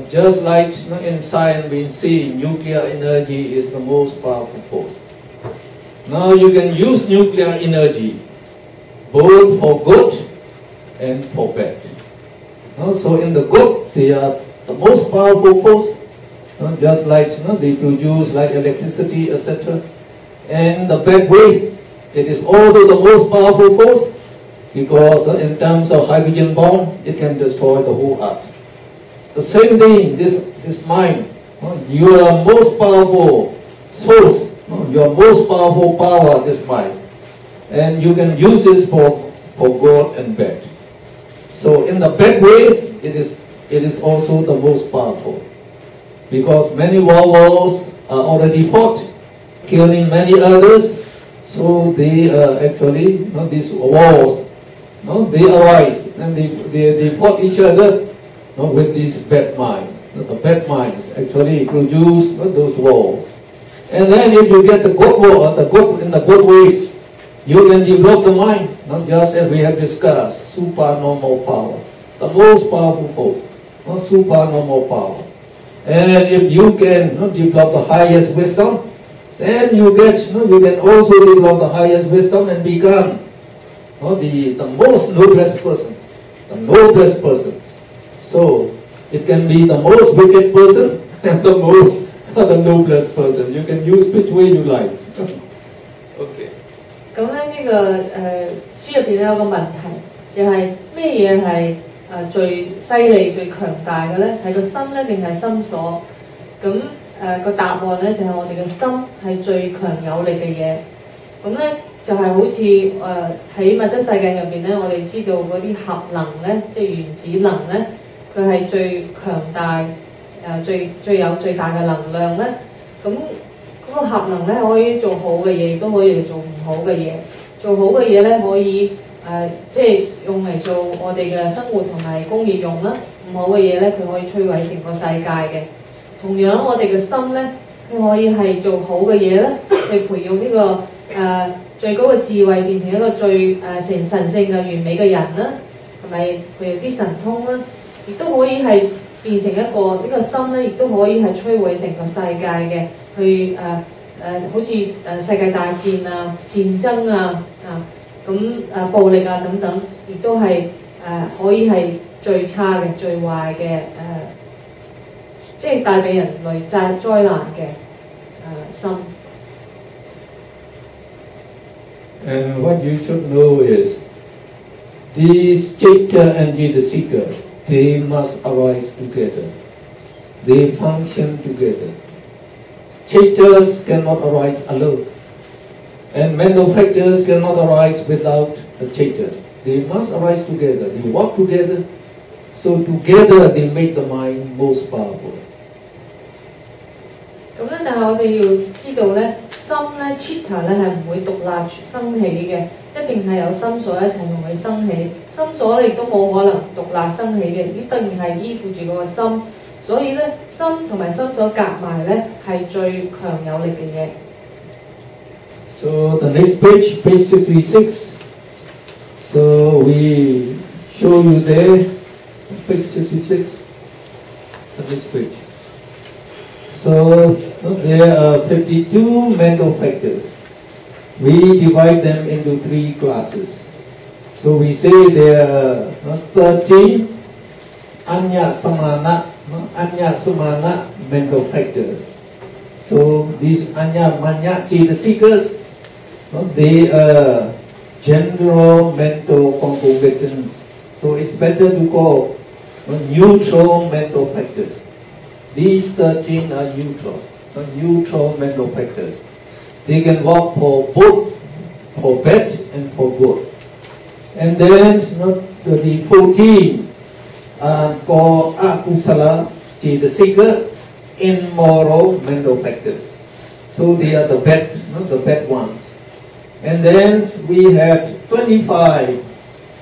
Just like in science we see nuclear energy is the most powerful force. Now you can use nuclear energy both for good and for bad. So in the good, they are the most powerful force, just like they produce like electricity, etc. And the bad way, it is also the most powerful force, because in terms of hydrogen bomb, it can destroy the whole earth. The same thing, this mind, your most powerful source, your most powerful power, this mind, and you can use this for good and bad. So in the bad ways, it is also the most powerful, because many wars are already fought, killing many others. So they actually, these wars, they arise and they fought each other with this bad mind. The bad minds actually produce those wars. And then if you get the good war, in the good ways, you can develop the mind, not just as we have discussed, supernormal power, the most powerful force, supernormal power. And if you can develop the highest wisdom, then you can also develop the highest wisdom and become the most noblest person, the noblest person. So it can be the most wicked person and the noblest person. You can use which way you like. Okay. 咁咧呢個書入邊咧有個問題，就係咩嘢係最犀利、最強大嘅咧？係個心咧定係心所？咁個答案咧就係我哋嘅心係最強有力嘅嘢。咁咧就係好似喺物質世界入邊咧，我哋知道嗰啲核能咧，即係原子能咧，佢係最強大最有最大嘅能量咧。咁嗰個核能咧可以做好嘅嘢，亦都可以做唔好嘅嘢。做好嘅嘢咧可以即係用嚟做我哋嘅生活同埋工業用啦。唔好嘅嘢咧，佢可以摧毀成個世界嘅。同樣我哋嘅心咧，佢可以係做好嘅嘢咧，去培養呢個最高嘅智慧，變成一個最神聖嘅完美嘅人啦，同埋培養啲神通啦，亦都可以係變成一個呢個心咧，亦都可以係摧毀成個世界嘅。去好似世界大戰啊、戰爭啊、暴力啊等等，亦都係可以係最差嘅、最壞嘅即係帶俾人類災難嘅心。And what you should know is, these Chitta and Jita seekers, they must arise together. They function together. Chittas cannot arise alone, and mental factors cannot arise without the chitta. they must arise together. They walk together. So together they make the mind most powerful. 咁咧，但係我哋要知道咧，心咧 chitta 咧係唔會獨立生起嘅，一定係有心所一齊同佢生起。心所咧亦都冇可能獨立生起嘅，一定係依附住嗰個心。所以咧，心同埋心所夾埋咧係最強有力嘅嘢。So the next page, page 66. So we show you there, page 66, the next page. So there are 52 mental factors. We divide them into 3 classes. So we say there are 13 anya samana mental factors. So these anya manya seekers, they are general mental concomitants. So it's better to call neutral mental factors. These 13 are neutral mental factors. They can work for both, for bad and for good. And then the 14 are called akusala, the seeker, immoral mental factors. So they are the bad ones. And then we have 25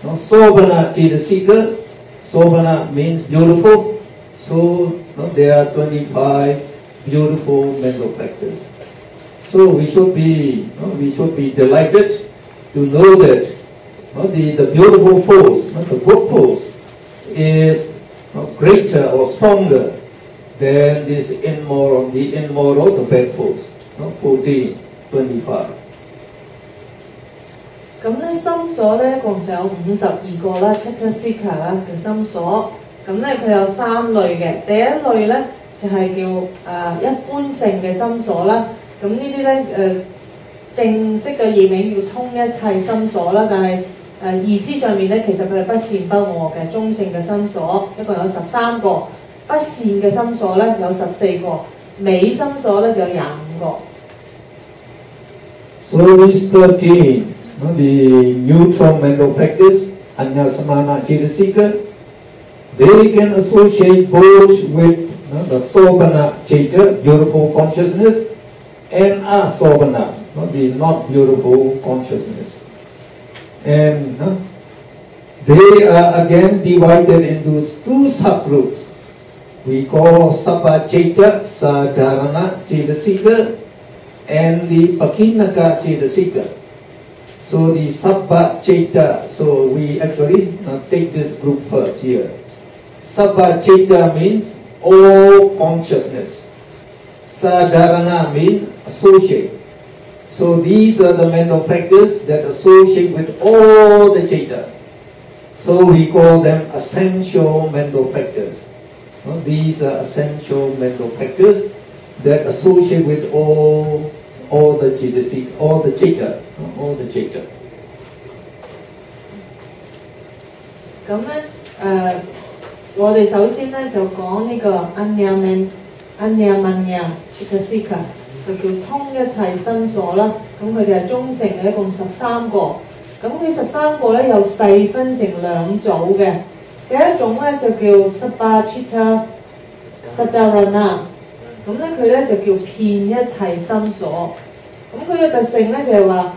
sobhana, the seeker. Sobhana means beautiful. So there are 25 beautiful mental factors. So we should be delighted to know that the beautiful force, the good force, is greater or stronger than this immoral, the bad force. 14, 25. 咁咧心所咧共就有52個啦 ，chitta seeker 啦嘅心所。咁咧佢有3類嘅，第一類咧就係叫一般性嘅心所啦。咁呢啲咧正式嘅譯名叫通一切心所啦，但係意思上面咧其實佢係不善不惡嘅中性嘅心所，一共有13個。不善嘅心所咧有14個，美心所咧就有25個。So these 13, the neutral mental factors, anya samana chitta seeker, they can associate both with the sobhana chitta, beautiful consciousness, and asobhana, the not beautiful consciousness. And they are again divided into 2 subgroups. We call sabba chitta sadharana chitta seeker and the pakinaka chitta seeker. So the sabba chitta, so we actually take this group first here. Sabba chitta means all consciousness. Sadharana means associate. So these are the mental factors that associate with all the chitta. So we call them essential mental factors. These are essential mental factors that associate with all the chitta, all the chitta. 咁咧我哋首先咧就講呢個 anyamanya chitta seeker， 就叫通一切心所啦。咁佢哋係中性嘅，一共13個。咁佢13個咧又細分成2組嘅。第一種咧就叫 sabba chitta sadharana， 咁咧佢咧就叫遍一切心所。咁佢嘅特性咧就係話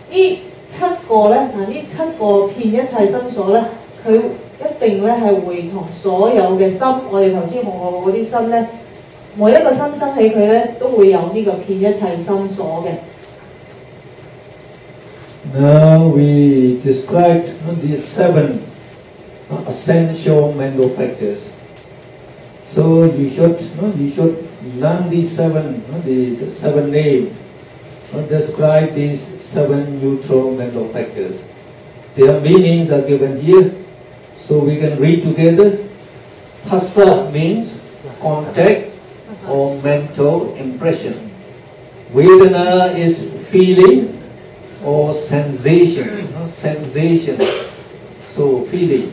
呢7個咧呢7個遍一切心所咧，佢一定咧係會同所有嘅心，我哋頭先學過嗰啲心咧，每一個心生起佢咧都會有呢個遍一切心所嘅。Now we described these 7 essential mental factors. So you should learn these 7 the 7 names. Describe these 7 neutral mental factors. Their meanings are given here, so we can read together. Phassa means contact or mental impression. Vedana is feeling or sensation, sensation. So feeling.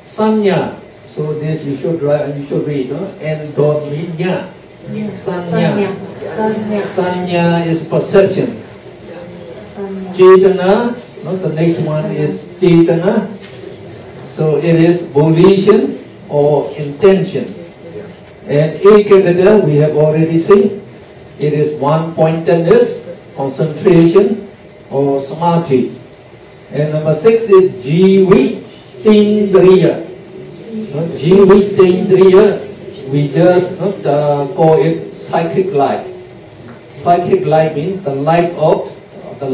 Sanya, so this you should read. Endominya. Sanya is perception. Chetana The next one is Chetana. So it is volition or intention. And Ekagata, we have already seen, it is one-pointedness, concentration or samadhi. And number 6 is Jivitindriya. Jivitindriya, we just call it psychic life. Psychic life means the life of the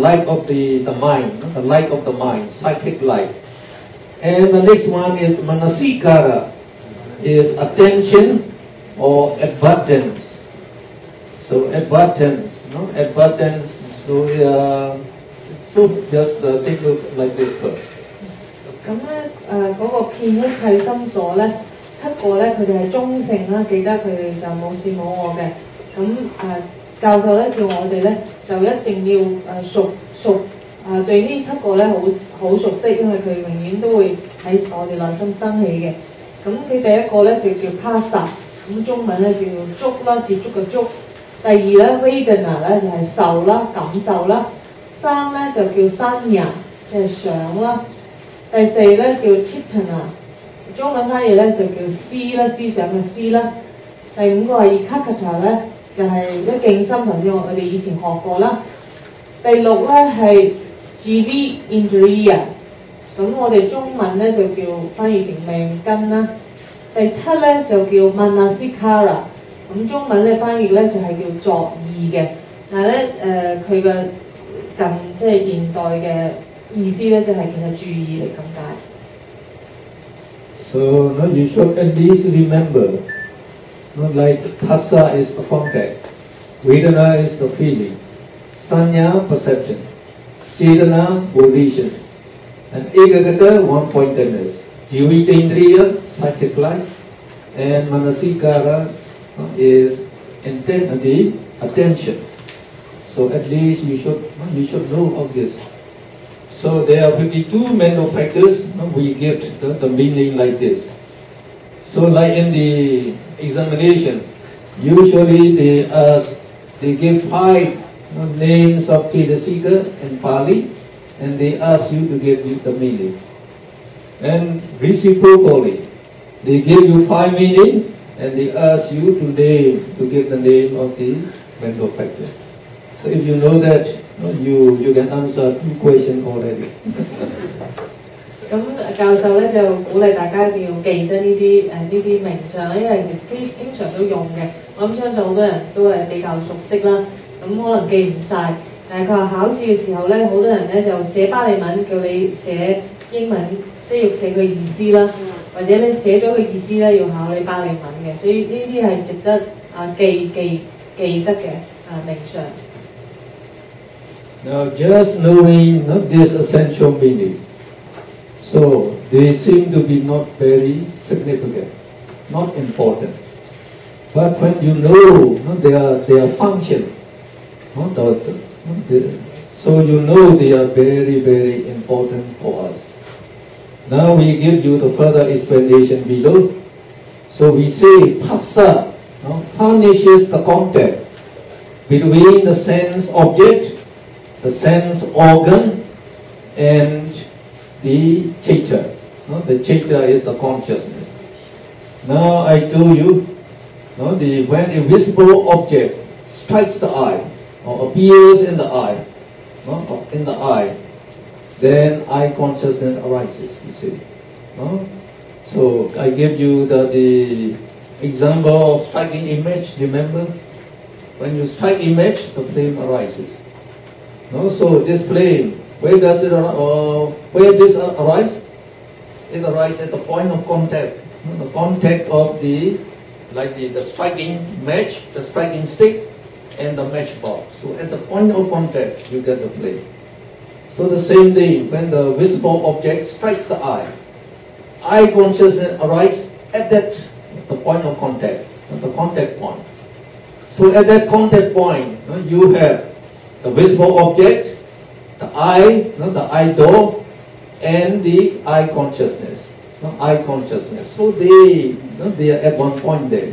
mind, the life of the mind, psychic life. And the next one is Manasikara, is attention or advertence. So advertence, advertence. So just take a look like this first. 咁咧嗰個遍一切心所咧，7個咧佢哋係中性啦，記得佢哋就冇事冇我嘅。咁教授咧叫我哋咧就一定要對呢7個咧好熟悉，因為佢永遠都會喺我哋內心生起嘅。咁佢第一個咧就叫 Phassa， 咁中文咧叫觸啦，接觸嘅觸。第二咧 Vedana 咧就係受啦，感受啦。3咧就叫 Sanya， 即係想啦。第4咧叫 Chitana， 中文翻譯咧就叫思啦，思想嘅思啦。第5個係 Ekagata 咧，就係一境心，頭先我哋以前學過啦。第6咧係 Jivitindriya， 咁我哋中文咧就叫翻譯成命根啦。第7咧就叫 Manasikara， 咁中文咧翻譯咧就係叫作意嘅，但係咧佢嘅即係現代嘅意思咧就係其實注意力咁解。So no, you should at least remember, like Phassa is the contact, Vedana is the feeling, Sanya perception, Chetana volition, and Ekagata one-pointedness, Jivitindriya psychic life, and Manasikara is the attention. So at least you should know of this. So there are 52 mental factors. We get the meaning like this. So like in the examination, usually they give 5 names of Cetasika in Pali, and they ask you to give you the meaning. And reciprocally, they give you 5 meanings, and they ask you to give the name of the mental factor. So if you know that, you can answer 2 questions already. 咁教授咧就鼓勵大家一定要記得呢啲名相，因為其實經常都用嘅。我諗相信好多人都係比較熟悉啦。咁可能記唔晒，但係佢話考試嘅時候咧，好多人咧就寫巴利文，叫你寫英文，即係要寫佢意思啦，或者你寫咗佢意思咧要考你巴利文嘅，所以呢啲係值得記得嘅名相。Now, just knowing this essential meaning, so they seem to be not very significant, not important. But when you know their function, so you know they are very, very important for us. Now we give you the further explanation below. So we say Phassa furnishes the contact between the sense object, the sense organ, and the chitta. The chitta is the consciousness. Now I told you, when a visible object strikes the eye or appears in the eye, then eye consciousness arises. You see. So I gave you the example of striking image. Remember, when you strike image, the flame arises. So this flame, where does it where this arise? It arises at the point of contact. The contact of the striking match, the striking stick, and the matchbox. So at the point of contact, you get the flame. So the same thing, when the visible object strikes the eye consciousness arises at the point of contact, the contact point. So at that contact point, you have the visible object, the eye door, and the eye consciousness. So they are at one point there.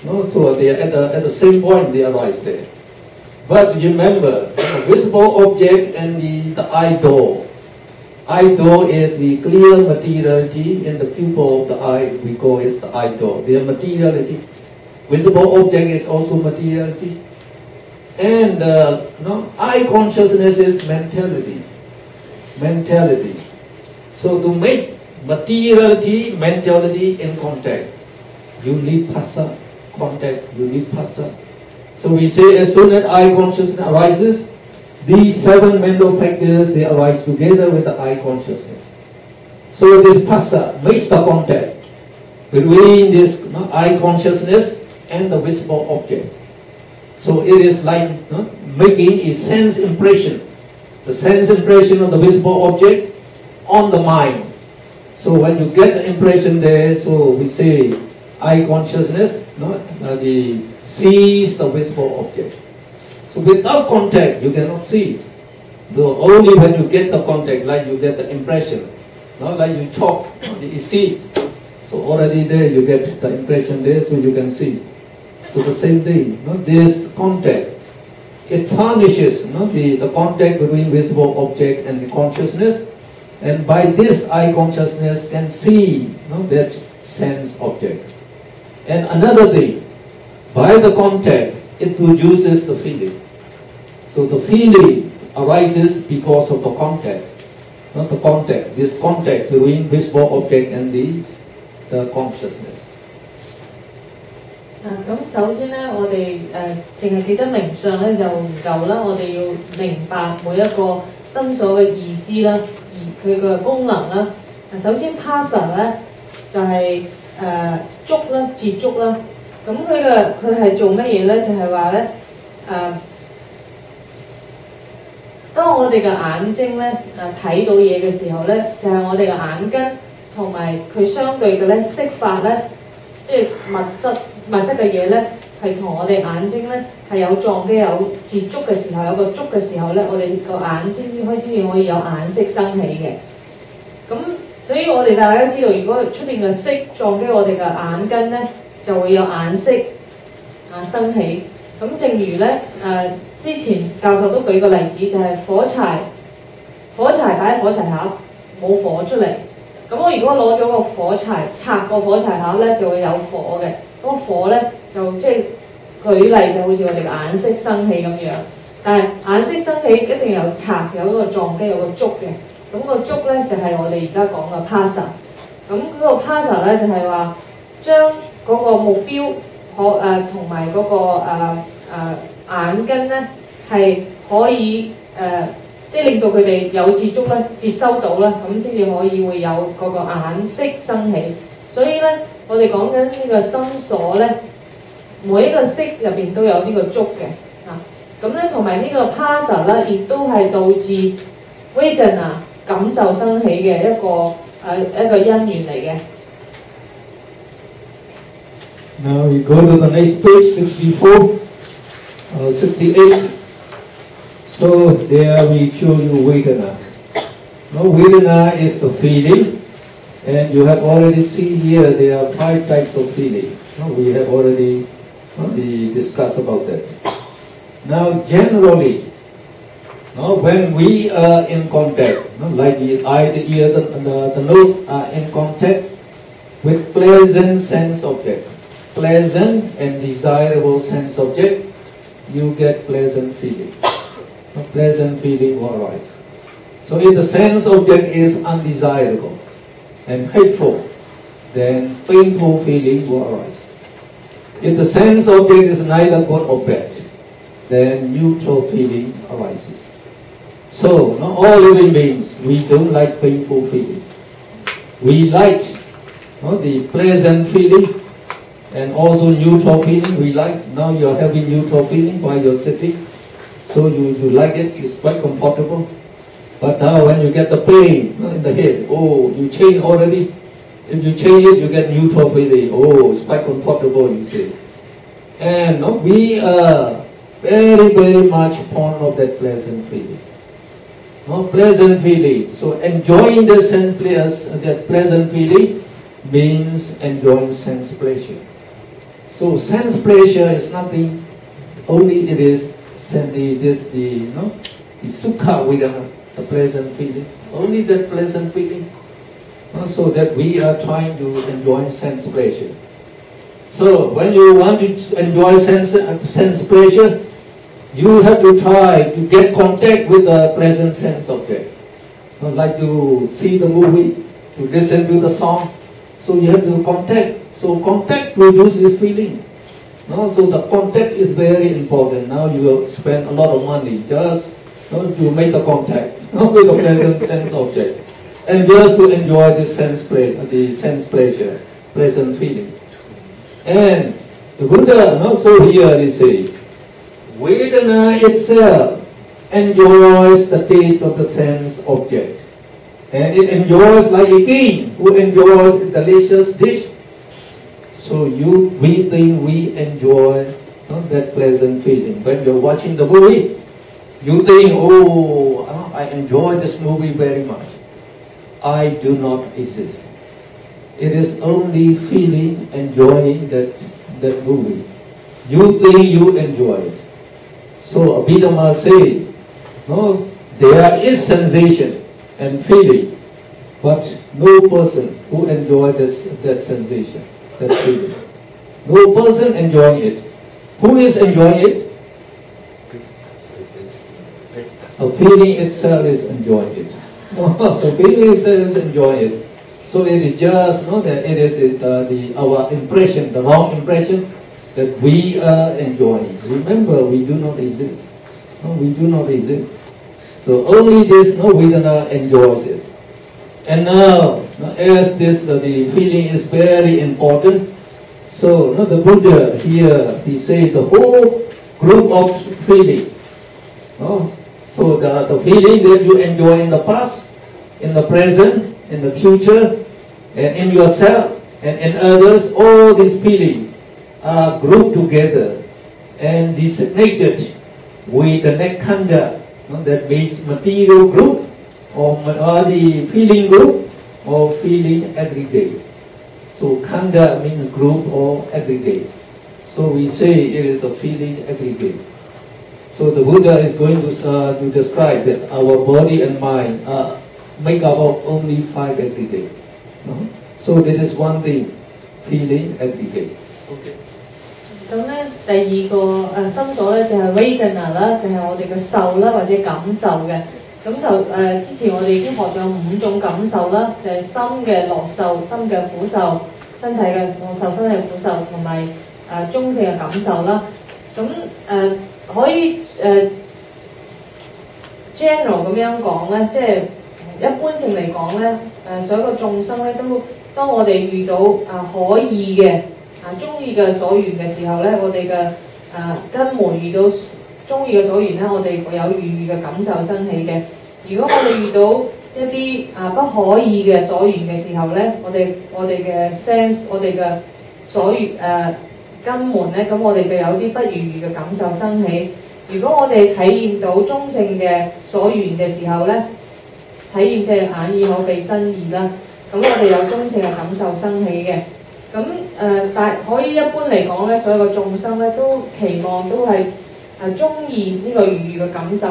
So they are at the same point they arise there. But remember, visible object and the idol. Idol is the clear materiality in the pupil of the eye. We call it the idol. The materiality. Visible object is also materiality. And eye consciousness is mentality. Mentality. So to make materiality, mentality in contact, you need phassa. Contact, you need phassa. So we say as soon as eye consciousness arises, these 7 mental factors, they arise together with the eye consciousness. So this phassa makes the contact between this eye consciousness and the visible object. So it is like making a sense impression. The sense impression of the visible object on the mind. So when you get the impression there, so we say eye consciousness sees the visible object. So without contact, you cannot see. So only when you get the contact, like you get the impression, like you chop, you see. So already there you get the impression there, so you can see. So the same thing, this contact, it furnishes the contact between visible object and the consciousness, and by this eye consciousness can see that sense object. And another thing, by the contact, it produces the feeling. So the feeling arises because of the contact, not the contact. This contact between visible object and the consciousness. 咁首先咧，我哋淨係記得名相咧就唔夠啦，我哋要明白每一個心所嘅意思啦，而佢嘅功能啦。首先 phassa 咧就係觸啦、接觸啦。咁佢係做乜嘢咧？就係話咧當我哋嘅眼睛咧睇到嘢嘅時候咧，就係我哋嘅眼根同埋佢相對嘅咧色法咧，即係物質嘅嘢咧，係同我哋眼睛咧係有撞擊有接觸嘅時候，有個觸嘅時候咧，我哋個眼睛先可以有眼色生起嘅。咁所以我哋大家都知道，如果出邊嘅色撞擊我哋嘅眼根咧，就會有眼色生起。咁正如咧之前教授都舉個例子，就係火柴擺喺火柴盒冇火出嚟。咁我如果攞咗個火柴拆個火柴盒咧，就會有火嘅。嗰個火咧就即係舉例就好似我哋嘅眼色生起咁樣。但係眼色生起一定有拆，有嗰個撞擊，有個觸嘅。咁個觸咧就係我哋而家講嘅 phassa。咁嗰個 phassa咧就係話將嗰個目標同埋嗰個眼根咧係可以即係令到佢哋有接觸咧，接收到啦，咁先至可以會有嗰個眼色生起。所以咧，我哋講緊呢個心所咧，每一個色入邊都有呢個觸嘅咁咧同埋呢個 phassa 咧，亦都係導致 vedana 感受生起嘅一個因緣嚟嘅。Now we go to the next page, 64, 68. So there we show you Vedana. Now Vedana is the feeling, and you have already seen here there are 5 types of feeling. We have already discussed about that. Now generally, when we are in contact, like the eye, the ear, the nose are in contact with pleasant sense object, pleasant and desirable sense object, you get pleasant feeling. A pleasant feeling will arise. So if the sense object is undesirable and hateful, then painful feeling will arise. If the sense object is neither good or bad, then neutral feeling arises. So all living beings, we don't like painful feeling. We like the pleasant feeling and also neutral feeling. We like, now you're having neutral feeling while you're sitting. So you like it, it's quite comfortable. But now when you get the pain in the head, oh, you change already. If you change it, you get neutral feeling. Oh, it's quite comfortable, you see. And we are very, very much fond of that pleasant feeling. Pleasant feeling. So enjoying that pleasant feeling means enjoying sense pleasure. So sense pleasure is nothing, only it is the Sukha Vedana, the pleasant feeling, only that pleasant feeling. So that we are trying to enjoy sense pleasure. So when you want to enjoy sense pleasure, you have to try to get contact with the pleasant sense object. Like to see the movie, to listen to the song. So you have to contact. So contact produces feeling. So the contact is very important. Now you will spend a lot of money just to make a contact with the pleasant sense object. And just to enjoy the sense pleasure, pleasant feeling. And the Buddha also here they say, Vedana itself enjoys the taste of the sense object. And it enjoys like a king who enjoys a delicious dish. So we think we enjoy that pleasant feeling. When you're watching the movie, you think, oh, I enjoy this movie very much. I do not exist. It is only feeling, enjoying that movie. You think you enjoy it. So Abhidhamma says, no, there is sensation and feeling, but no person who enjoys that sensation, that feeling. No person enjoying it. Who is enjoying it? The feeling itself is enjoying it. The feeling itself is enjoying it. So it is just that it is our impression, the wrong impression that we are enjoying. Remember, we do not exist. We do not exist. So only this Vedana enjoys it. And now, as this the feeling is very important, so the Buddha here he said the whole group of feeling. So the feeling that you enjoy in the past, in the present, in the future, and in yourself and in others, all these feelings are grouped together and designated with the Nekkhandha. That means material group or the feeling group or feeling aggregate. So Khanda means group or aggregate. So we say it is a feeling aggregate. So the Buddha is going to describe that our body and mind make up of only 5 aggregates. So that is one thing, feeling aggregate. Okay. 咁咧，第二個心所咧就係 Vedana 啦，就係我哋嘅受啦或者感受嘅。咁就之前我哋已經學咗5種感受啦，就係心嘅樂受、心嘅苦受、身體嘅樂受、身體嘅苦受，同埋中性嘅感受啦。咁可以general 咁樣講咧，即係一般性嚟講咧，所有個眾生咧都當我哋遇到可以嘅。中意嘅所緣嘅時候咧，我哋嘅根門遇到中意嘅所緣咧，我哋會有愉悅嘅感受生起嘅。如果我哋遇到一啲不可以嘅所緣嘅時候咧，我哋嘅 sense， 我哋嘅所緣根門咧，咁我哋就有啲不愉悅嘅感受生起。如果我哋體驗到中性嘅所緣嘅時候咧，體驗即係眼耳口鼻身意啦，咁我哋有中性嘅感受生起嘅。咁但可以一般嚟講咧，所有嘅眾生咧都期望都係中意呢個愉悅嘅感受，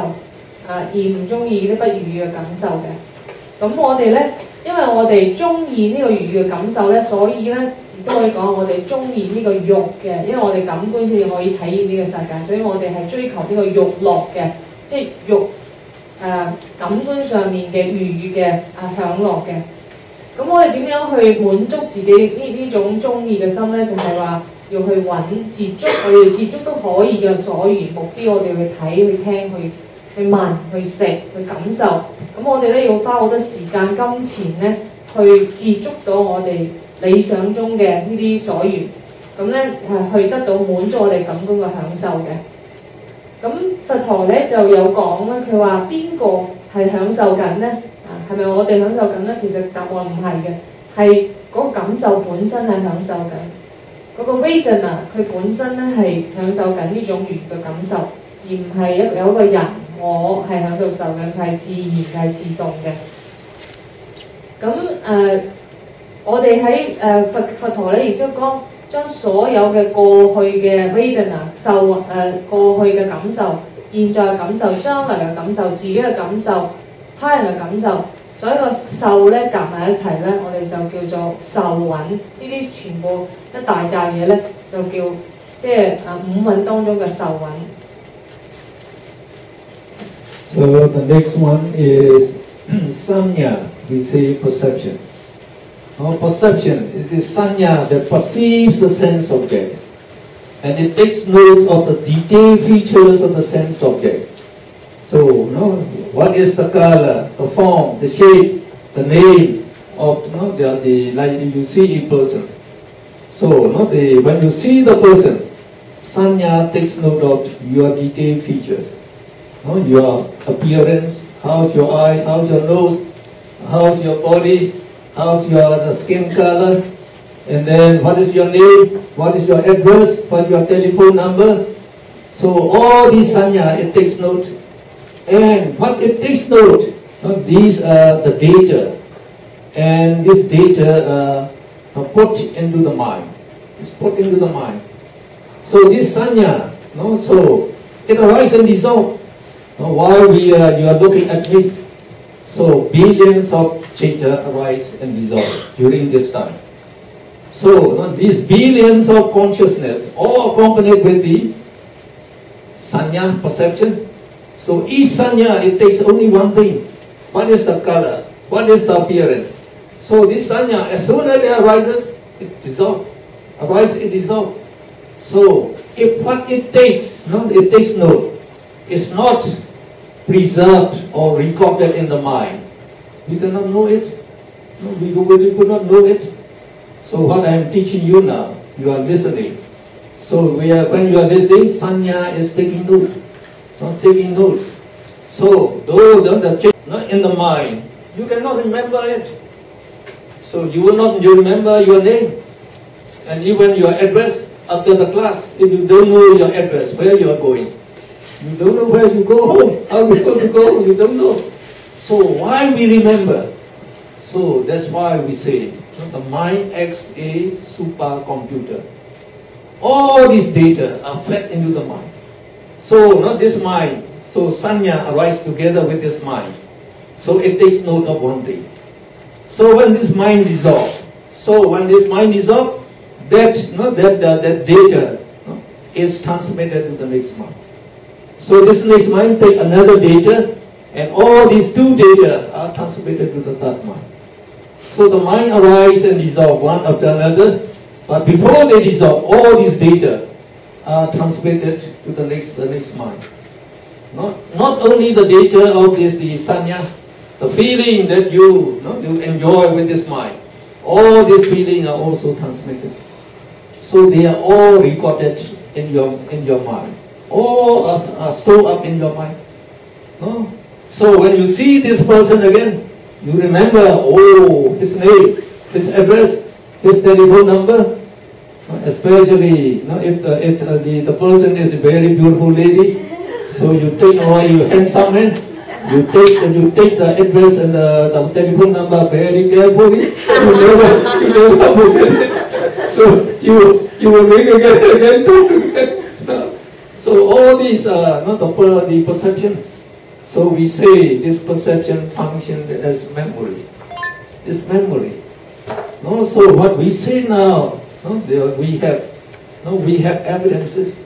而唔中意啲不愉悅嘅感受嘅。咁我哋咧，因為我哋中意呢個愉悅嘅感受咧，所以咧亦都可以講我哋中意呢個欲嘅，因為我哋感官先至可以體驗呢個世界，所以我哋係追求呢個欲樂嘅，即係欲感官上面嘅愉悅嘅享樂嘅。咁我哋點樣去滿足自己呢種中意嘅心咧？就係話要去揾接觸，我哋接觸都可以嘅所緣目標，我哋去睇、去聽、去聞、去食、去感受。咁我哋咧要花好多時間、金錢咧去接觸到我哋理想中嘅呢啲所緣，咁咧去得到滿足我哋感官嘅享受嘅。咁佛陀咧就有講啦，佢話邊個係享受緊咧？係咪我哋享受緊咧？其實答案唔係嘅，係嗰個感受本身係享受緊。嗰個 Vedana 佢本身咧係享受緊呢種愉悅嘅感受，而唔係有一個人我係喺度受緊，係自然係自動嘅。咁我哋喺佛陀咧亦都將所有嘅過去嘅 Vedana 過去嘅感受，現在嘅感受、將來嘅感受、自己嘅感受、他人嘅感受，所有個受咧夾埋一齊咧，我哋就叫做受蘊。呢啲全部一大扎嘢咧，就叫即係五蘊當中嘅受蘊。So the next one is sanya. We say perception. Perception, it is sanya that perceives the sense object, and it takes note of the detailed features of the sense object. So, what is the color, the form, the shape, the name of the like you see a person. So, when you see the person, sanya takes note of your detailed features, your appearance, how's your eyes, how's your nose, how's your body, how's your skin color, and then what is your name, what is your address, what is your telephone number. So all these sanya, it takes note. And what it takes note, these are the data, and this data are put into the mind. It's put into the mind. So this sanya, so it arises and dissolves. While you are looking at me, so billions of chitta arise and dissolve during this time. So these billions of consciousness all accompanied with the sanya perception. So each sanya, it takes only one thing. What is the color? What is the appearance? So this sanya, as soon as it arises, it dissolves. Arises, it dissolves. So if what it takes, it takes note, is not preserved or recorded in the mind, we cannot know it. We could not know it. So what I am teaching you now, you are listening. So when you are listening, sanya is taking note. Taking notes. So though the change in the mind, you cannot remember it. So you will not remember your name, and even your address after the class. If you don't know your address, where you are going, you don't know where you go home. How you going to go? You don't know. So why we remember? So that's why we say the mind acts a supercomputer. All these data are fed into the mind. So this mind, so sanya arises together with this mind. So it takes note of one thing. So when this mind dissolves, that data is transmitted to the next mind. So this next mind takes another data, and all these two data are transmitted to the third mind. So the mind arises and dissolves one after another, but before they dissolve, all these data are transmitted to the next mind. Not only the data of the sanya, the feeling that you enjoy with this mind, all these feelings are also transmitted. So they are all recorded in your mind. All are stored up in your mind. So when you see this person again, you remember, oh, his name, his address, his telephone number. Especially if the person is a very beautiful lady, so you take you handsome man, you take the address and the telephone number very carefully. You never forget it. So you will make again. So all these are not the perception. So we say this perception functions as memory. It's memory. So what we say now. We have evidences.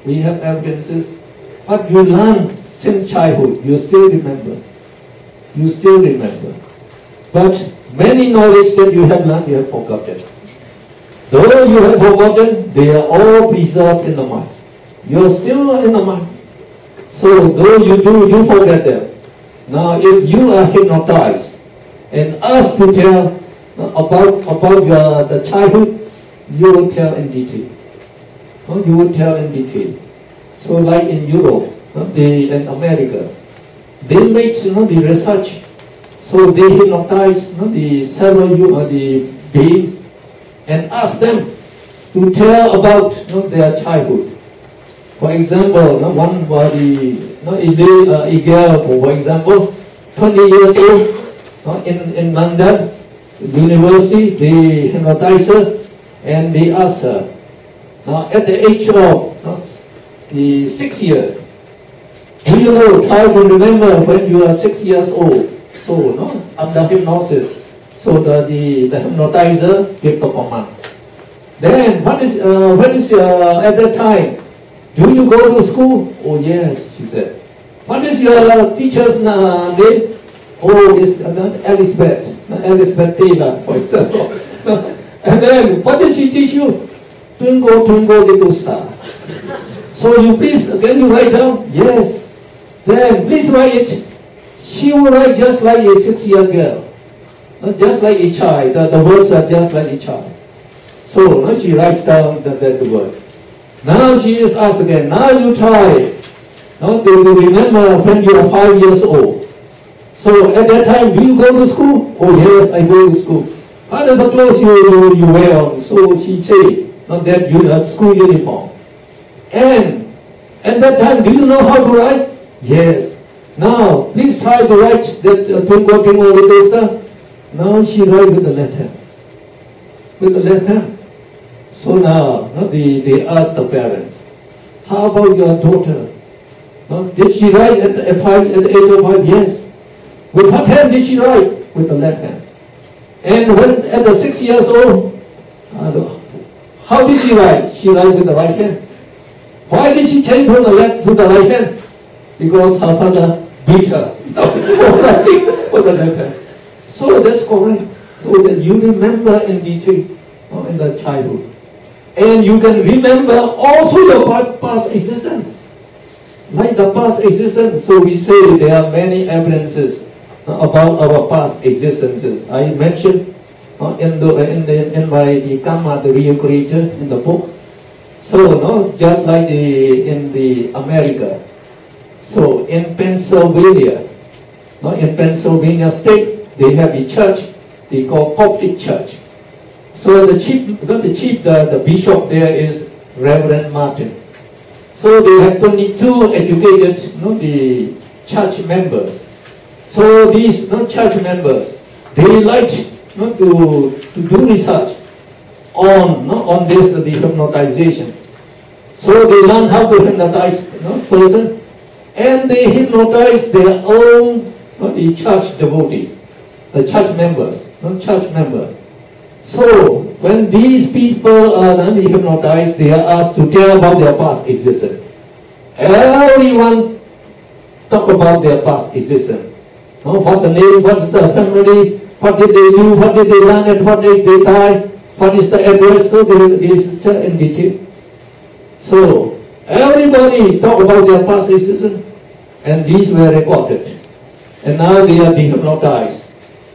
We have evidences. What you learn since childhood, you still remember. You still remember. But many knowledge that you have learned, you have forgotten. Though you have forgotten, they are all preserved in the mind. You are still in the mind. So though you forget them. Now if you are hypnotized and asked to tell about the childhood, you will tell in detail. You will tell in detail. So like in Europe, in America, they make the research. So they hypnotize the several the beings and ask them to tell about their childhood. For example, one body, a girl, for example, 20 years old, in London University, they hypnotize her. And they asked her, now at the age of the 6 years, Do you know, try to remember when you are 6 years old. So, no, under hypnosis. So the hypnotizer gives the command. Then, when is at that time? Do you go to school? Oh yes, she said. What is your teacher's name? Oh, it's Elizabeth Taylor, for example. And then, what did she teach you? Twinkle, twinkle, little star. So you please, can you write down? Yes. Then, please write it. She will write just like a 6-year girl. Just like a child. The words are just like a child. So, she writes down the word. Now she is asked again, now you try to remember when you are 5 years old. So at that time, do you go to school? Oh yes, I go to school. What are the clothes you wear on? So she said, that you have school uniform. And at that time, do you know how to write? Yes. Now, please try to write that twinkle, twinkle, little star. Now she writes with the left hand. With the left hand. So now, they ask the parents, how about your daughter? Did she write at the age of 5? Yes. With what hand did she write? With the left hand. And when at the 6 years old, how did she write? She write with the right hand. Why did she change from the left to the right hand? Because her father beat her for the left hand. So that's correct. So that you remember in detail in the childhood. And you can remember also your past existence. Like the past existence, so we say there are many evidences about our past existences. I mentioned in my Karma, the Real Creator, in the book. So, just like in the America. So, in Pennsylvania state, they have a church they call Coptic Church. So the bishop there is Reverend Martin. So they have 22 educated, the church members. So these church members, they like to do research on this the hypnotization. So they learn how to hypnotize person, and they hypnotize their own the church devotee, the church members, church member. So when these people are hypnotized, they are asked to tell about their past existence. Everyone talk about their past existence. What the name, what is the family, what did they do, what did they learn, at what age they died, what is the address, so they say in detail. So everybody talk about their past existence, and these were recorded. And now they are dehypnotized.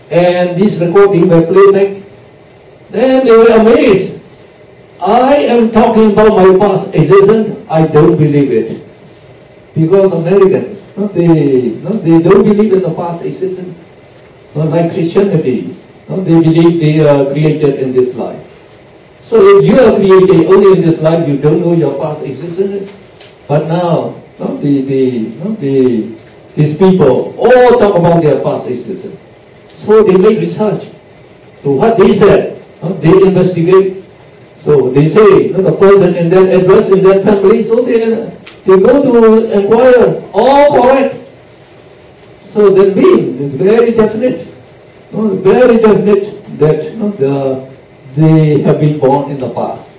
And these recordings were played back. Then they were amazed. I am talking about my past existence. I don't believe it. Because Americans, they don't believe in the past existence. Like Christianity, they believe they are created in this life. So if you are created only in this life, you don't know your past existence. But now, these people all talk about their past existence. So they make research. So what they said, they investigate. So they say, the person in that address, in that family, so they go to inquire, all correct. So that means it's very definite, that they have been born in the past.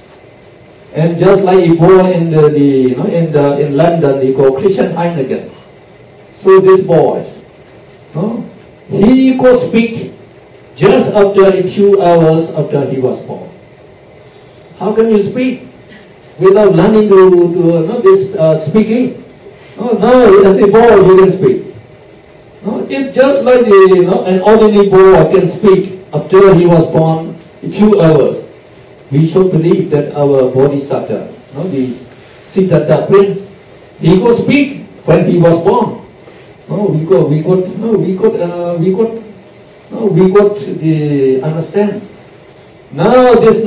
And just like he born in in London, they call Christian Heineken. So this boy, he could speak just after a few hours after he was born. How can you speak without learning to speaking? Now as a boy you can speak. If just like an ordinary boy can speak after he was born a few hours, we should believe that our Bodhisattva, the Siddhartha Prince, he could speak when he was born. We could understand. Now this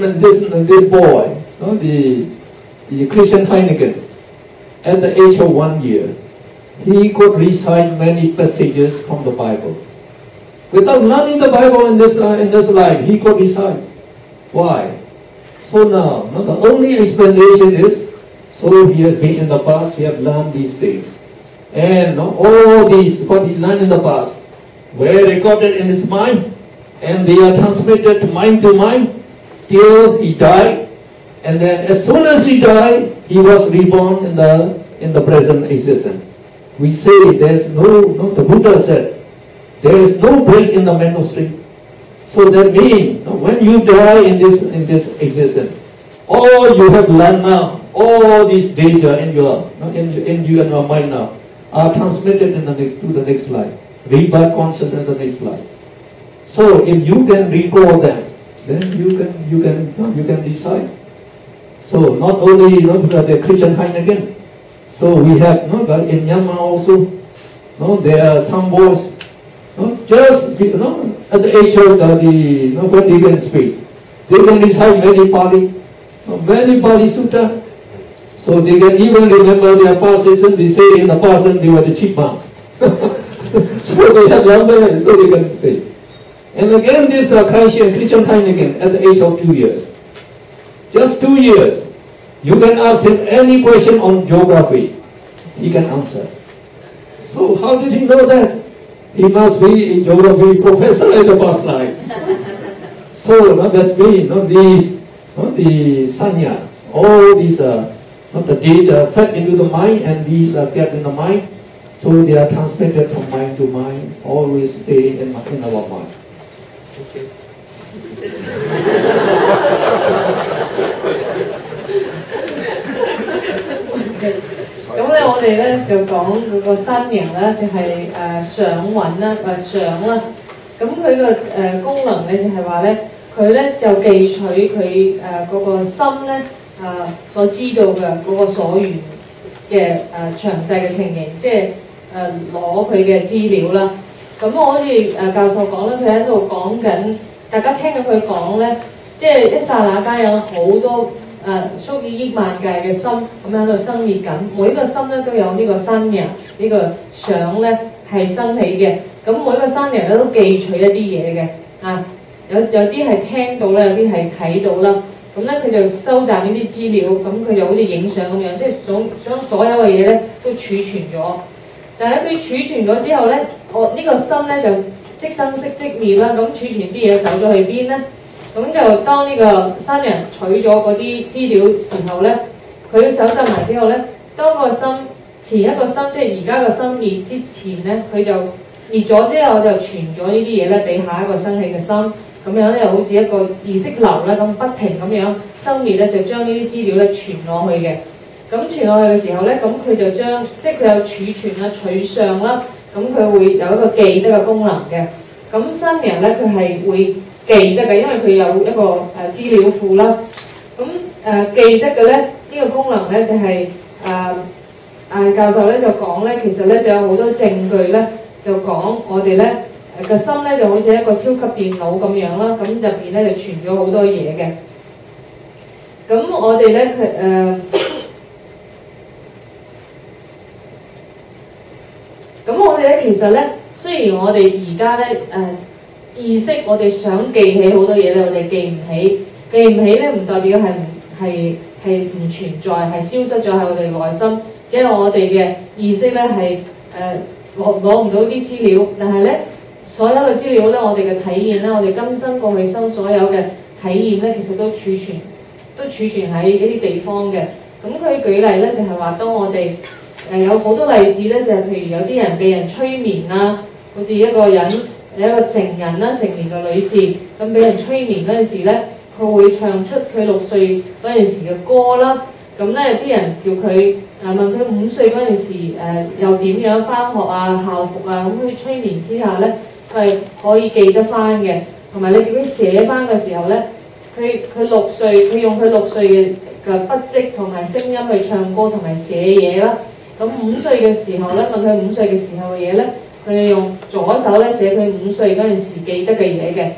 boy, the Christian Heineken, at the age of 1 year, he could recite many passages from the Bible. Without learning the Bible in this life, he could recite. Why? So now, the only explanation is, so he has been in the past, he has learned these things. And all these, what he learned in the past, were recorded in his mind, and they are transmitted mind to mind till he died. And then as soon as he died, he was reborn in the present existence. We say there's the Buddha said, there is no break in the mental stream. So that means when you die in this existence, all you have learned now, all these data in your mind now, are transmitted to the next life. Rebirth consciousness in the next life. So if you can recall them, then you can decide. So not only the Christian Heineken. So we have in Myanmar also. There are some boys just at the age of when they can speak, they can recite many Pali Sutta. So they can even remember their past existence. They say in the past they were the chipmunk. So they have language, so they can say. And again, this Christian Heineken at the age of 2 years. Just 2 years. You can ask him any question on geography. He can answer. So how did he know that? He must be a geography professor in the past life. So that's me. The sanya, all these the data fed into the mind, and these are kept in the mind. So they are transmitted from mind to mind, always stay in our mind. Okay. 咁咧，我哋咧就講嗰個山羊咧，就係上韻啦，上啦。咁佢個功能咧就係話咧，佢咧就記取佢嗰個心咧所知道嘅嗰個所緣嘅詳細嘅情形，即係攞佢嘅資料啦。咁我好似教授講啦，佢喺度講緊，大家聽緊佢講咧，即係一剎那間有好多。數以億萬計嘅心咁喺度生滅緊，每一個心咧都有呢個身人，呢個想咧係生起嘅。咁每一個身人咧都記取一啲嘢嘅，有啲係聽到啦，有啲係睇到啦。咁咧佢就收集呢啲資料，咁佢就好似影相咁樣，即係將所有嘅嘢咧都儲存咗。但係佢儲存咗之後咧，呢個心咧就即生息即滅啦。咁儲存啲嘢走咗去邊咧？咁就當呢個山人取咗嗰啲資料時候咧，佢搜集埋之後咧，當個心前一個心即係而家個心滅之前咧，佢就滅咗之後就傳咗呢啲嘢咧俾下一個生起嘅心，咁樣咧好似一個意識流咧咁不停咁樣生滅咧，就將呢啲資料咧傳落去嘅。咁傳落去嘅時候咧，咁佢就將即係佢有儲存啊、取相啦，咁佢會有一個記得嘅功能嘅。咁山人咧佢係會記得嘅，因為佢有一個資料庫啦。咁記得嘅咧，呢個功能咧就係教授咧就講咧，其實咧就有好多證據咧，就講我哋咧個心咧就好似一個超級電腦咁樣啦，咁入邊咧就傳咗好多嘢嘅。咁我哋咧咁我哋咧其實咧，雖然我哋而家咧意識我哋想記起好多嘢咧，我哋記唔起，記唔起咧唔代表係唔存在，係消失咗喺我哋內心，只係我哋嘅意識咧係攞唔到啲資料，但係咧所有嘅資料咧，我哋嘅體驗咧，我哋今生過去生所有嘅體驗咧，其實都儲存喺呢啲地方嘅。咁佢舉例咧就係話，當我哋有好多例子咧，就係譬如有啲人被人催眠啦，好似一個人。有一個成人啦，成年嘅女士，咁俾人催眠嗰陣時咧，佢會唱出佢6歲嗰陣時嘅歌啦。咁咧啲人叫佢問佢5歲嗰陣時又點樣返學啊、校服啊，咁佢催眠之下咧，佢係可以記得返嘅。同埋你叫佢寫返嘅時候咧，佢6歲，佢用佢6歲嘅筆跡同埋聲音去唱歌同埋寫嘢啦。咁5歲嘅時候咧，問佢5歲嘅時候嘅嘢咧。佢用左手咧寫佢5歲嗰陣時記得嘅嘢嘅，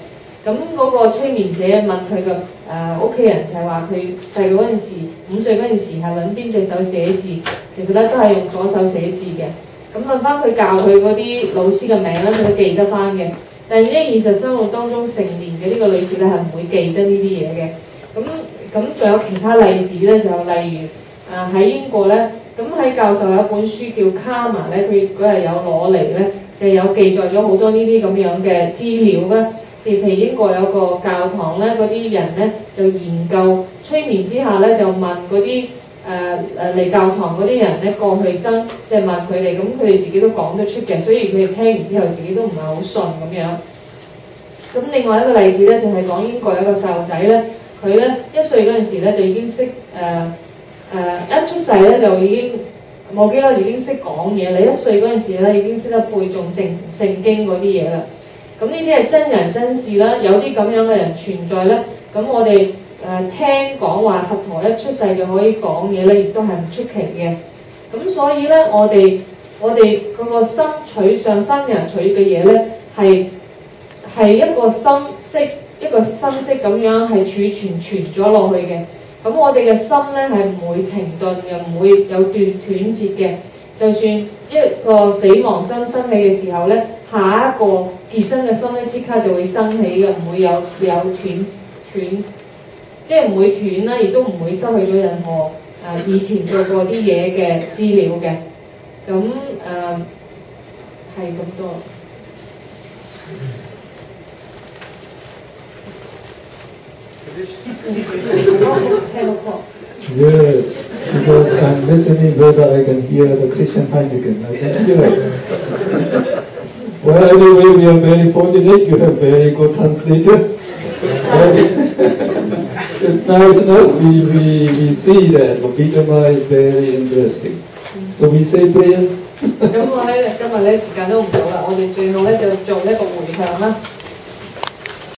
咁嗰個催眠者問佢個屋企人就係話佢細個嗰陣時5歲嗰陣時係揾邊隻手寫字，其實咧都係用左手寫字嘅。咁問翻佢教佢嗰啲老師嘅名咧，佢都記得翻嘅。但係喺現實生活當中，成年嘅呢個女士咧係唔會記得呢啲嘢嘅。咁仲有其他例子咧，就例如喺英國咧。咁喺教授有一本書叫《卡瑪》咧，佢嗰日有攞嚟咧，就有記載咗好多呢啲咁樣嘅資料啦。譬如英國有個教堂咧，嗰啲人咧就研究催眠之下咧，就問嗰啲嚟教堂嗰啲人咧過去生，即係問佢哋，咁佢哋自己都講得出嘅，所以佢哋聽完之後自己都唔係好信咁樣。咁另外一個例子咧，就係講英國有一個細路仔咧，佢咧1歲嗰陣時咧就已經識一出世咧就已經冇幾耐已經識講嘢啦，1歲嗰陣時咧已經識得背誦聖經嗰啲嘢啦。咁呢啲係真人真事啦，有啲咁樣嘅人存在咧。咁我哋聽講話佛陀一出世就可以講嘢咧，亦都係唔出奇嘅。咁所以咧，我哋嗰個心取上生人取嘅嘢咧，係一個心識咁樣係儲存咗落去嘅。咁我哋嘅心咧係唔會停頓嘅，唔會有斷節嘅。就算一個死亡心生起嘅時候咧，下一個結生嘅心咧即刻就會生起嘅，唔會有斷，即係唔會斷啦，亦都唔會失去咗任何以前做過啲嘢嘅資料嘅。咁係咁多。Yes, because I'm listening whether I can hear the Christian Heineken. I can hear it. Well, anyway, we are very fortunate. You have very good translator. It's nice enough. We see that Abhidhamma is very interesting. So we say prayers. 咁我咧今日咧時間都唔到啦，我哋最後咧就做一個回向啦。